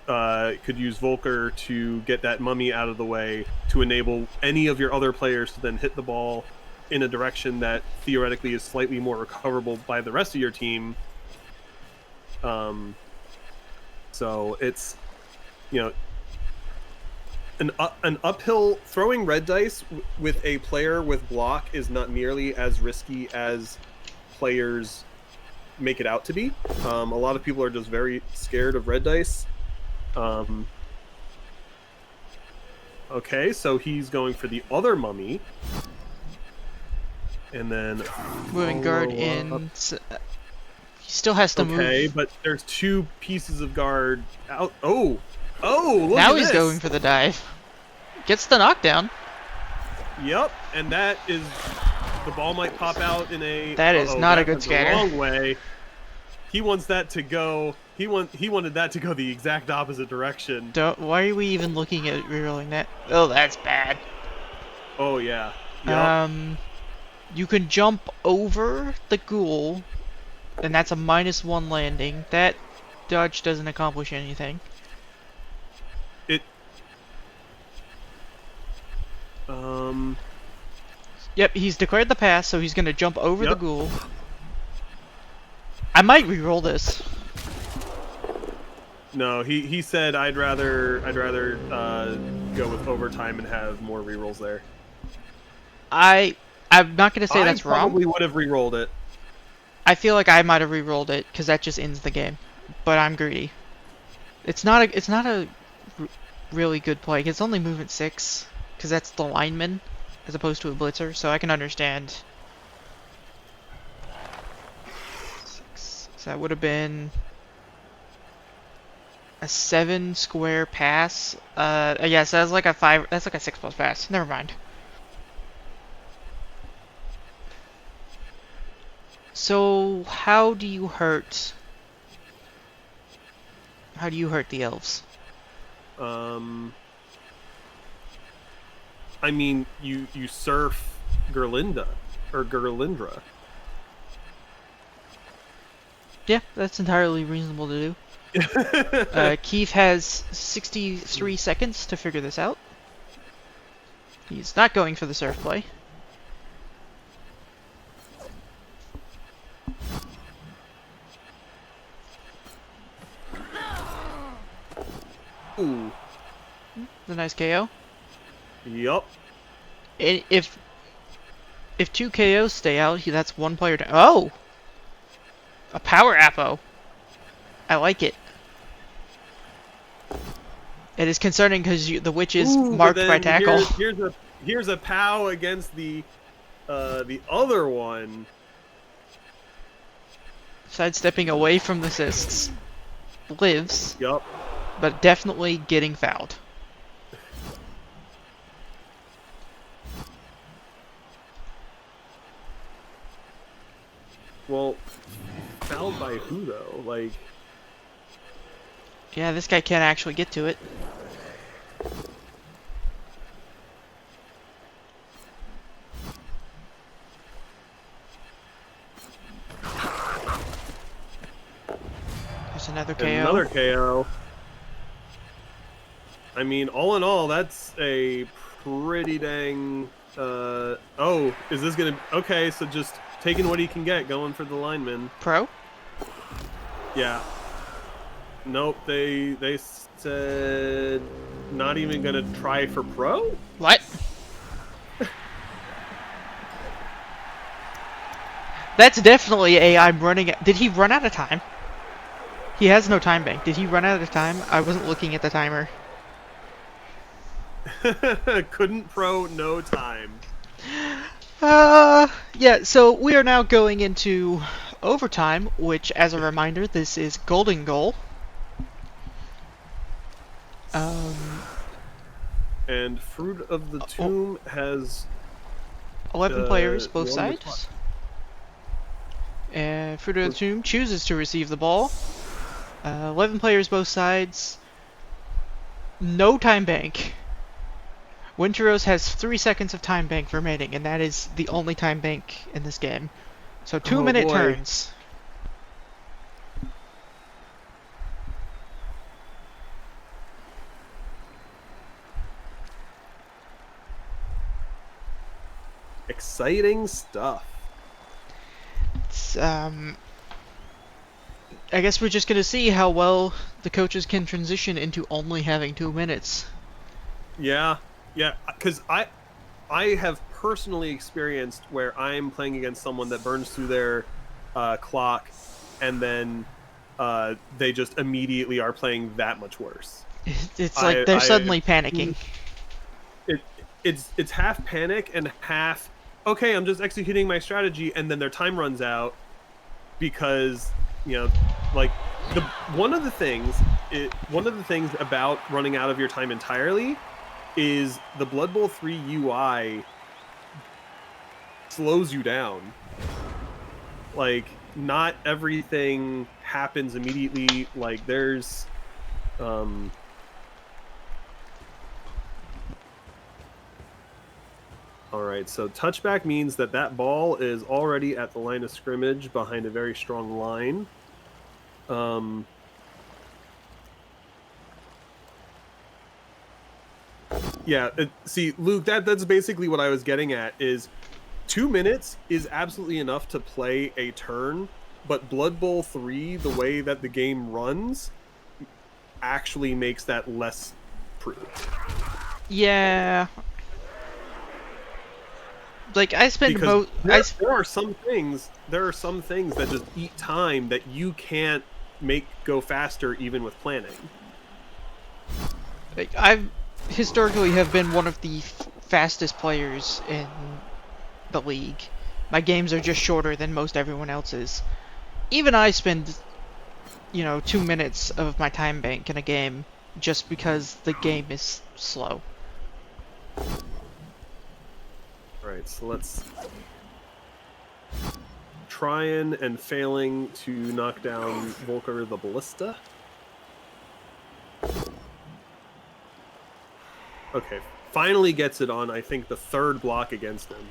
could use Volker to get that mummy out of the way to enable any of your other players to then hit the ball in a direction that theoretically is slightly more recoverable by the rest of your team. So it's, you know, an uphill throwing red dice with a player with block is not nearly as risky as players make it out to be. A lot of people are just very scared of red dice. Okay, so he's going for the other mummy, and then Moving guard in. He still has to move. Okay, but there's two pieces of guard out. Oh, look Now at he's this. going for the dive. Gets the knockdown. Yep, and that is the ball might pop out in a. That is not a good went the scatter. wrong way. He wants that to go. He wanted that to go the exact opposite direction. Why are we even looking at rerolling that? Oh, that's bad. Oh yeah. Yep. You can jump over the ghoul, and that's a -1 landing. That dodge doesn't accomplish anything. It. Yep, he's declared the pass, so he's gonna jump over the Yep. ghoul. I might re-roll this. No, he said I'd rather go with overtime and have more rerolls there. I'm not gonna say that's I wrong. probably would have re-rolled it. I feel like I might have re-rolled it because that just ends the game. But I'm greedy. It's not a really good play. It's only movement 6 because that's the lineman as opposed to a blitzer, so I can understand. 6. So that would have been a 7 square pass. Yeah, so that's like a 5. That's like a 6+ pass. Never mind. So how do you hurt? How do you hurt the elves? I mean, you surf Gerlinda or Gerlindra. Yeah, that's entirely reasonable to do. Keith has 63 seconds to figure this out. He's not going for the surf play. Ooh. The nice KO. Yup. And if 2 KOs stay out, that's 1 player down. Oh! A power Apo. I like it. It is concerning because the witch is marked by tackle. Here's a POW against the other one. Sidestepping away from the assists. Lives, Yup. but definitely getting fouled. Well, fouled by who though? Like, Yeah, this guy can't actually get to it. another And KO. another KO. I mean, all in all, that's a pretty dang... oh, is this gonna... Okay, so just taking what he can get, going for the lineman. Pro? Yeah. Nope, they said not even gonna try for pro? What? That's definitely a I'm running... Did he run out of time? He has no time bank. Did he run out of time? I wasn't looking at the timer. Couldn't pro, no time. Yeah, so we are now going into overtime, which, as a reminder, this is golden goal. And Fruit of the Tomb has 11 players, both won the sides. And Fruit of the Tomb chooses to receive the ball. 11 players, both sides. No time bank. Winteros has 3 seconds of time bank remaining, and that is the only time bank in this game. So 2-minute boy. turns. Exciting stuff. It's, I guess we're just gonna see how well the coaches can transition into only having 2 minutes. Yeah, because I have personally experienced where I'm playing against someone that burns through their clock, and then they just immediately are playing that much worse. It's like they're suddenly panicking. It's half panic and half, okay, I'm just executing my strategy, and then their time runs out because, you know, like one of the things about running out of your time entirely is the Blood Bowl 3 UI slows you down. Like, not everything happens immediately. Like, there's Alright, so touchback means that ball is already at the line of scrimmage behind a very strong line. Yeah, see, Luke, that's basically what I was getting at, is 2 minutes is absolutely enough to play a turn, but Blood Bowl 3, the way that the game runs, actually makes that less prudent. Yeah. Like, I spend because there are some things that just eat time that you can't make go faster even with planning. Like, I've historically have been one of the fastest players in the league. My games are just shorter than most everyone else's. Even I spend, 2 minutes of my time bank in a game just because the game is slow. Alright, so let's trying and failing to knock down Volker the Ballista. Okay, finally gets it on, I think, the third block against him.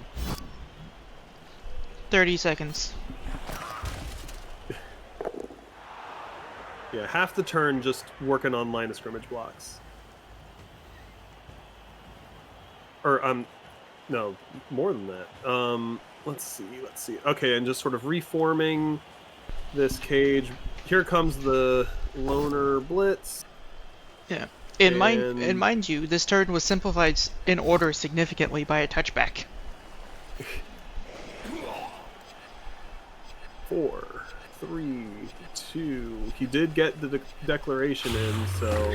30 seconds. Yeah, half the turn just working on line of scrimmage blocks. Or, no, more than that. Let's see. Okay, and just sort of reforming this cage. Here comes the loner blitz. Yeah. And mind you, this turn was simplified in order significantly by a touchback. 4, 3, 2. He did get the declaration in, so...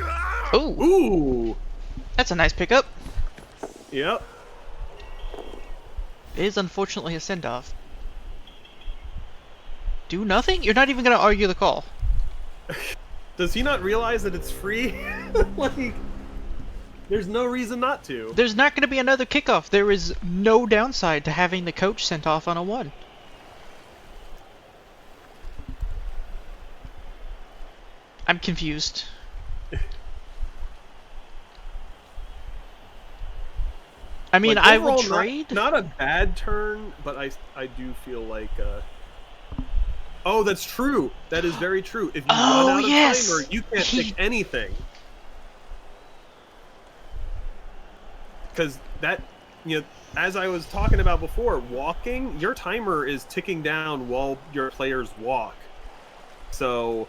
Ooh! Ooh! That's a nice pickup. Yep. It is unfortunately a send-off. Do nothing? You're not even going to argue the call. Does he not realize that it's free? Like, there's no reason not to. There's not going to be another kickoff. There is no downside to having the coach sent off on a 1. I'm confused. I mean, like, I will overall, trade. Not a bad turn, but I do feel like Oh, that's true. That is very true. If you run Oh out of timer, yes, you can't pick anything. Because that, as I was talking about before, walking, your timer is ticking down while your players walk. So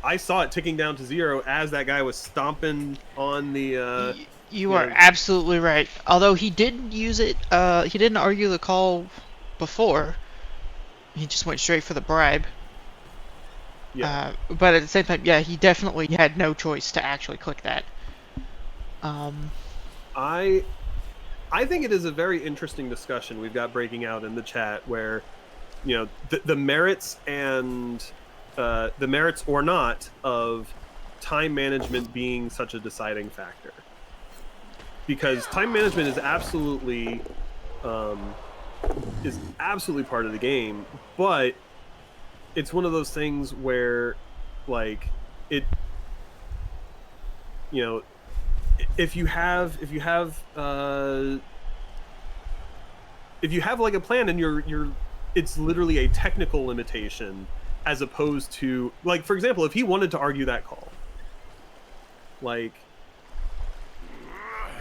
I saw it ticking down to 0 as that guy was stomping on the, You you are know, absolutely right. Although he didn't use it, he didn't argue the call before. He just went straight for the bribe. yeah. But at the same time, yeah, he definitely had no choice to actually click that. Um, I I think it is a very interesting discussion we've got breaking out in the chat where the merits and the merits or not of time management being such a deciding factor, because time management um, is absolutely part of the game, but it's one of those things where like it you know if you have like a plan and you're it's literally a technical limitation, as opposed to, like, for example, if he wanted to argue that call, like,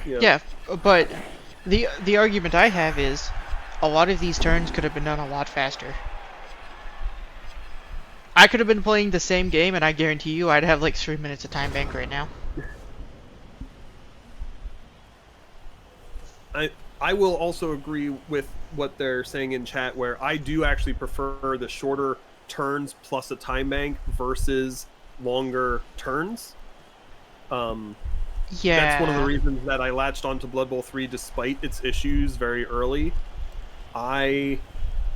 you know yeah, but the argument I have is a lot of these turns could have been done a lot faster. I could have been playing the same game, and I guarantee you I'd have like 3 minutes of time bank right now. I I will also agree with what they're saying in chat, where I do actually prefer the shorter turns plus a time bank versus longer turns. Um, that's one of the Yeah, reasons that I latched onto Blood Bowl 3 despite its issues very early. I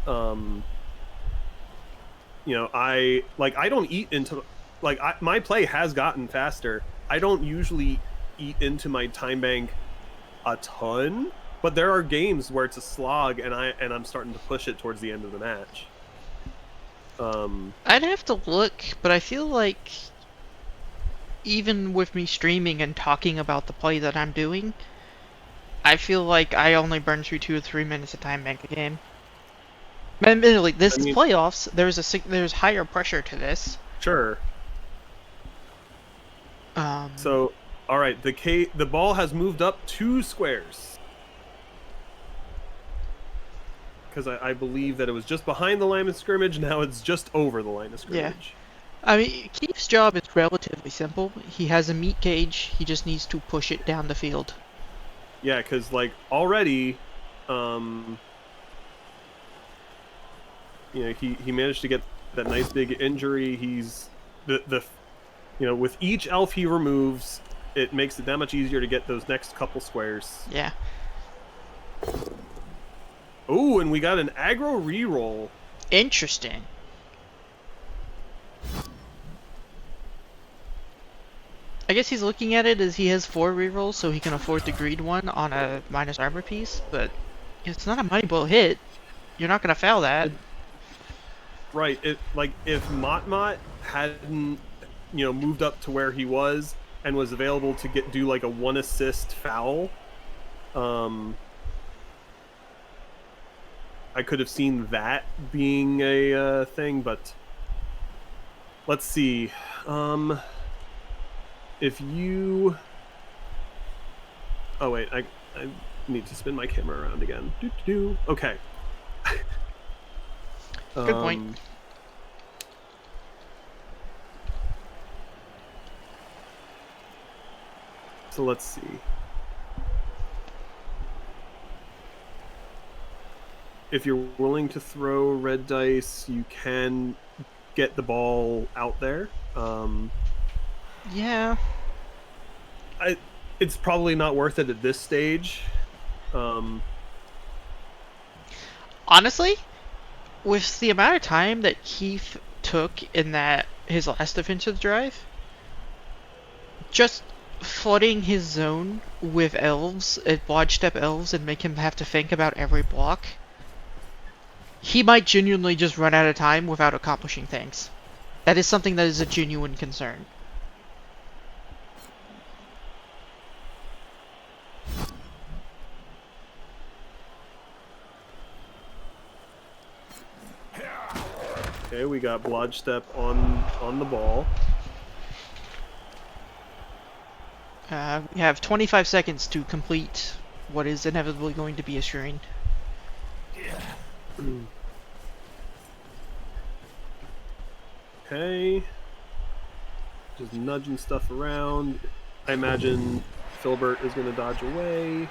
um I don't eat into, like, my play has gotten faster. I don't usually eat into my time bank a ton, but there are games where it's a slog and I'm starting to push it towards the end of the match. I'd have to look, but I feel like even with me streaming and talking about the play that I'm doing, I feel like I only burn through 2 or 3 minutes of time bank a game. Admittedly, I this is mean, playoffs. There's higher pressure to this. sure. Um, So, all right, the ball has moved up 2 squares, because I believe that it was just behind the line of scrimmage. Now it's just over the line of yeah. scrimmage. I mean, Keith's job is relatively simple. He has a meat cage. He just needs to push it down the field. Yeah, because like already, um, he managed to get that nice big injury. He's the with each elf he removes, it makes it that much easier to get those next couple squares. Yeah. Oh, and we got an aggro reroll. Interesting. I guess he's looking at it as he has 4 rerolls, so he can afford to greed one on a minus armor piece, but it's not a money blow hit. You're not gonna foul that. Right. It, like, if Motmot hadn't moved up to where he was and was available to do like a 1 assist foul, I could have seen that being a thing. But let's see. If you, oh wait, I need to spin my camera around again. Okay. Good point. So let's see. If you're willing to throw red dice, you can get the ball out there. Yeah. It's probably not worth it at this stage. Honestly, with the amount of time that Keith took in that his last defensive drive, just flooding his zone with elves, blodge step elves, and make him have to think about every block, he might genuinely just run out of time without accomplishing things. That is something that is a genuine concern. Okay, we got Blodge Step on the ball. We have 25 seconds to complete what is inevitably going to be a screen. Okay. Just nudging stuff around. I imagine Filbert is going to dodge away.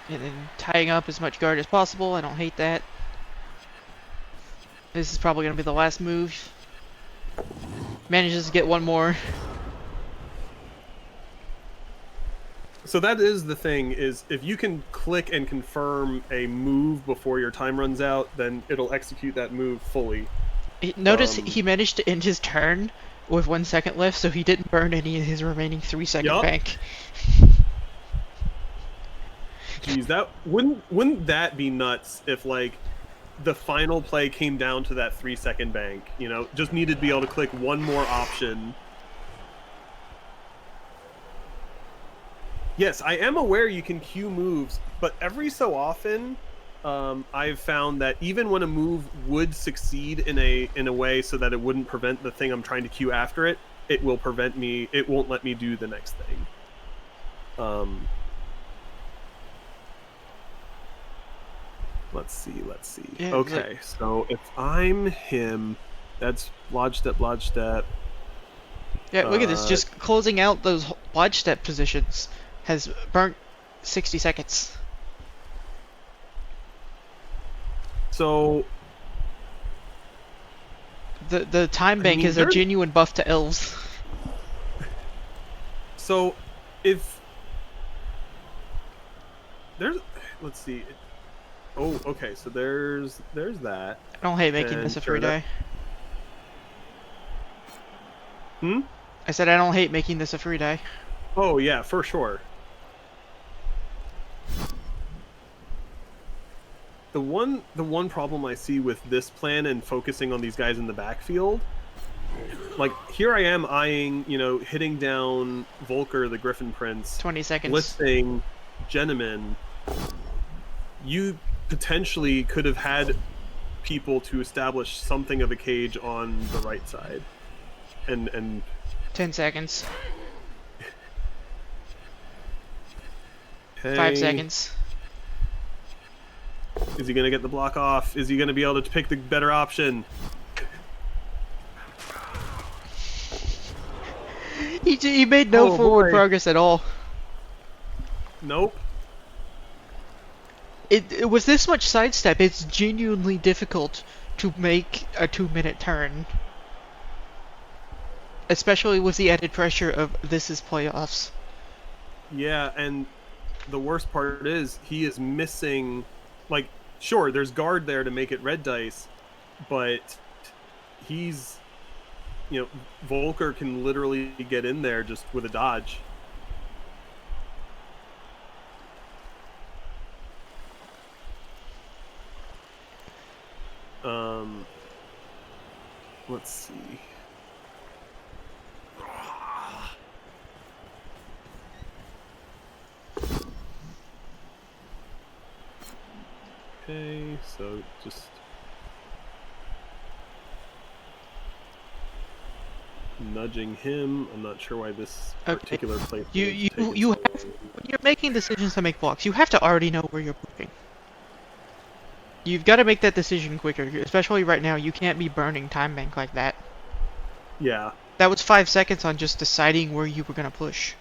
And then tying up as much guard as possible. I don't hate that. This is probably going to be the last move. Manages to get one more. So that is the thing, is if you can click and confirm a move before your time runs out, then it'll execute that move fully. Notice he managed to end his turn with 1 second left, so he didn't burn any of his remaining 3-second bank. Jeez, that wouldn't that be nuts if like the final play came down to that 3-second bank, you know, just needed to be able to click one more option. Yes, I am aware you can queue moves, but every so often I've found that even when a move would succeed in a way so that it wouldn't prevent the thing I'm trying to queue after it, it will prevent me, it won't let me do the next thing. Let's see. Yeah, okay, so if I'm him, that's Blodge Step. Yeah, look at this. Just closing out those Blodge Step positions has burnt 60 seconds. So the time bank is a genuine buff to elves. So if there's, let's see. Oh, okay. So there's that. I don't hate making this a free die. I said I don't hate making this a free die. Oh yeah, for sure. The one problem I see with this plan and focusing on these guys in the backfield, like here I am eyeing, you know, hitting down Volker the Griffin Prince, 20 seconds, listing Geneman. You potentially could have had people to establish something of a cage on the right side, and 10 seconds. Okay. 5 seconds. Is he going to get the block off? Is he going to be able to pick the better option? He made no forward progress at all. Nope. It was this much sidestep. It's genuinely difficult to make a 2-minute turn. Especially with the added pressure of this is playoffs. Yeah, and the worst part is he is missing, like, sure, there's guard there to make it red dice, but he's, you know, Volker can literally get in there just with a dodge. Let's see. Okay, so just nudging him. I'm not sure why this particular place. You have, when you're making decisions to make blocks, you have to already know where you're moving. You've got to make that decision quicker, especially right now. You can't be burning time bank like that. Yeah. That was 5 seconds on just deciding where you were gonna push.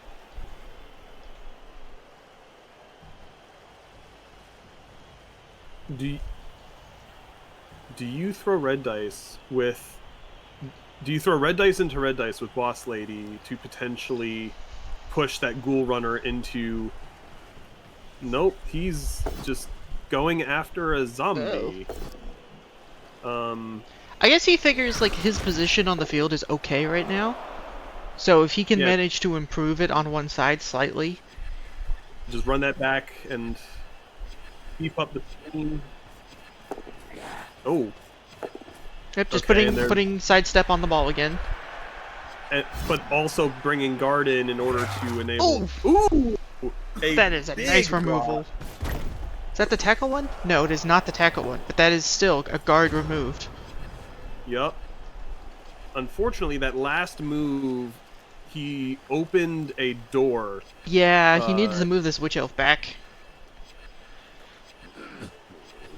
Do you throw red dice with? Do you throw red dice into red dice with Boss Lady to potentially push that Ghoul Runner into? Nope, he's just going after a zombie. I guess he figures like his position on the field is okay right now, so if he can manage to improve it on one side slightly, just run that back and beef up the team. Oh. Yep, just putting sidestep on the ball again. But also bringing guard in order to enable. Ooh! That is a nice removal. Is that the tackle one? No, it is not the tackle one, but that is still a guard removed. Yup. unfortunately, that last move, he opened a door. Yeah, he needs to move this Witch Elf back.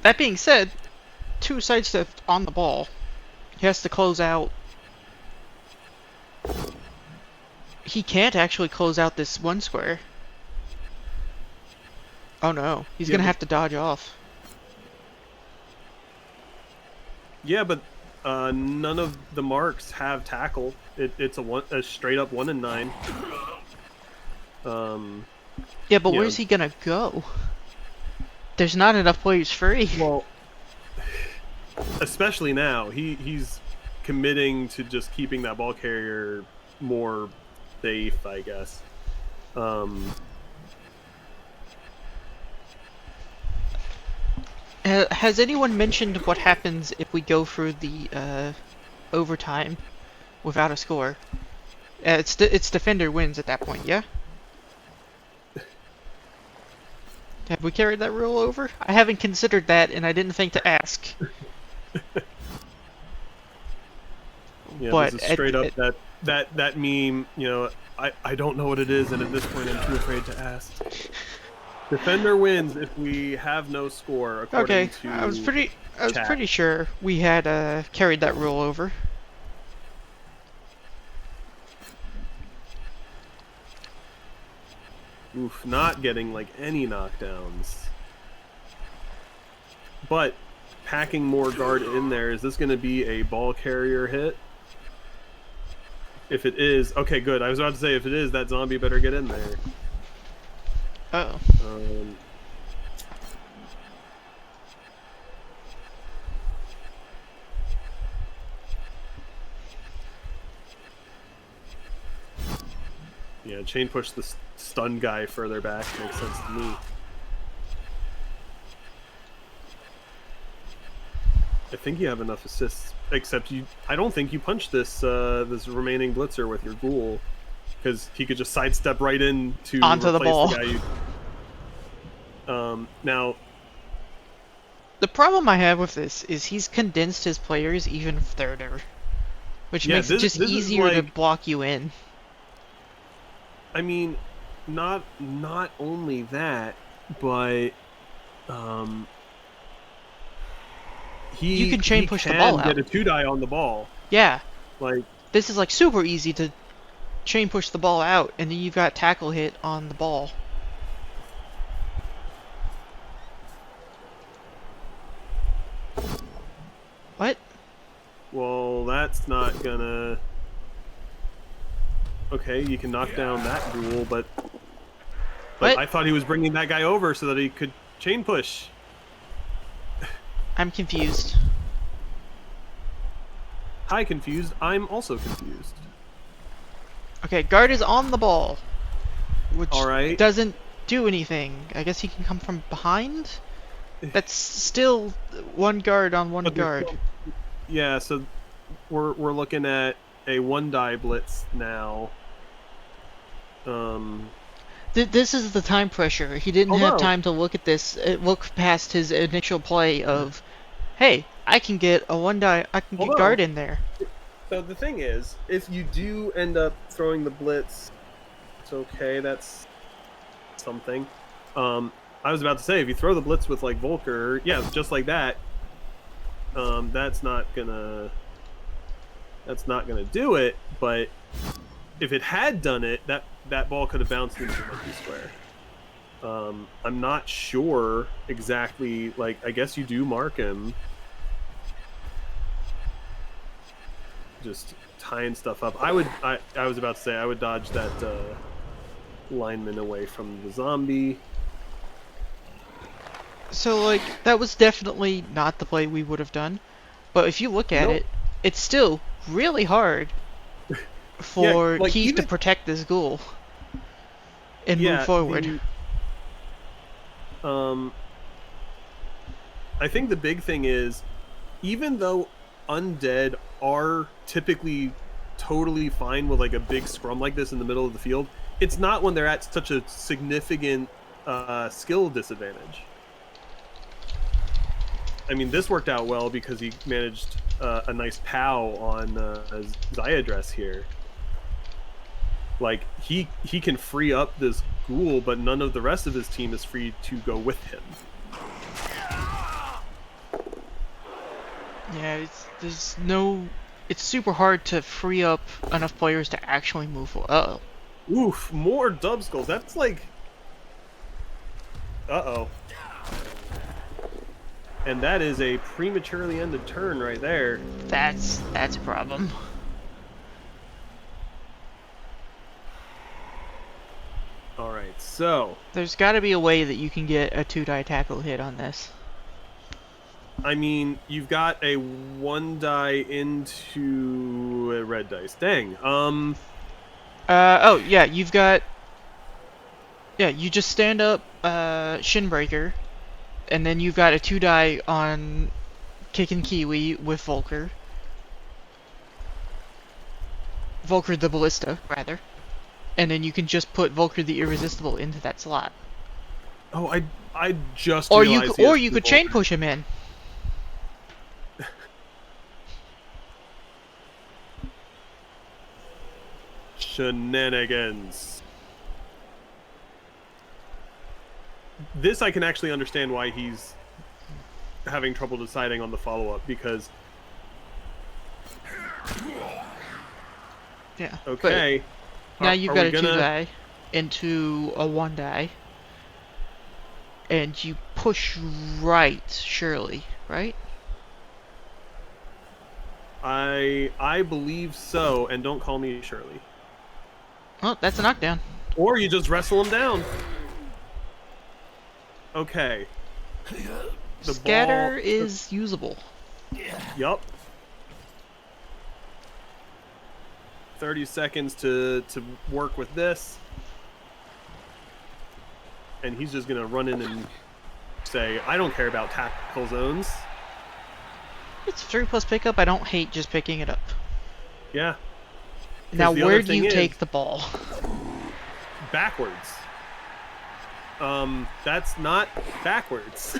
That being said, 2 sidestep on the ball. He has to close out. He can't actually close out this 1 square. Oh no, he's gonna have to dodge off. Yeah, but none of the marks have tackle. It's a straight up 1 and 9. Yeah, but where's he gonna go? There's not enough players free. Well, especially now, he's committing to just keeping that ball carrier more safe, I guess. Has anyone mentioned what happens if we go for the overtime without a score? It's defender wins at that point, yeah? Have we carried that rule over? I haven't considered that, and I didn't think to ask. Yeah, but this is straight up that meme. You know, I don't know what it is, and at this point, I'm too afraid to ask. Defender wins if we have no score. According to I was pretty sure we had carried that rule over. Oof, not getting like any knockdowns. But packing more guard in there, is this going to be a ball carrier hit? If it is, okay, good. I was about to say, if it is, that zombie better get in there. Uh oh. Yeah, chain push the stun guy further back makes sense to me. I think you have enough assists, except I don't think you punch this this remaining blitzer with your ghoul, because he could just sidestep right in to onto the ball. The guy now, the problem I have with this is he's condensed his players even further, which makes it just easier to block you in. I mean, not only that, but you can chain push the ball out. Get a 2-die on the ball. Yeah. Like, this is like super easy to chain push the ball out, and then you've got tackle hit on the ball. What? Well, that's not gonna... Okay, you can knock down that ghoul, but I thought he was bringing that guy over so that he could chain push. I'm confused. Hi, confused. I'm also confused. Okay, guard is on the ball, which doesn't do anything. I guess he can come from behind? That's still 1 guard on 1 guard. So, yeah, so we're looking at a 1-die blitz now. This is the time pressure. He didn't have time to look at this, look past his initial play of, hey, I can get a 1-die, I can get guard in there. So the thing is, if you do end up throwing the blitz, it's okay, that's something. I was about to say, if you throw the blitz with like Volker, yeah, just like that, that's not gonna do it, but if it had done it, that ball could have bounced into the monkey square. I'm not sure exactly, like, I guess you do mark him. Just tying stuff up. I was about to say, I would dodge that lineman away from the zombie. So, like, that was definitely not the play we would have done. But if you look at it, it's still really hard for Keith to protect this ghoul and move forward. I think the big thing is, even though undead are typically totally fine with like a big scrum like this in the middle of the field, it's not when they're at such a significant skill disadvantage. I mean, this worked out well because he managed a nice pow on Zyadress here. Like he can free up this ghoul, but none of the rest of his team is free to go with him. Yeah, it's super hard to free up enough players to actually move forward. Uh-oh. Oof, more dub skulls. That's like, uh-oh. And that is a prematurely ended turn right there. That's a problem. All right, so There's got to be a way that you can get a 2-die tackle hit on this. I mean, you've got a 1-die into a red dice. Dang. Oh yeah, you've got. Yeah, you just stand up, Shinbreaker, and then you've got a 2-die on Kickin' Kiwi with Volker. Volker the Ballista, rather. And then you can just put Volker the Irresistible into that slot. Oh, I just Or realized you could chain push him in. Shenanigans. This I can actually understand why he's having trouble deciding on the follow-up, because Yeah. okay. Now you've got a 2-die into a 1-die. And you push right, surely, right? I believe so, and don't call me Shirley. Oh, that's a knockdown. Or you just wrestle him down. Okay. The Scatter ball is usable. Yup. 30 seconds to work with this. And he's just gonna run in and say, I don't care about tackle zones. It's 3+ pickup. I don't hate just picking it up. Yeah. Now, where do you take the ball? Backwards. That's not backwards.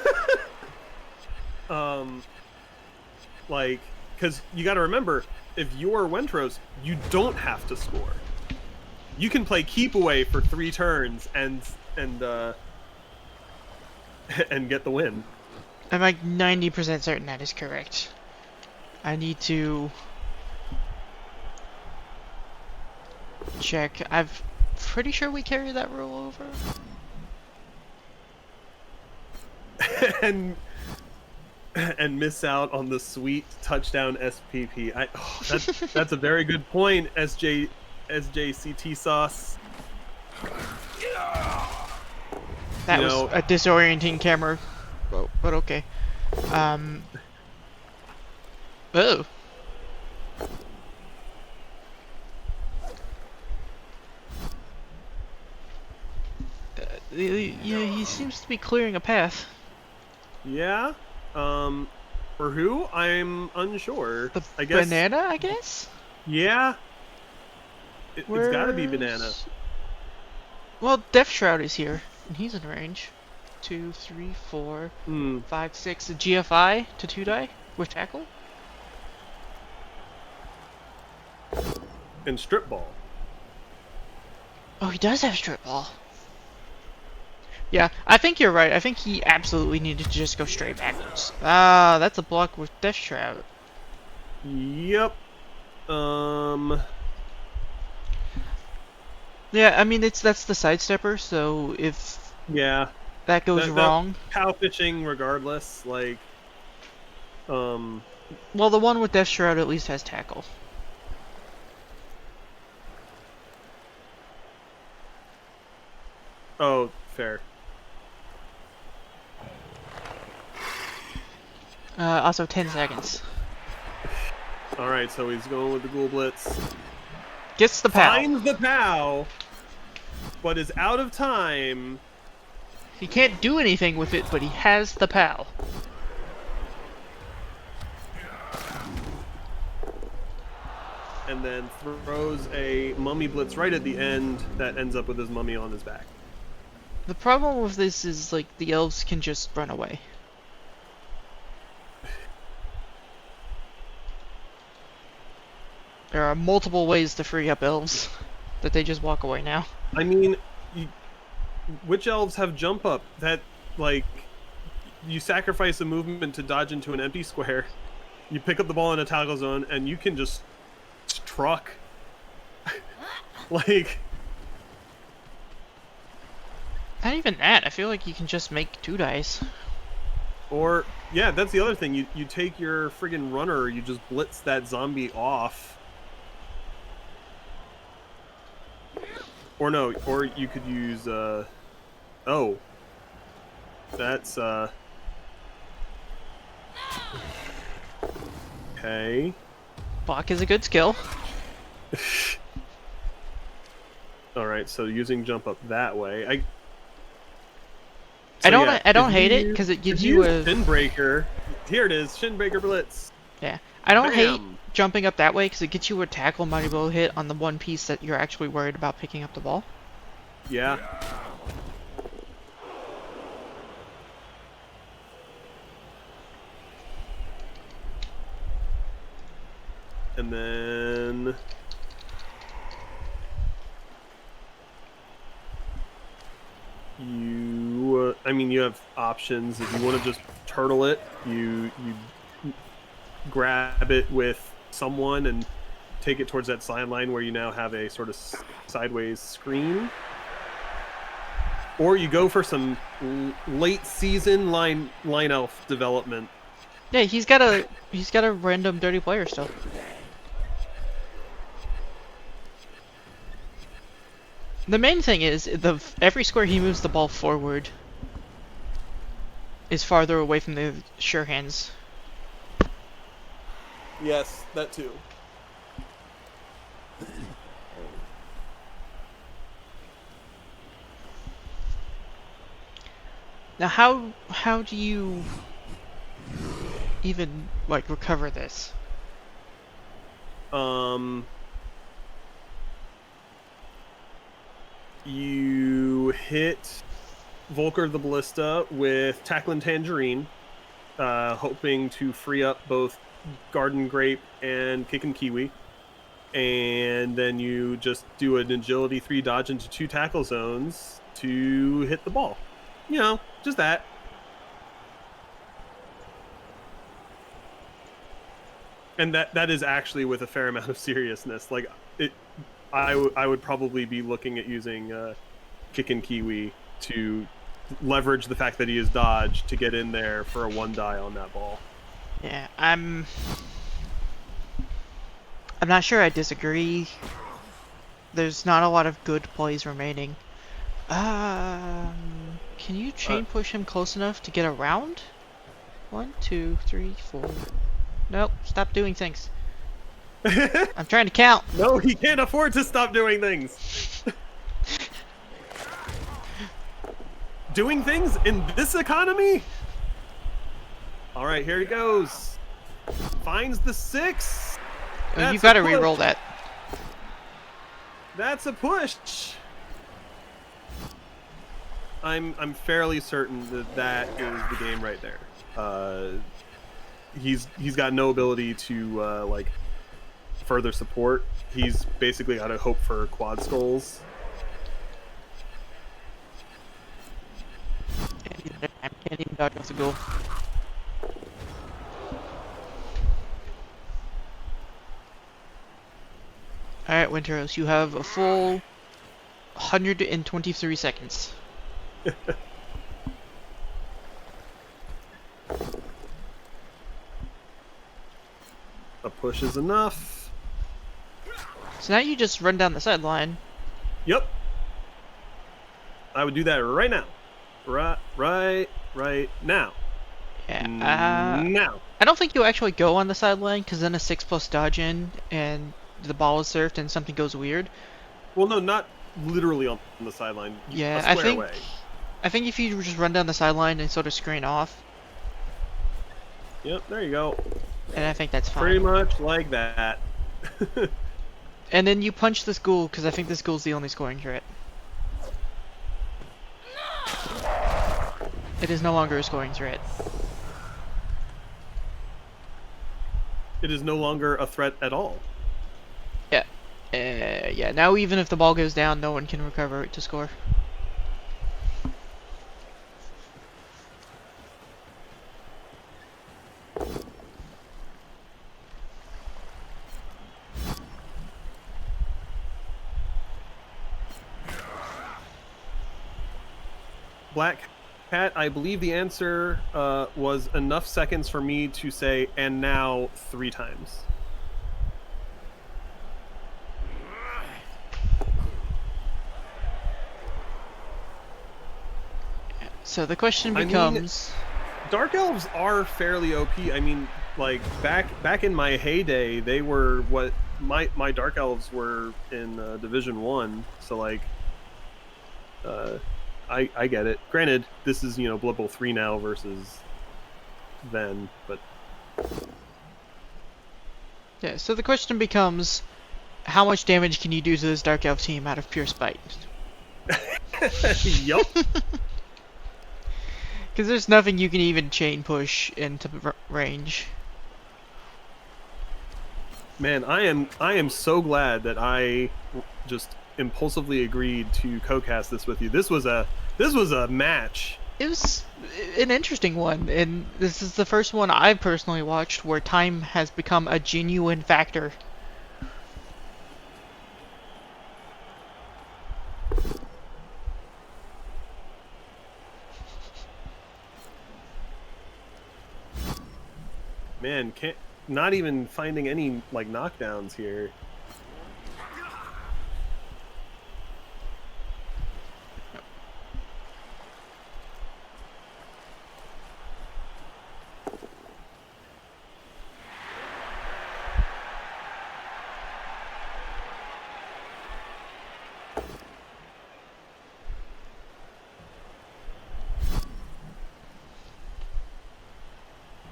Like, because you got to remember, if you're Wentros, you don't have to score. You can play keep away for 3 turns and get the win. I'm like 90% certain that is correct. I need to check. I'm pretty sure we carry that rule over. and miss out on the sweet touchdown SPP. That's a very good point, SJCT sauce. That was a disorienting camera. Oh, but okay. Oh. Yeah, he seems to be clearing a path. Yeah. For who? I'm unsure. I guess banana, I guess? Yeah. It's gotta be banana. Well, Death Shroud is here, and he's in range. 2, 3, 4, 5, 6. A GFI to 2-die with tackle. And strip ball. Oh, he does have strip ball. Yeah, I think you're right. I think he absolutely needed to just go straight backwards. Ah, that's a block with Death Shroud. Yep. Yeah, I mean that's the sidestepper. So if that goes wrong, cow fishing regardless. Like, well, the one with Death Shroud at least has tackle. Oh, fair. Also 10 seconds. Alright, so he's going with the Ghoul Blitz. Gets the POW. Finds the POW, but is out of time. He can't do anything with it, but he has the POW. And then throws a Mummy Blitz right at the end that ends up with his mummy on his back. The problem with this is, like, the elves can just run away. There are multiple ways to free up elves that they just walk away now. I mean, which elves have jump up? That, like, you sacrifice a movement to dodge into an empty square, you pick up the ball in a tackle zone, and you can just truck. Like, Not even that. I feel like you can just make 2 dice. or yeah, that's the other thing. You take your friggin' runner, you just blitz that zombie off. Or no, or you could use oh. That's okay. Block is a good skill. All right, so using jump up that way. I don't if hate you it use- because it if gives you you use a shin breaker. Here it is, shin breaker blitz. yeah. I don't hate Bam! jumping up that way because it gets you a tackle mighty blow hit on the one piece that you're actually worried about picking up the ball. Yeah. And then I mean, you have options. If you want to just turtle it, you grab it with someone and take it towards that sideline where you now have a sort of sideways screen. Or you go for some late season line elf development. Yeah, he's got a random dirty player still. The main thing is every square he moves the ball forward is farther away from the sure hands. Yes, that too. Now how do you even like recover this? You hit Volker the Ballista with Tackling Tangerine, hoping to free up both Garden Grape and Kickin' Kiwi. And then you just do an Agility 3 dodge into 2 tackle zones to hit the ball. You know, just that. And that is actually with a fair amount of seriousness. Like, I would probably be looking at using Kickin' Kiwi to leverage the fact that he is dodged to get in there for a 1 die on that ball. Yeah, I'm not sure I disagree. There's not a lot of good plays remaining. Can you chain push him close enough to get around? 1, 2, 3, 4. Nope, stop doing things. I'm trying to count. No, he can't afford to stop doing things. Doing things in this economy? All right, here he goes. Finds the 6. Oh, you gotta re-roll that. That's a push. I'm fairly certain that is the game right there. He's got no ability to like further support. He's basically got to hope for quad skulls. I can't even dodge off the goal. Alright, Winteros, you have a full 123 seconds. A push is enough. So now you just run down the sideline. Yep. I would do that right now. Right now. Yeah. Now. I don't think you actually go on the sideline because then a 6+ dodge in and the ball is surfed and something goes weird. Well, no, not literally on the sideline. Yeah, a square away. I think if you just run down the sideline and sort of screen off. Yep, there you go. And I think that's fine. Pretty much like that. And then you punch this ghoul because I think this ghoul's the only scoring threat. It is no longer a scoring threat. It is no longer a threat at all. Yeah, now even if the ball goes down, no one can recover it to score. Black Cat, I believe the answer was enough seconds for me to say "and now" 3 times. So the question I mean, becomes, Dark Elves are fairly OP. I mean, like back in my heyday, they were what my Dark Elves were in Division 1. So like, uh, I get it. Granted, this is Blood Bowl 3 now versus then, but yeah. So the question becomes, how much damage can you do to this Dark Elf team out of pure spite? yup. Because there's nothing you can even chain push into range. Man, I am so glad that I just impulsively agreed to co-cast this with you. This was a match. It was an interesting one, and this is the first one I've personally watched where time has become a genuine factor. Man, can't not even finding any like knockdowns here.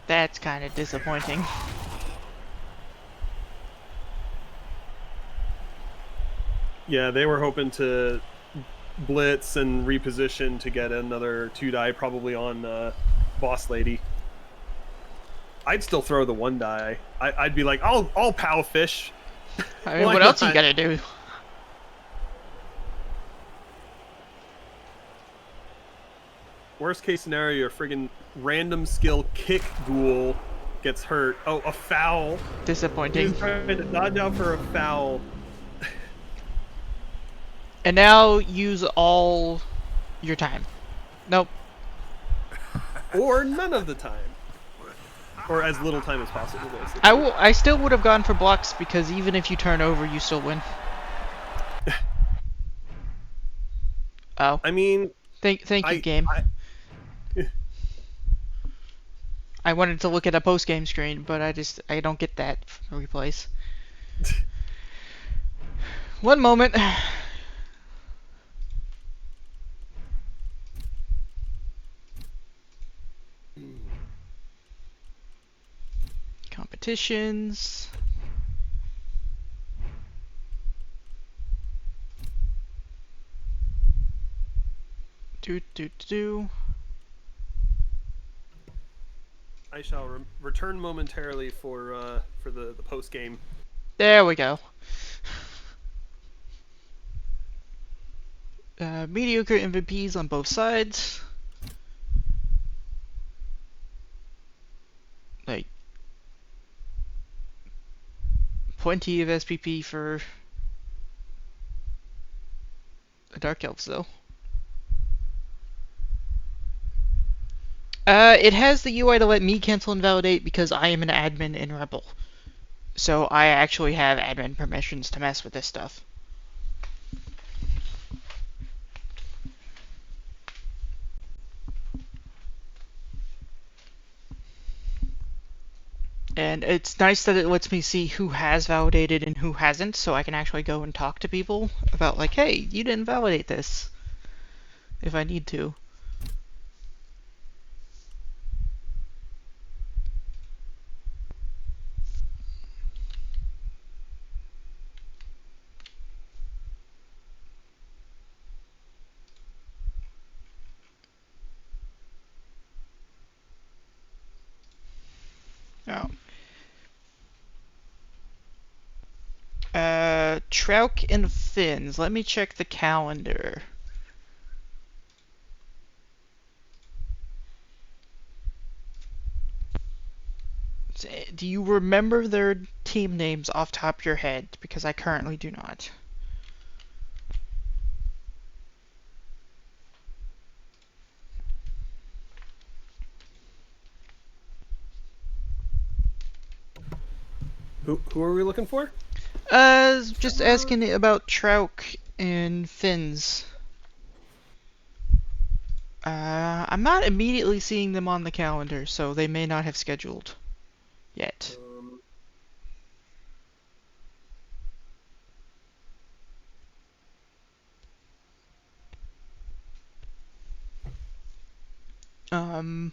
That's kind of disappointing. Yeah, they were hoping to blitz and reposition to get another 2 die probably on Boss Lady. I'd still throw the 1 die. I'd be like, I'll pow fish. I mean, Why what else you not? gotta do? Worst case scenario, your friggin' random skill kick ghoul gets hurt. Oh, a foul. He Disappointing. was trying to dodge out for a foul. And now use all your time. Nope. Or none of the time. Or as little time as possible, basically. I still would have gone for blocks because even if you turn over, you still win. Oh, I mean, thank you, I, game. I I wanted to look at a post game screen, but I don't get that replays. One moment. Competitions. Do. I shall return momentarily for the post game. There we go. Mediocre MVPs on both sides. Like, plenty of SPP for the Dark Elves, though. It has the UI to let me cancel and validate because I am an admin in REBBL. So I actually have admin permissions to mess with this stuff. And it's nice that it lets me see who has validated and who hasn't, so I can actually go and talk to people about, like, hey, you didn't validate this, if I need to. Oh. Trouk and Finns. Let me check the calendar. Do you remember their team names off top of your head? Because I currently do not. Who are we looking for? Just asking about Trouk and Finns. I'm not immediately seeing them on the calendar, so they may not have scheduled yet. Um,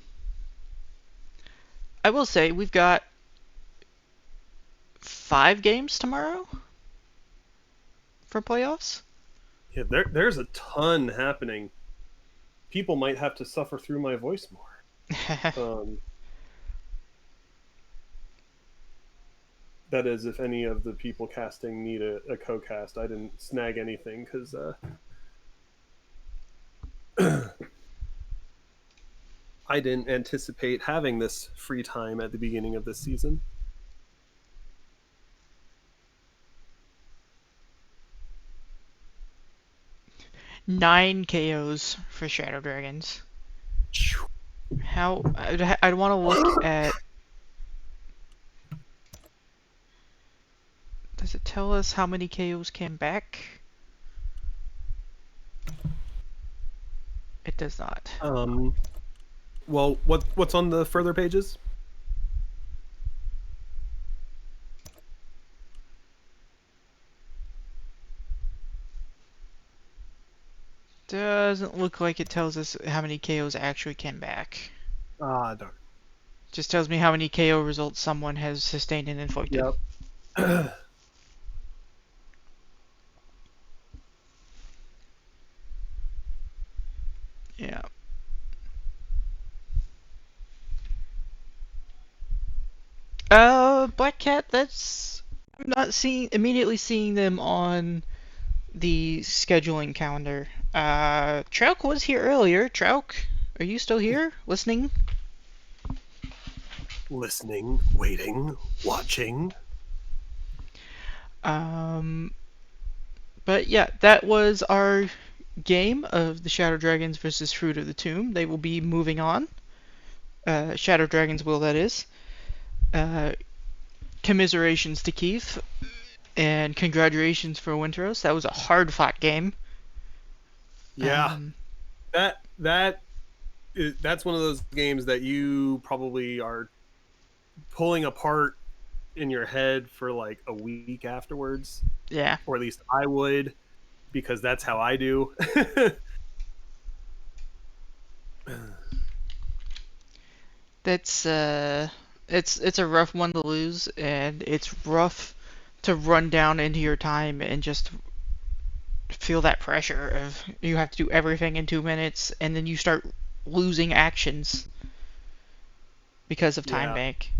I will say we've got 5 games tomorrow for playoffs. Yeah, there's a ton happening. People might have to suffer through my voice more. That is, if any of the people casting need a co-cast. I didn't snag anything because I didn't anticipate having this free time at the beginning of this season. Nine KOs for Shadow Dragons. How I'd want to look at. Does it tell us how many KOs came back? It does not. Well, what's on the further pages? Doesn't look like it tells us how many KOs actually came back. Ah, darn. Just tells me how many KO results someone has sustained and inflicted. Yep. Yeah. Black Cat, that's I'm not immediately seeing them on the scheduling calendar. Trouk was here earlier. Trouk, are you still here? Listening? Listening, waiting, watching. But yeah, that was our game of the Shadow Dragons versus Fruit of the Tomb. They will be moving on. Shadow Dragons will, that is. Commiserations to Keith, and congratulations for Winteros. That was a hard-fought game. Yeah, that's one of those games that you probably are pulling apart in your head for like a week afterwards. Yeah. Or at least I would, because that's how I do. That's it's a rough one to lose, and it's rough to run down into your time and just feel that pressure of you have to do everything in 2 minutes, and then you start losing actions because of time bank.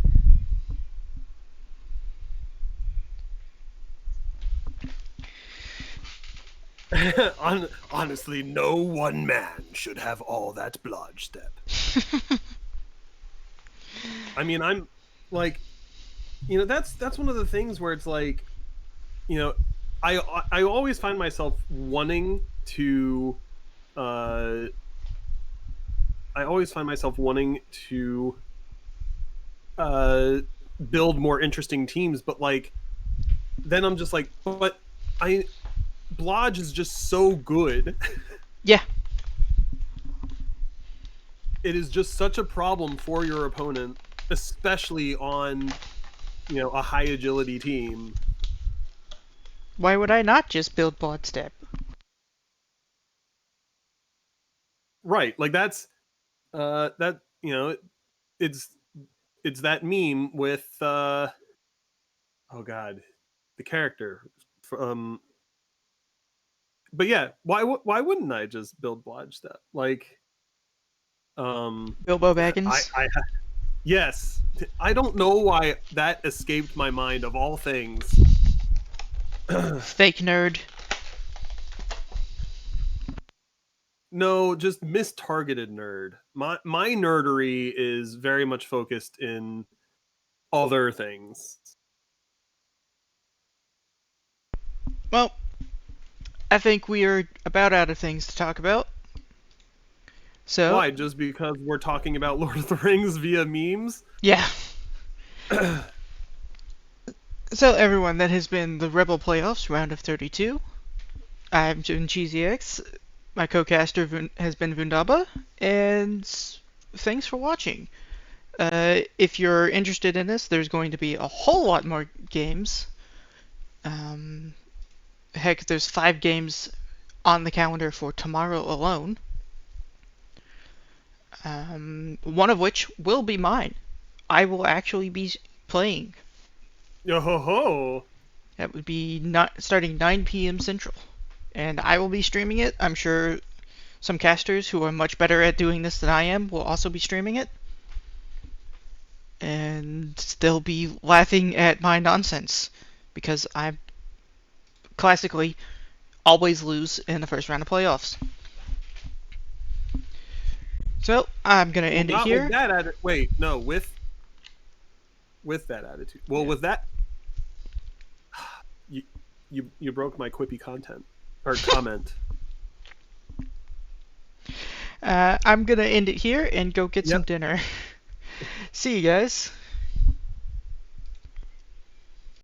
Honestly, no one man should have all that blood step. I mean, I'm like, that's one of the things where it's like, I always find myself wanting to I always find myself wanting to build more interesting teams, but like then I'm just like, but Blodge is just so good. Yeah. It is just such a problem for your opponent, especially on a high agility team. Why would I not just build Bloodstep? Right, like that's that it's that meme with oh god, the character but yeah, why wouldn't I just build Blodge Step? Like Bilbo Baggins? Yes. I don't know why that escaped my mind of all things. Fake nerd. No, just mistargeted nerd. My nerdery is very much focused in other things. Well, I think we are about out of things to talk about. So, Why? Just because we're talking about Lord of the Rings via memes? yeah. So, everyone, that has been the Rebel Playoffs round of 32. I'm Jun Cheesy X. My co-caster has been Vundaba, and thanks for watching. If you're interested in this, there's going to be a whole lot more games. Um, Heck, there's 5 games on the calendar for tomorrow alone. One of which will be mine. I will actually be playing. Yo ho ho! That would be not starting 9 p.m. Central, and I will be streaming it. I'm sure some casters who are much better at doing this than I am will also be streaming it, and they'll be laughing at my nonsense because I classically always lose in the first round of playoffs. So I'm gonna Well, end it not with here. that attitude. Wait, no, with that attitude. Well, Yeah. with that, you broke my quippy content or comment. I'm gonna end it here and go get some Yep. dinner. See you guys.